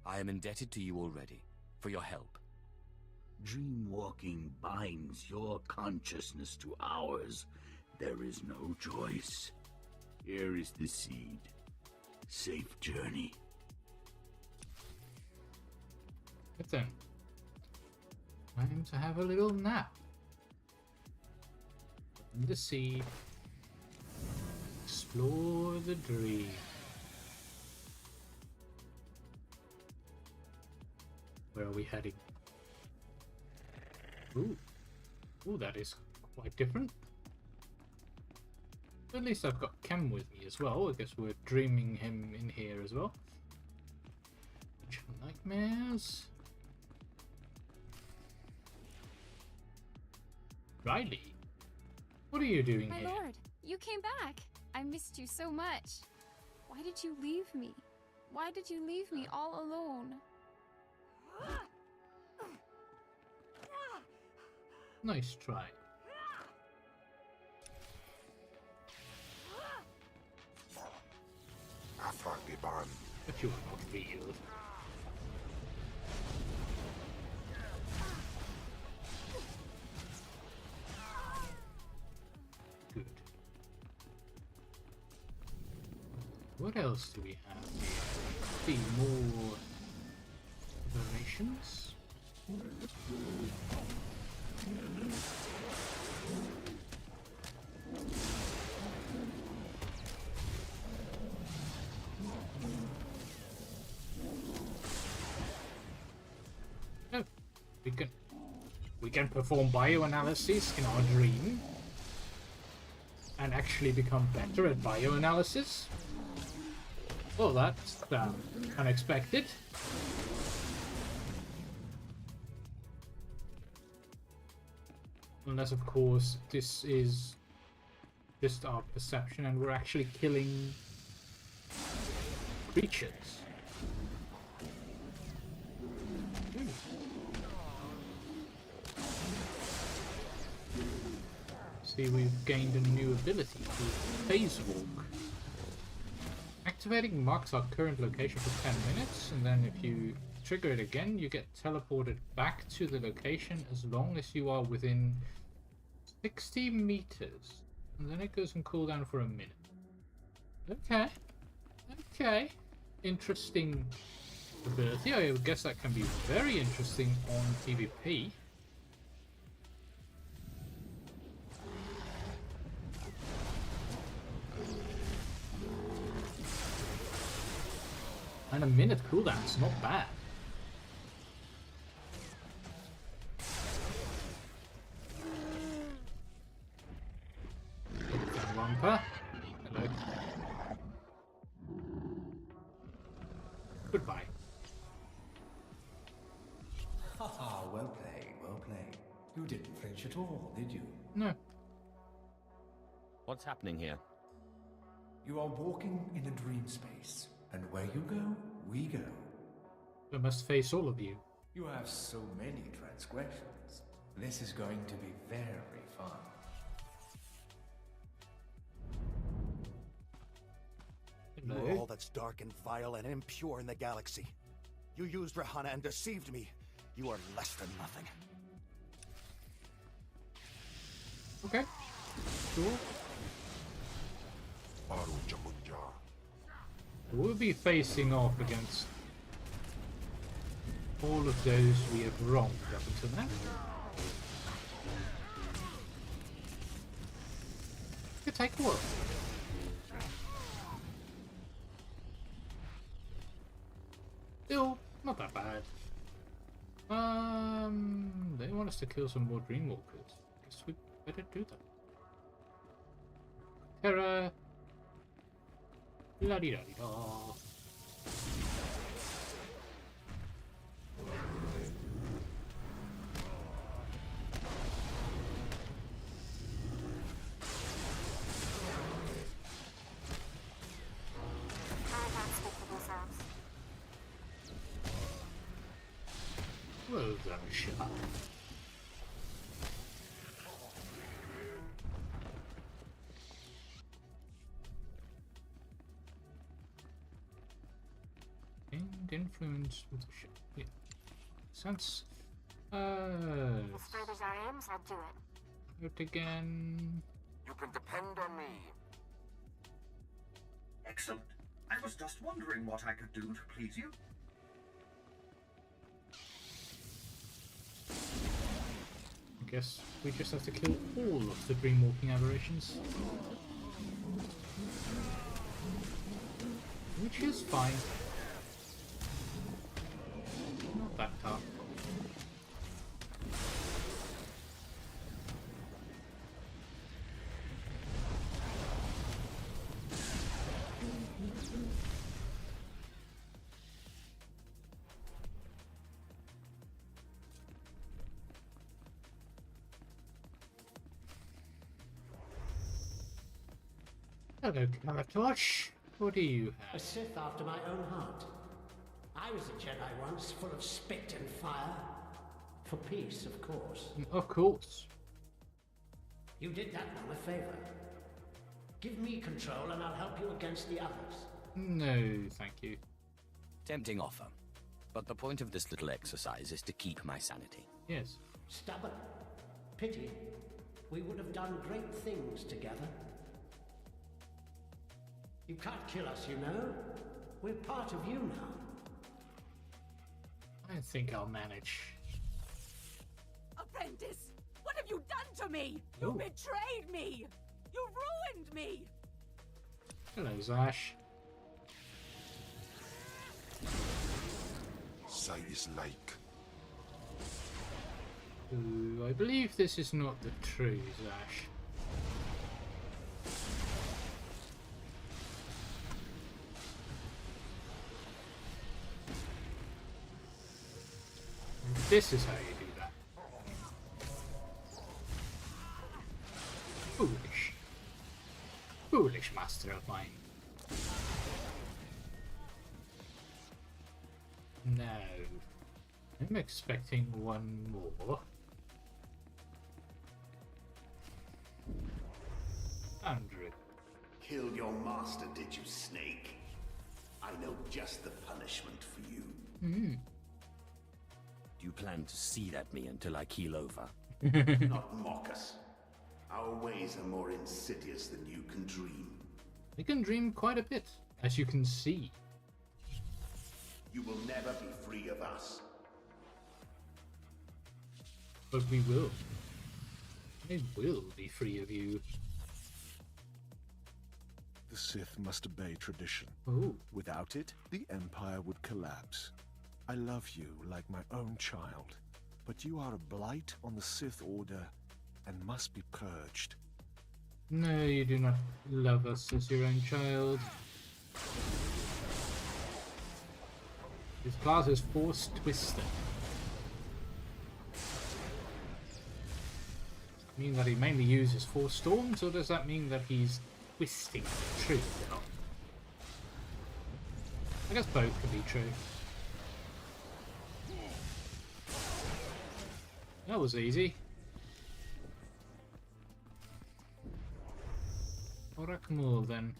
I am indebted to you already, for your help. Dreamwalking binds your consciousness to ours. There is no choice. Here is the seed. Safe journey. Good then. Time to have a little nap. the seed. Explore the dream. Where are we heading? Ooh. Ooh, that is quite different. At least I've got Chem with me as well. I guess we're dreaming him in here as well. Nightmares. Riley, what are you doing My here? lord, you came back. I missed you so much. Why did you leave me? Why did you leave me all alone? Nice try. But you are not real. Good. What else do we have here? See more aberrations. Oh, we can perform bioanalysis in our dream and actually become better at bioanalysis. Well, that's unexpected. Unless, of course, this is just our perception and we're actually killing creatures. See, we've gained a new ability called Phase Walk. Activating marks our current location for 10 minutes, and then if you trigger it again, you get teleported back to the location as long as you are within 60 meters. And then it goes on cooldown for a minute. Okay. Okay. Interesting ability. I guess that can be very interesting on PvP. And a minute cooldown's not bad. Wampa. Hello. Goodbye. Haha, well played, well played. You didn't flinch at all, did you? No. What's happening here? You are walking in a dream space, and where you go, we go. I must face all of you. You have so many transgressions. This is going to be very fun. You are all that's dark and vile and impure in the galaxy. You used Rahana and deceived me. You are less than nothing. Okay. Sure. We'll be facing off against all of those we have wronged up until now. Could take a while. Still, not that bad. They want us to kill some more Dreamwalkers. Guess we better do that. Terra. La di da di da. Well done, shot. And influence with the ship. Yeah. Sense. If furthers our aims, I'll do it. Out again. You can depend on me. Excellent. I was just wondering what I could do to please you. Guess we just have to kill all of the dream-walking aberrations. Which is fine. Not that tough. Hello, Kalatosh. What do you have? A Sith after my own heart. I was a Jedi once, full of spit and fire. For peace, of course. Of course. You did that one a favor. Give me control and I'll help you against the others. No, thank you. Tempting offer. But the point of this little exercise is to keep my sanity. Yes. Stubborn. Pity. We would have done great things together. You can't kill us, you know. We're part of you now. I think I'll manage. Apprentice, what have you done to me? You betrayed me. You ruined me. Hello, Zash. Sight is like. Ooh, I believe this is not the true Zash. This is how you do that. Foolish. Foolish master of mine. No. I'm expecting one more. 100. Killed your master, did you, Snake? I know just the punishment for you. Hmm. Do you plan to seethe at me until I keel over? Not mock us. Our ways are more insidious than you can dream. We can dream quite a bit, as you can see. You will never be free of us. But we will. I will be free of you. The Sith must obey tradition. Ooh. Without it, the Empire would collapse. I love you like my own child, but you are a blight on the Sith Order and must be purged. No, you do not love us as your own child. His class is Force Twister. Does that mean that he mainly uses Force Storms, or does that mean that he's twisting the truth? I guess both can be true. That was easy. Orakmul then.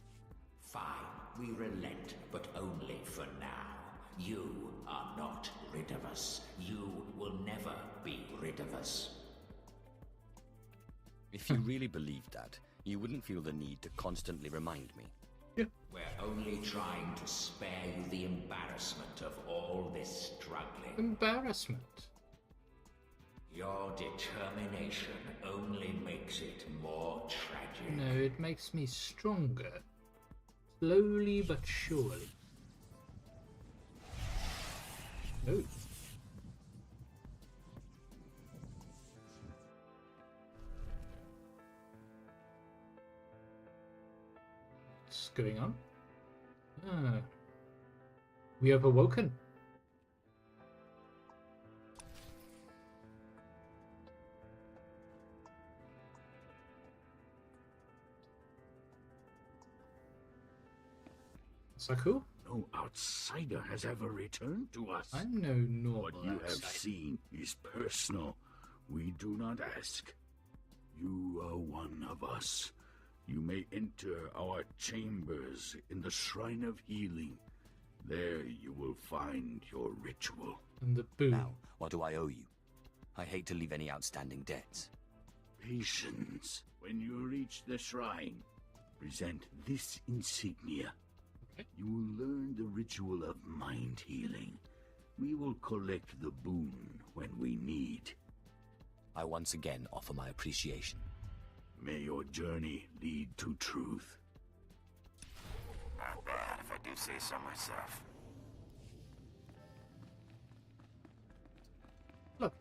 Fine, we relent, but only for now. You are not rid of us. You will never be rid of us. If you really believed that, you wouldn't feel the need to constantly remind me. Yeah. We're only trying to spare you the embarrassment of all this struggling. Embarrassment? Your determination only makes it more tragic. No, it makes me stronger. Slowly but surely. Oh. What's going on? Ah. We have awoken. Saku? No outsider has ever returned to us. I'm no normal What you have outsider. seen is personal. We do not ask. You are one of us. You may enter our chambers in the Shrine of Healing. There you will find your ritual. And the boom. Now, what do I owe you? I hate to leave any outstanding debts. Patience. When you reach the shrine, present this insignia. You will learn the ritual of mind healing. We will collect the boon when we need. I once again offer my appreciation. May your journey lead to truth. Not bad, if I do say so myself. Look.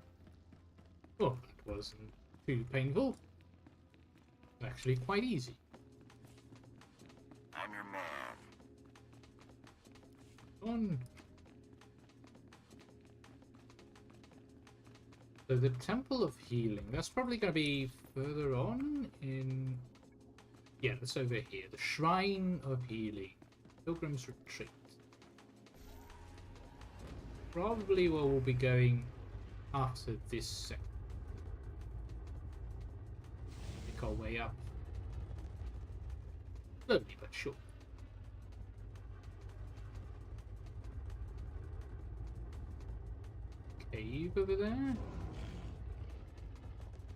Oh, that wasn't too painful. Actually quite easy. I'm your man. On. So the Temple of Healing, that's probably going to be further on in... Yeah, that's over here. The Shrine of Healing. Pilgrim's Retreat. Probably where we'll be going after this section. Make our way up. Slowly but sure. Cave over there?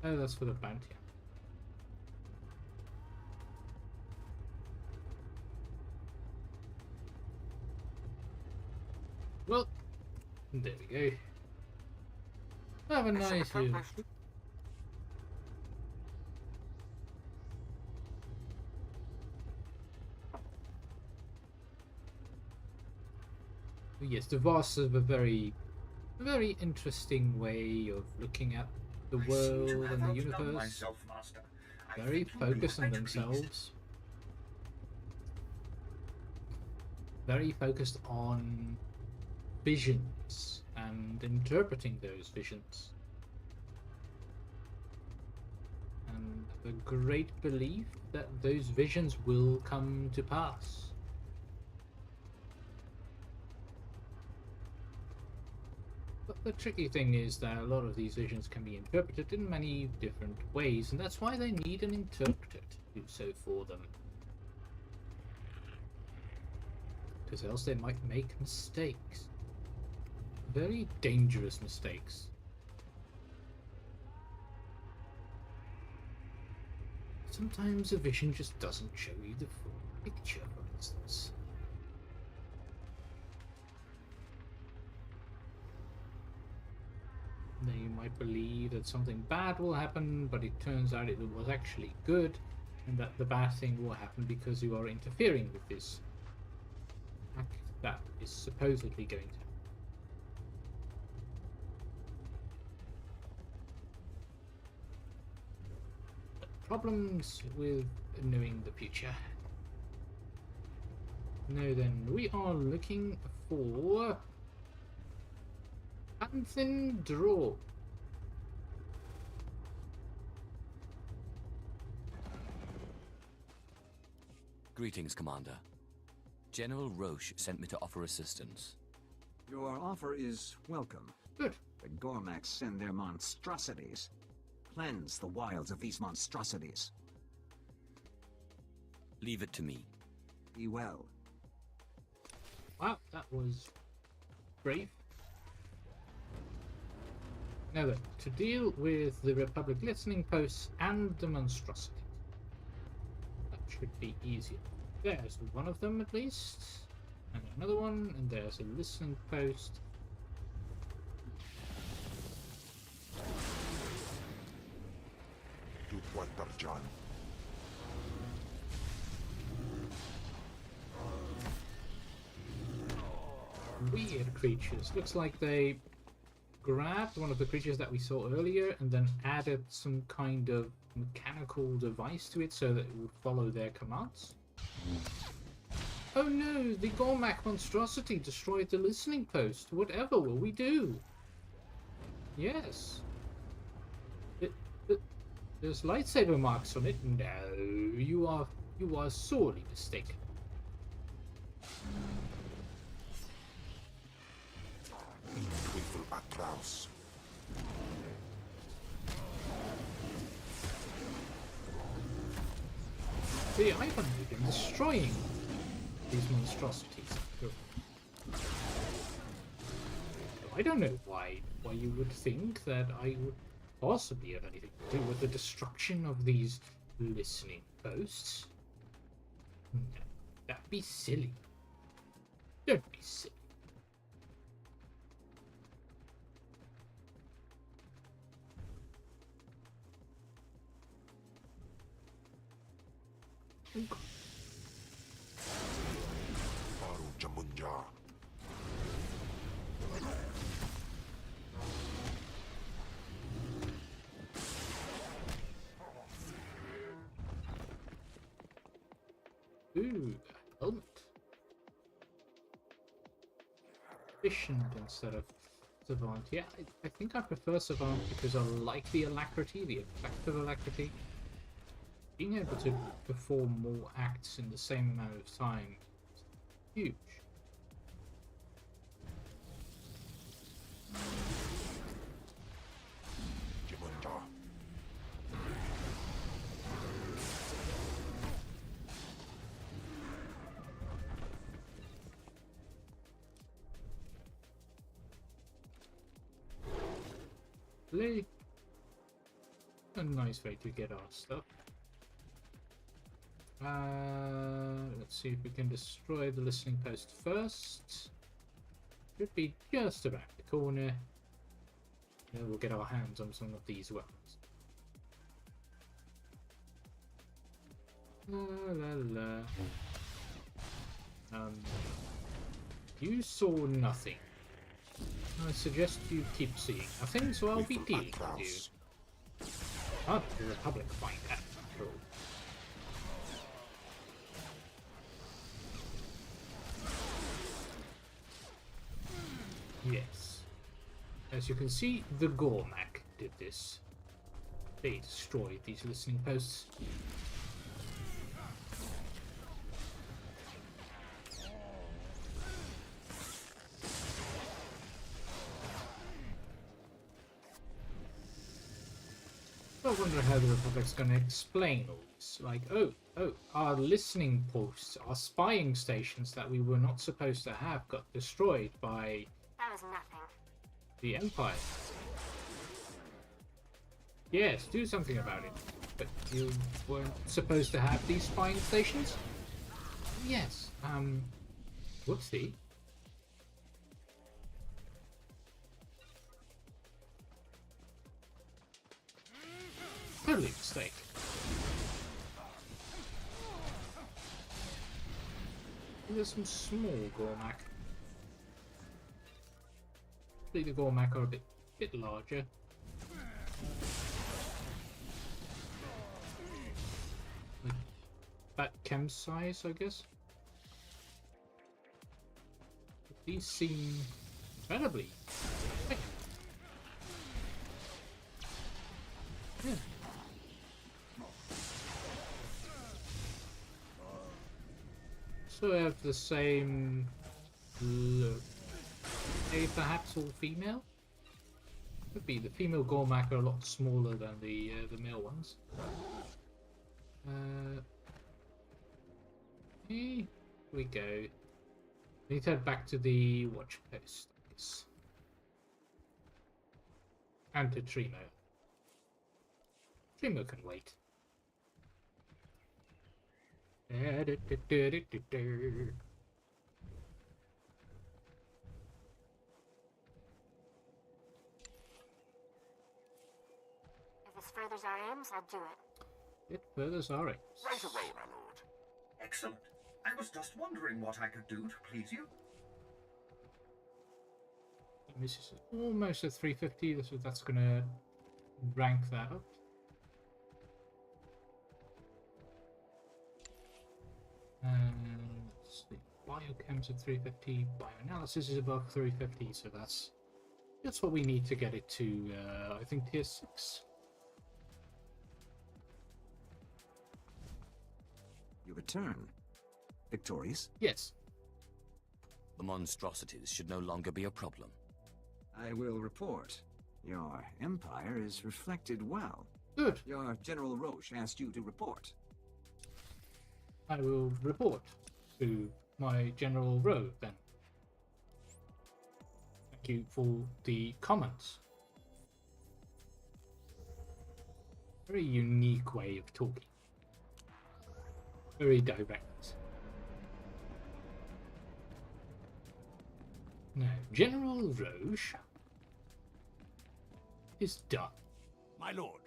Oh, that's for the bounty. Well, there we go. Have a nice view. Yes, the Voss is a very interesting way of looking at the world and the universe. Myself, Master. Very focused on themselves. Very focused on visions and interpreting those visions. And a great belief that those visions will come to pass. But the tricky thing is that a lot of these visions can be interpreted in many different ways, and that's why they need an interpreter to do so for them. Because else they might make mistakes. Very dangerous mistakes. Sometimes a vision just doesn't show you the full picture, for instance. Now you might believe that something bad will happen, but it turns out it was actually good, and that the bad thing will happen because you are interfering with this act that is supposedly going to happen. Problems with knowing the future. Now then, we are looking for Anthin Draw. Greetings, Commander. General Roche sent me to offer assistance. Your offer is welcome. Good. The Gormaks send their monstrosities. Cleanse the wilds of these monstrosities. Leave it to me. Be well. Wow, that was brave. Now then, to deal with the Republic listening posts and the monstrosities. That should be easier. There's one of them at least. And another one, and there's a listening post. John. Weird creatures. Looks like they grabbed one of the creatures that we saw earlier and then added some kind of mechanical device to it so that it would follow their commands. Oh no, the Gormak monstrosity destroyed the listening post. Whatever will we do? Yes. There's lightsaber marks on it. No, you are sorely mistaken. See, I've only been destroying these monstrosities. I don't know why you would think that I would possibly have anything to do with the destruction of these listening posts. No, that'd be silly. Don't be silly. Ooh, helmet. Efficient instead of Savant. Yeah, I think I prefer Savant because I like the alacrity, the effect of alacrity. Being able to perform more acts in the same amount of time is huge. A nice way to get our stuff. Let's see if we can destroy the listening post first. Should be just around the corner. Then we'll get our hands on some of these weapons. You saw nothing. I suggest you keep seeing nothing, so I'll be dealing with you. How did the Republic find that, after all? Yes. As you can see, the Gormak did this. They destroyed these listening posts. I wonder how the Republic's going to explain all this. Like, oh, our listening posts, our spying stations that we were not supposed to have got destroyed by... That was nothing. The Empire. Yes, do something about it. But you weren't supposed to have these spying stations? Yes, whoopsie. Totally mistake. There's some small Gormak. I think the Gormak are a bit larger. Like that chem size, I guess. But these seem incredibly big. Yeah. So I have the same look. Maybe perhaps all female? Could be. The female Gormak are a lot smaller than the male ones. Here we go. We need to head back to the watch post, I guess. And to Trimo. Trimo can wait. If this furthers our aims, I'll do it. It furthers our aims. Right away, my lord. Excellent. I was just wondering what I could do to please you. This is almost at 350, so that's going to rank that up. Let's see. Biochem's at 350, bioanalysis is above 350, so that's what we need to get it to, I think, tier 6. You return. Victorious? Yes. The monstrosities should no longer be a problem. I will report. Your empire is reflected well. Good. Your General Roche asked you to report. I will report to my General Rowe then. Thank you for the comments. Very unique way of talking. Very direct. Now, General Roche is done. My lord,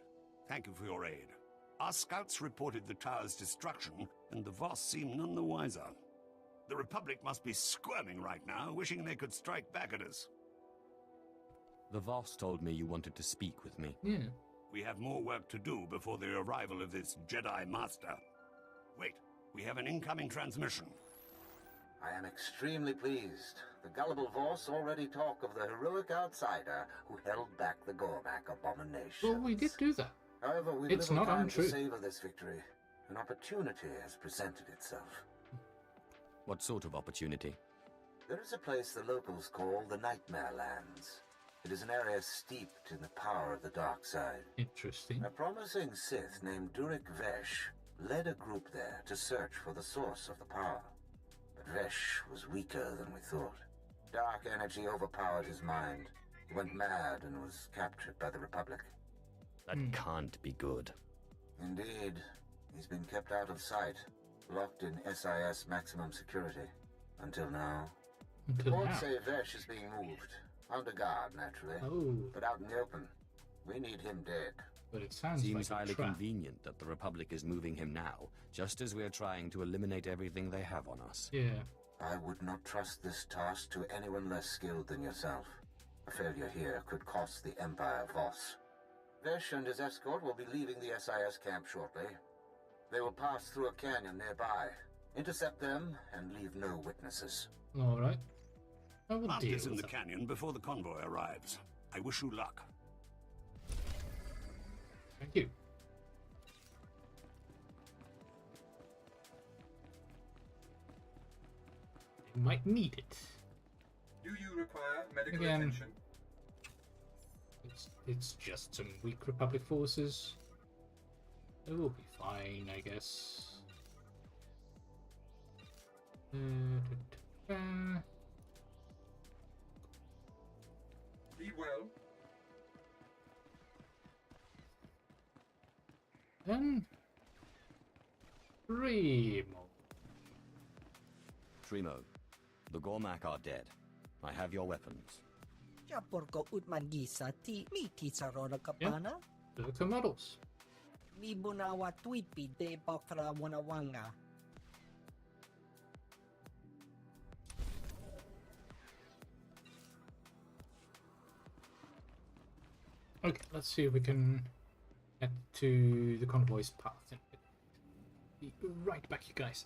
thank you for your aid. Our scouts reported the tower's destruction and the Voss seem none the wiser. The Republic must be squirming right now, wishing they could strike back at us. The Voss told me you wanted to speak with me. Yeah. We have more work to do before the arrival of this Jedi Master. Wait, we have an incoming transmission. I am extremely pleased. The gullible Voss already talk of the heroic outsider who held back the Gormak abomination. Well, we did do that. However, we It's little not time untrue. to savor this victory. An opportunity has presented itself. What sort of opportunity? There is a place the locals call the Nightmare Lands. It is an area steeped in the power of the dark side. Interesting. A promising Sith named Durik Vesh led a group there to search for the source of the power. But Vesh was weaker than we thought. Dark energy overpowered his mind. He went mad and was captured by the Republic. That can't be good. Indeed. He's been kept out of sight, locked in SIS maximum security. Until now. Reports say Vesh is being moved. Under guard, naturally. Oh. But out in the open. We need him dead. But it sounds Seems like a highly trap. convenient that the Republic is moving him now, just as we're trying to eliminate everything they have on us. Yeah. I would not trust this task to anyone less skilled than yourself. A failure here could cost the Empire Voss. Vesh and his escort will be leaving the SIS camp shortly. They will pass through a canyon nearby, intercept them, and leave no witnesses. Alright. I will Plant deal is in with the that. canyon before the convoy arrives. I wish you luck. Thank you. You might need it. Do you require medical Again. attention? It's just some weak Republic forces. It will be fine, I guess. Be well. Then Primo. Trimo, the Gormak are dead. I have your weapons. Porco utman gisa ti mi tisarona kapana. The models. Mi bunawa tuipi de bakra wanawanga. Okay, let's see if we can get to the convoy's path. Be right back, you guys.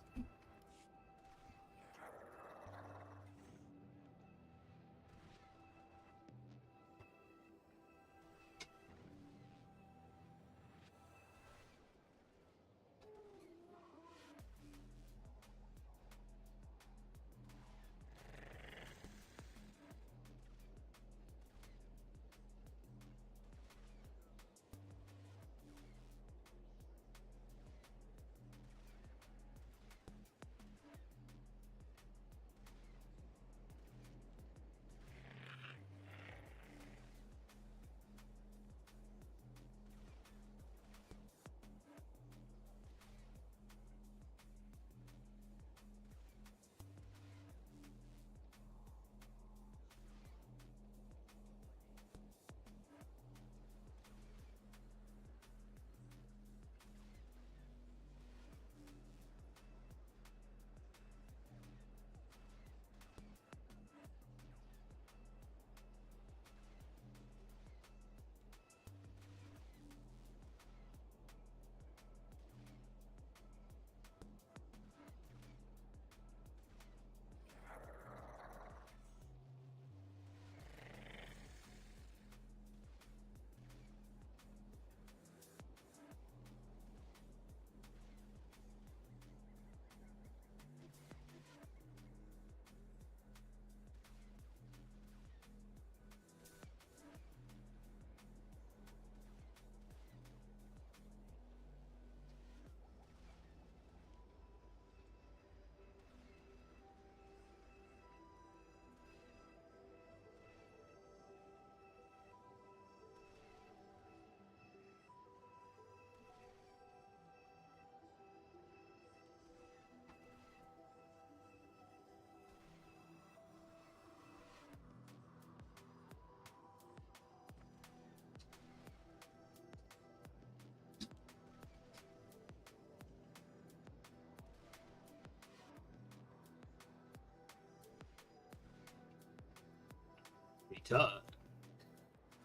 return.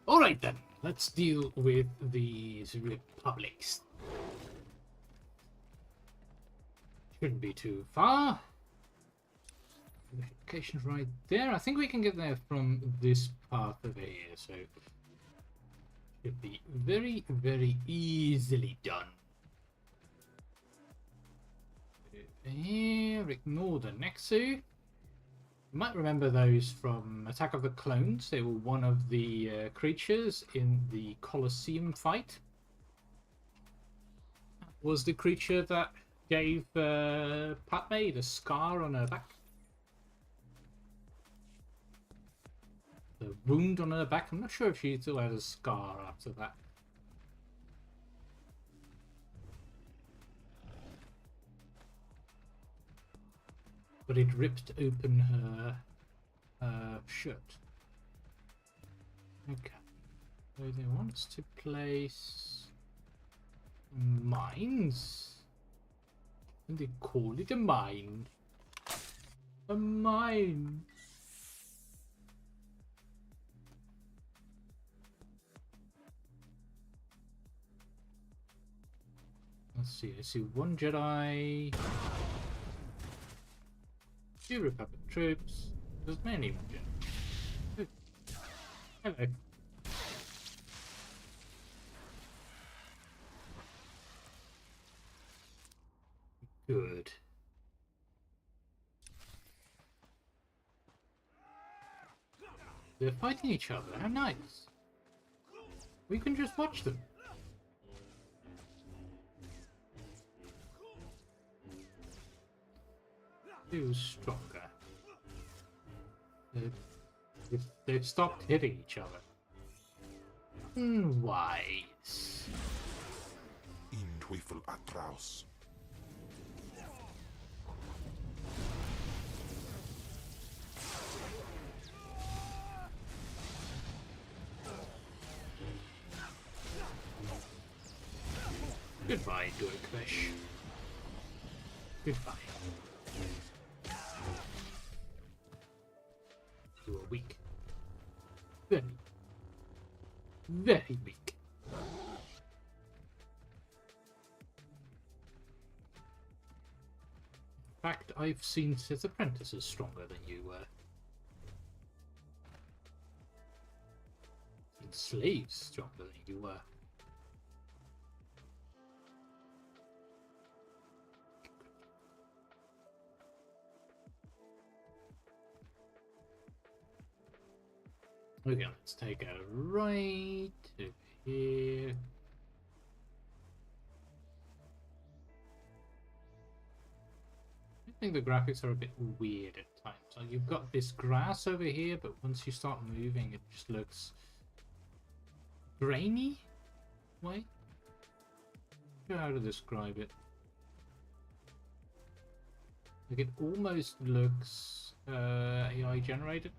Alright then, let's deal with these republics. Shouldn't be too far. Location's right there. I think we can get there from this path over here, so should be very, very easily done. Over here, ignore the Nexu. You might remember those from Attack of the Clones. They were one of the creatures in the Colosseum fight. Was the creature that gave Padme the scar on her back. The wound on her back. I'm not sure if she still had a scar after that. But it ripped open her shirt. Okay. So they want us to place mines. And they call it a mine. A mine. Let's see, I see one Jedi, 2 Republic troops, there's many Jedi. Hello. Good. They're fighting each other, how nice. We can just watch them. Who's stronger? They've stopped hitting each other. Wise. In Teufel atraus. Goodbye, Dorkfish. Goodbye. You are weak. Very, very weak. In fact, I've seen Sith apprentices stronger than you were. And slaves stronger than you were. Okay, let's take a right over here. I think the graphics are a bit weird at times. Like you've got this grass over here, but once you start moving, it just looks grainy. Wait, I don't know how to describe it. Like it almost looks AI generated.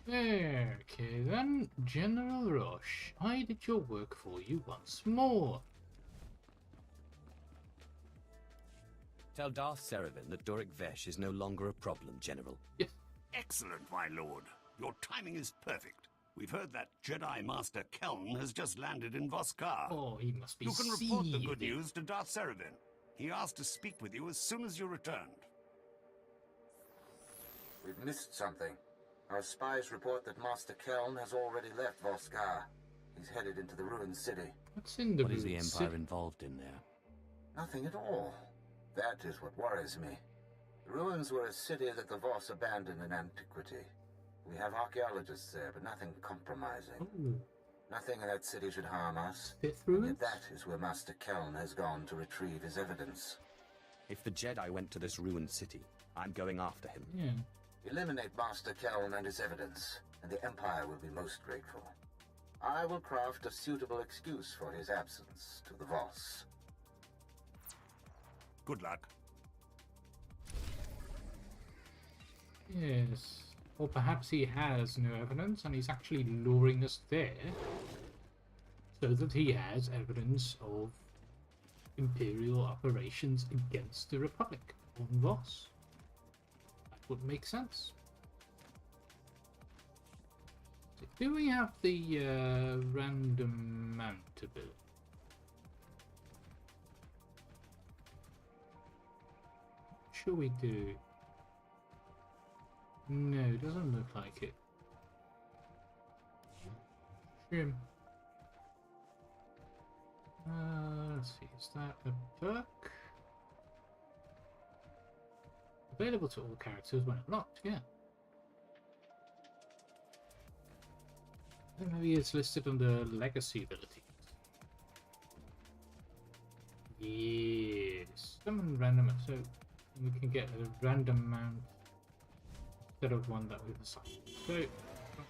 Okay then, General Roche, I did your work for you once more. Tell Darth Seravan that Doric Vesh is no longer a problem, General. Yes. Excellent, my lord. Your timing is perfect. We've heard that Jedi Master Keln has just landed in Voskar. Oh, he must be You can report the good seething. news to Darth Seravan. He asked to speak with you as soon as you returned. We've missed something. Our spies report that Master Keln has already left Voskar. He's headed into the ruined city. What's in the What is the ruined Empire city? involved in there? Nothing at all. That is what worries me. The ruins were a city that the Voss abandoned in antiquity. We have archaeologists there, but nothing compromising. Ooh. Nothing in that city should harm us. Fifth ruins? Yet that is where Master Keln has gone to retrieve his evidence. If the Jedi went to this ruined city, I'm going after him. Yeah. Eliminate Master Keln and his evidence, and the Empire will be most grateful. I will craft a suitable excuse for his absence to the Voss. Good luck. Yes. Or perhaps he has no evidence and he's actually luring us there so that he has evidence of Imperial operations against the Republic on Voss. That would make sense. So do we have the random mount ability? Sure we do. No, it doesn't look like it. Shrim. Let's see, is that a perk? Available to all characters when unlocked, yeah. Then maybe it's listed under legacy abilities. Yes, summon random, so we can get a random mount instead of one that we've assigned. So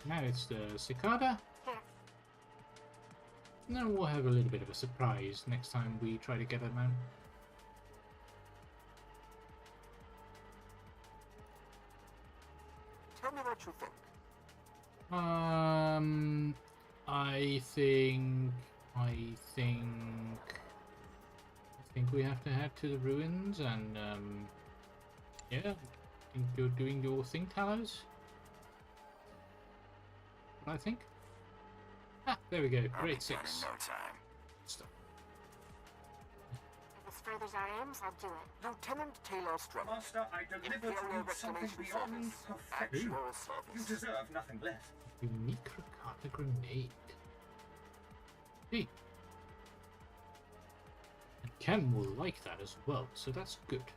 now it's the cicada. Then we'll have a little bit of a surprise next time we try to get a mount. Tell me what you think. I think we have to head to the ruins and yeah, I think you're doing your thing, Talos. What I think. Ah, there we go. Grade 6. No time. Stop. If this furthers our aims, I'll do it. Lieutenant Taylor Strum. Master, I deliver to you something beyond perfection. You deserve nothing less. Unique rakata grenade. Hey. And Ken will like that as well, so that's good.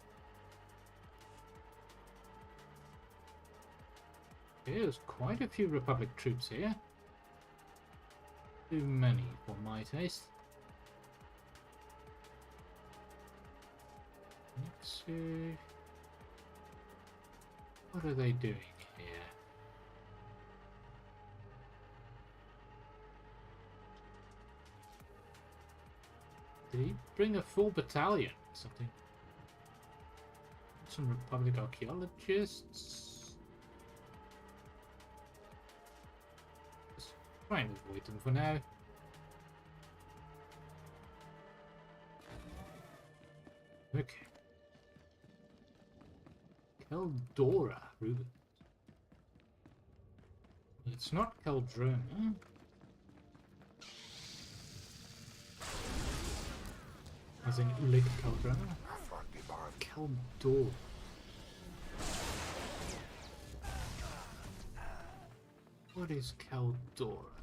There's quite a few Republic troops here. Too many for my taste. Let's see. What are they doing here? Did he bring a full battalion or something? Some Republic archaeologists. Just try and avoid them for now. Okay. Keldora ruins. It's not Keldrona. As in Ulik Keldrona. Keldor. What is Keldora?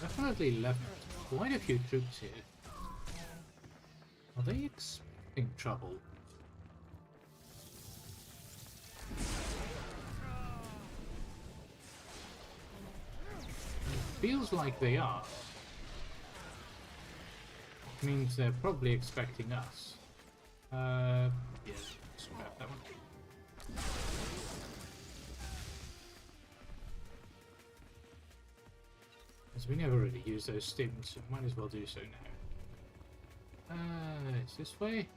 Definitely left quite a few troops here. Are they expecting trouble? It feels like they are. Which means they're probably expecting us. Yeah, scrap that one. As we never really use those stims, so might as well do so now. It's this way.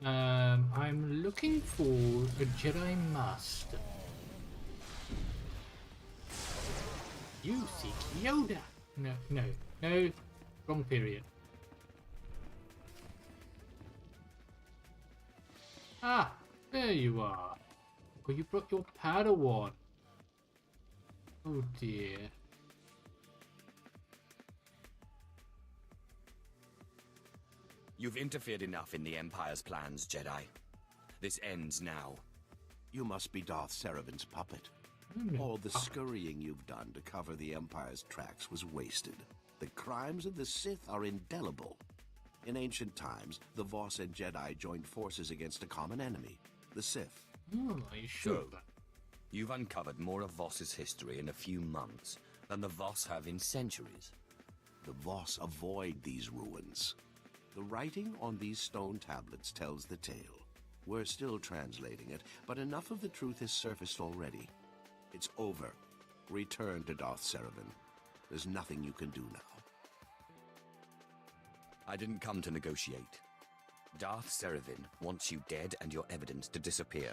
I'm looking for a Jedi Master. You seek Yoda. No, wrong period. Ah, there you are. Oh, you brought your Padawan. Oh dear. You've interfered enough in the Empire's plans, Jedi. This ends now. You must be Darth Saravin's puppet. All the scurrying you've done to cover the Empire's tracks was wasted. The crimes of the Sith are indelible. In ancient times, the Voss and Jedi joined forces against a common enemy, the Sith. Oh, are you sure of that? You've uncovered more of Voss's history in a few months than the Voss have in centuries. The Voss avoid these ruins. The writing on these stone tablets tells the tale. We're still translating it, but enough of the truth has surfaced already. It's over. Return to Darth Seravan. There's nothing you can do now. I didn't come to negotiate. Darth Seravan wants you dead and your evidence to disappear.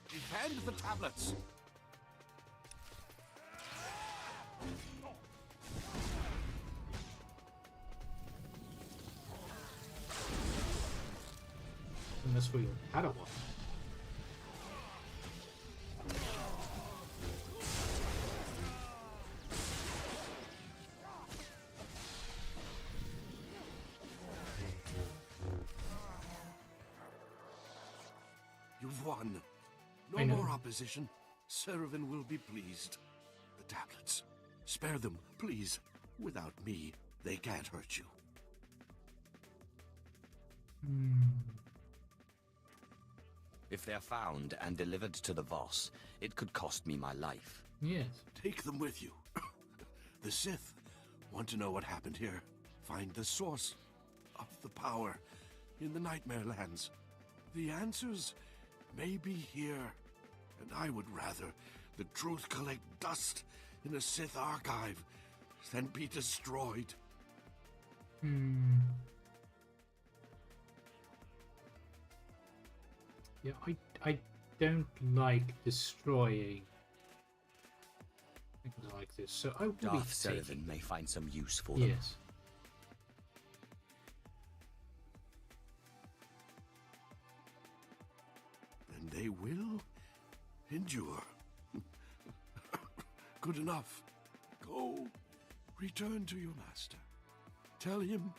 Defend the tablets! Unless we had a one. You've won. No more opposition. Seravan will be pleased. The tablets. Spare them, please. Without me, they can't hurt you. If they're found and delivered to the Voss, it could cost me my life. Yes. Take them with you. The Sith want to know what happened here. Find the source of the power in the Nightmare Lands. The answers may be here, and I would rather the truth collect dust in a Sith archive than be destroyed. Yeah, I don't like destroying things like this, so I will be Darth taking... Seravan may find some use for them. Yes. And they will endure. Good enough. Go. Return to your master. Tell him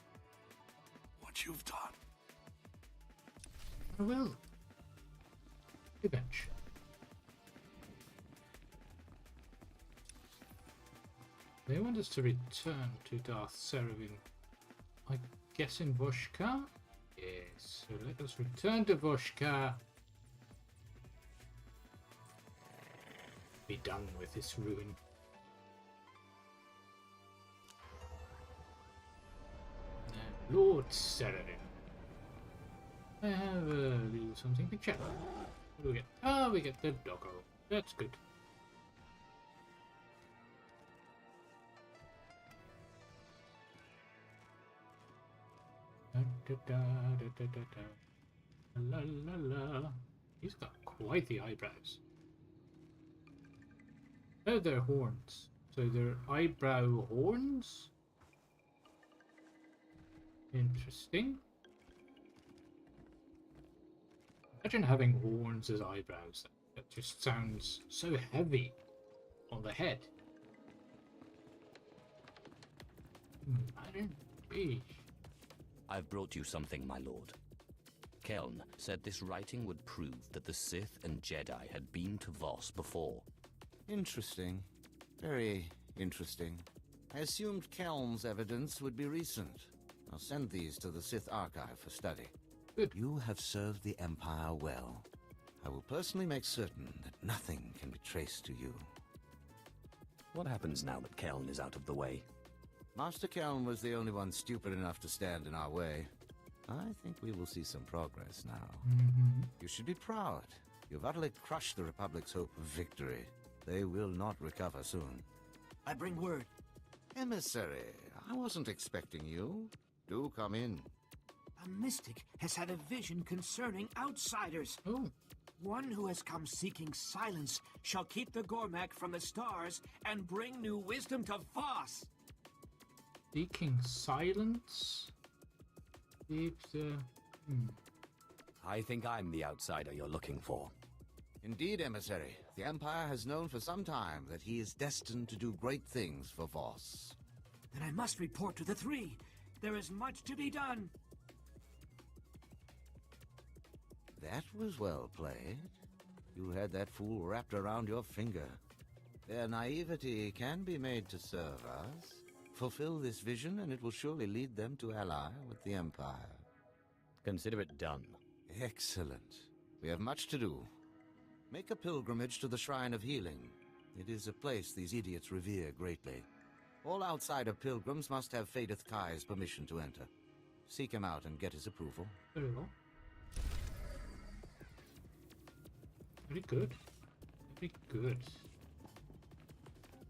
what you've done. I will. Eventually. They want us to return to Darth Seravan. I guess in Voshka? Yes, so let us return to Voshka. Be done with this ruin. Lord Seravan. I have a little something to check. What do we get? Ah, we get the doggo. That's good. La la la. He's got quite the eyebrows. Oh, they're horns. So they're eyebrow horns? Interesting. Imagine having horns as eyebrows. That just sounds so heavy on the head. Imagine. Eesh. I've brought you something, my lord. Keln said this writing would prove that the Sith and Jedi had been to Voss before. Interesting. Very interesting. I assumed Keln's evidence would be recent. I'll send these to the Sith Archive for study. Good. You have served the Empire well. I will personally make certain that nothing can be traced to you. What happens now that Keln is out of the way? Master Keln was the only one stupid enough to stand in our way. I think we will see some progress now. You should be proud. You've utterly crushed the Republic's hope of victory. They will not recover soon. I bring word. Emissary, I wasn't expecting you. Do come in. A mystic has had a vision concerning outsiders. Oh. One who has come seeking silence shall keep the Gormak from the stars and bring new wisdom to Voss. Seeking silence? Keep the... I think I'm the outsider you're looking for. Indeed, Emissary. The Empire has known for some time that he is destined to do great things for Voss. Then I must report to the three. There is much to be done. That was well played. You had that fool wrapped around your finger. Their naivety can be made to serve us. Fulfill this vision, and it will surely lead them to ally with the Empire. Consider it done. Excellent. We have much to do. Make a pilgrimage to the Shrine of Healing. It is a place these idiots revere greatly. All outsider pilgrims must have Fadeth Kai's permission to enter. Seek him out and get his approval. Very well. Very good. Very good.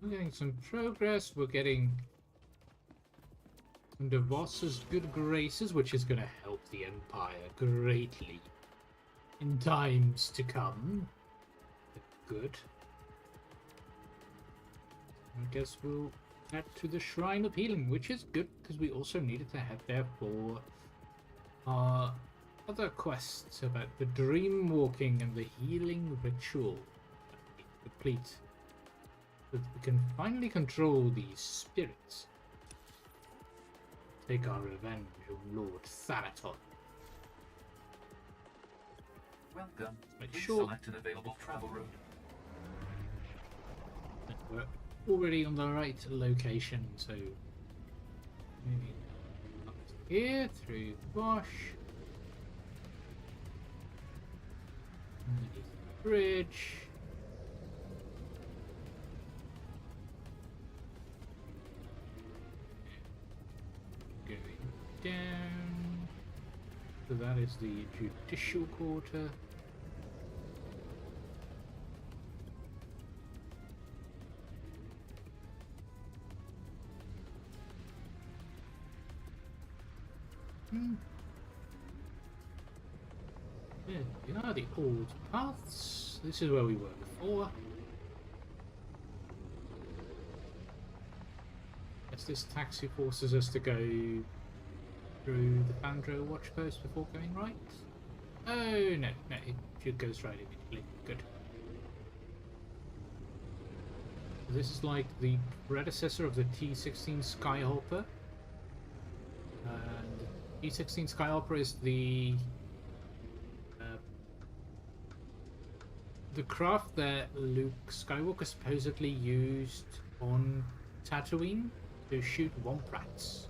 We're getting some progress. We're getting under Voss's good graces, which is going to help the Empire greatly in times to come. Good. I guess we'll head to the Shrine of Healing, which is good because we also needed to head there for our other quests about the dream walking and the healing ritual that we complete, so that we can finally control these spirits. Take our revenge on Lord Thanaton. Welcome. Make Please sure select an available travel route. that we're already on the right location, so maybe up here through Bosch. Underneath the bridge. Going down. So that is the judicial quarter. There we are, the old paths. This is where we were before. Guess this taxi forces us to go through the Fandro watch post before going right. Oh no, no, it goes right immediately. Good. This is like the predecessor of the T-16 Skyhopper. And the T-16 Skyhopper is the craft that Luke Skywalker supposedly used on Tatooine to shoot Womp Rats.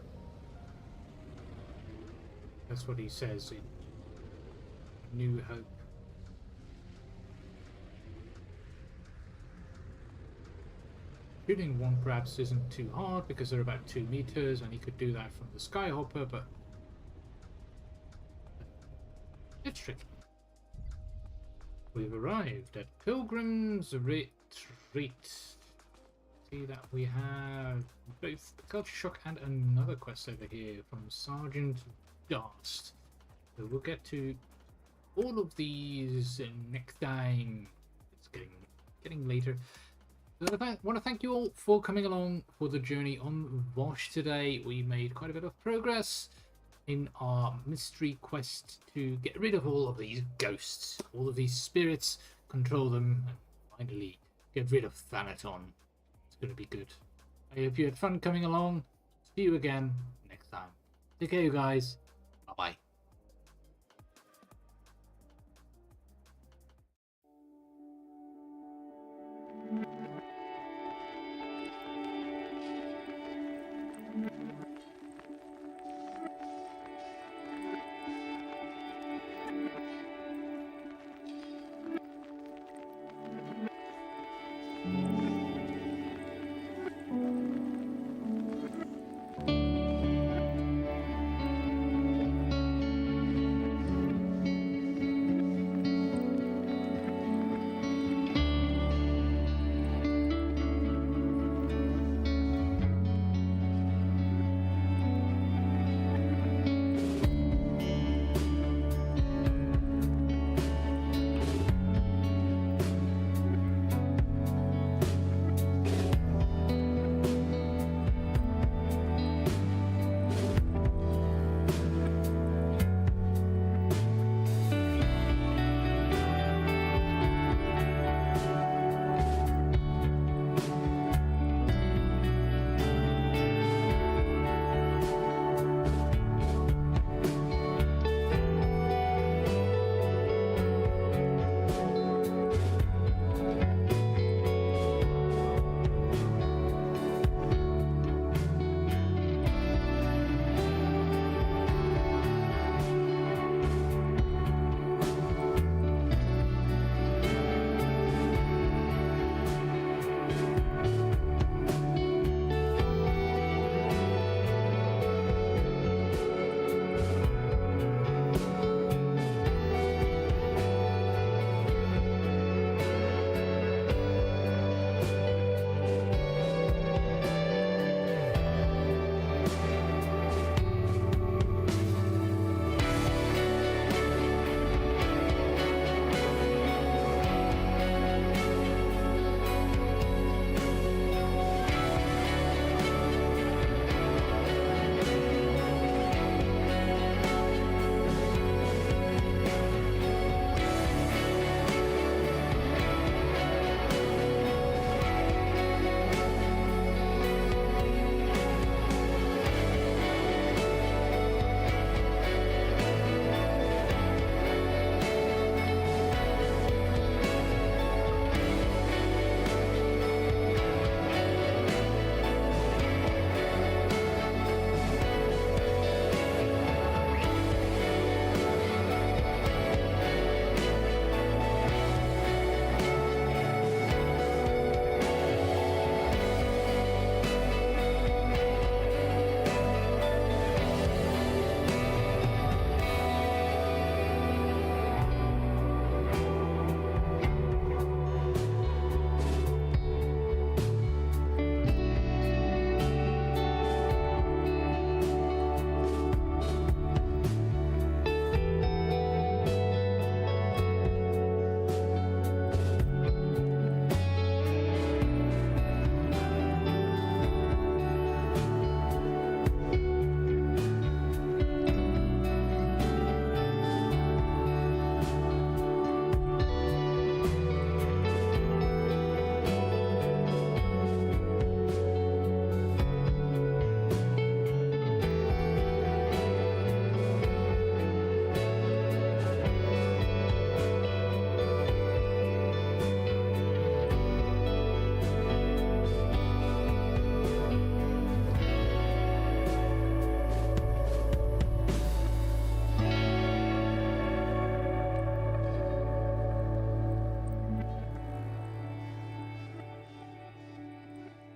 That's what he says in New Hope. Shooting Womp Rats isn't too hard because they're about 2 meters and he could do that from the Skyhopper, but it's tricky. We've arrived at Pilgrim's Retreat. See that we have both the Culture Shock and another quest over here from Sergeant Darst. So we'll get to all of these next time. It's getting later. So I want to thank you all for coming along for the journey on Vosh today. We made quite a bit of progress in our mystery quest to get rid of all of these ghosts, all of these spirits, control them, and finally get rid of Thanaton. It's going to be good. I hope you had fun coming along. See you again next time. Take care, you guys. Bye-bye.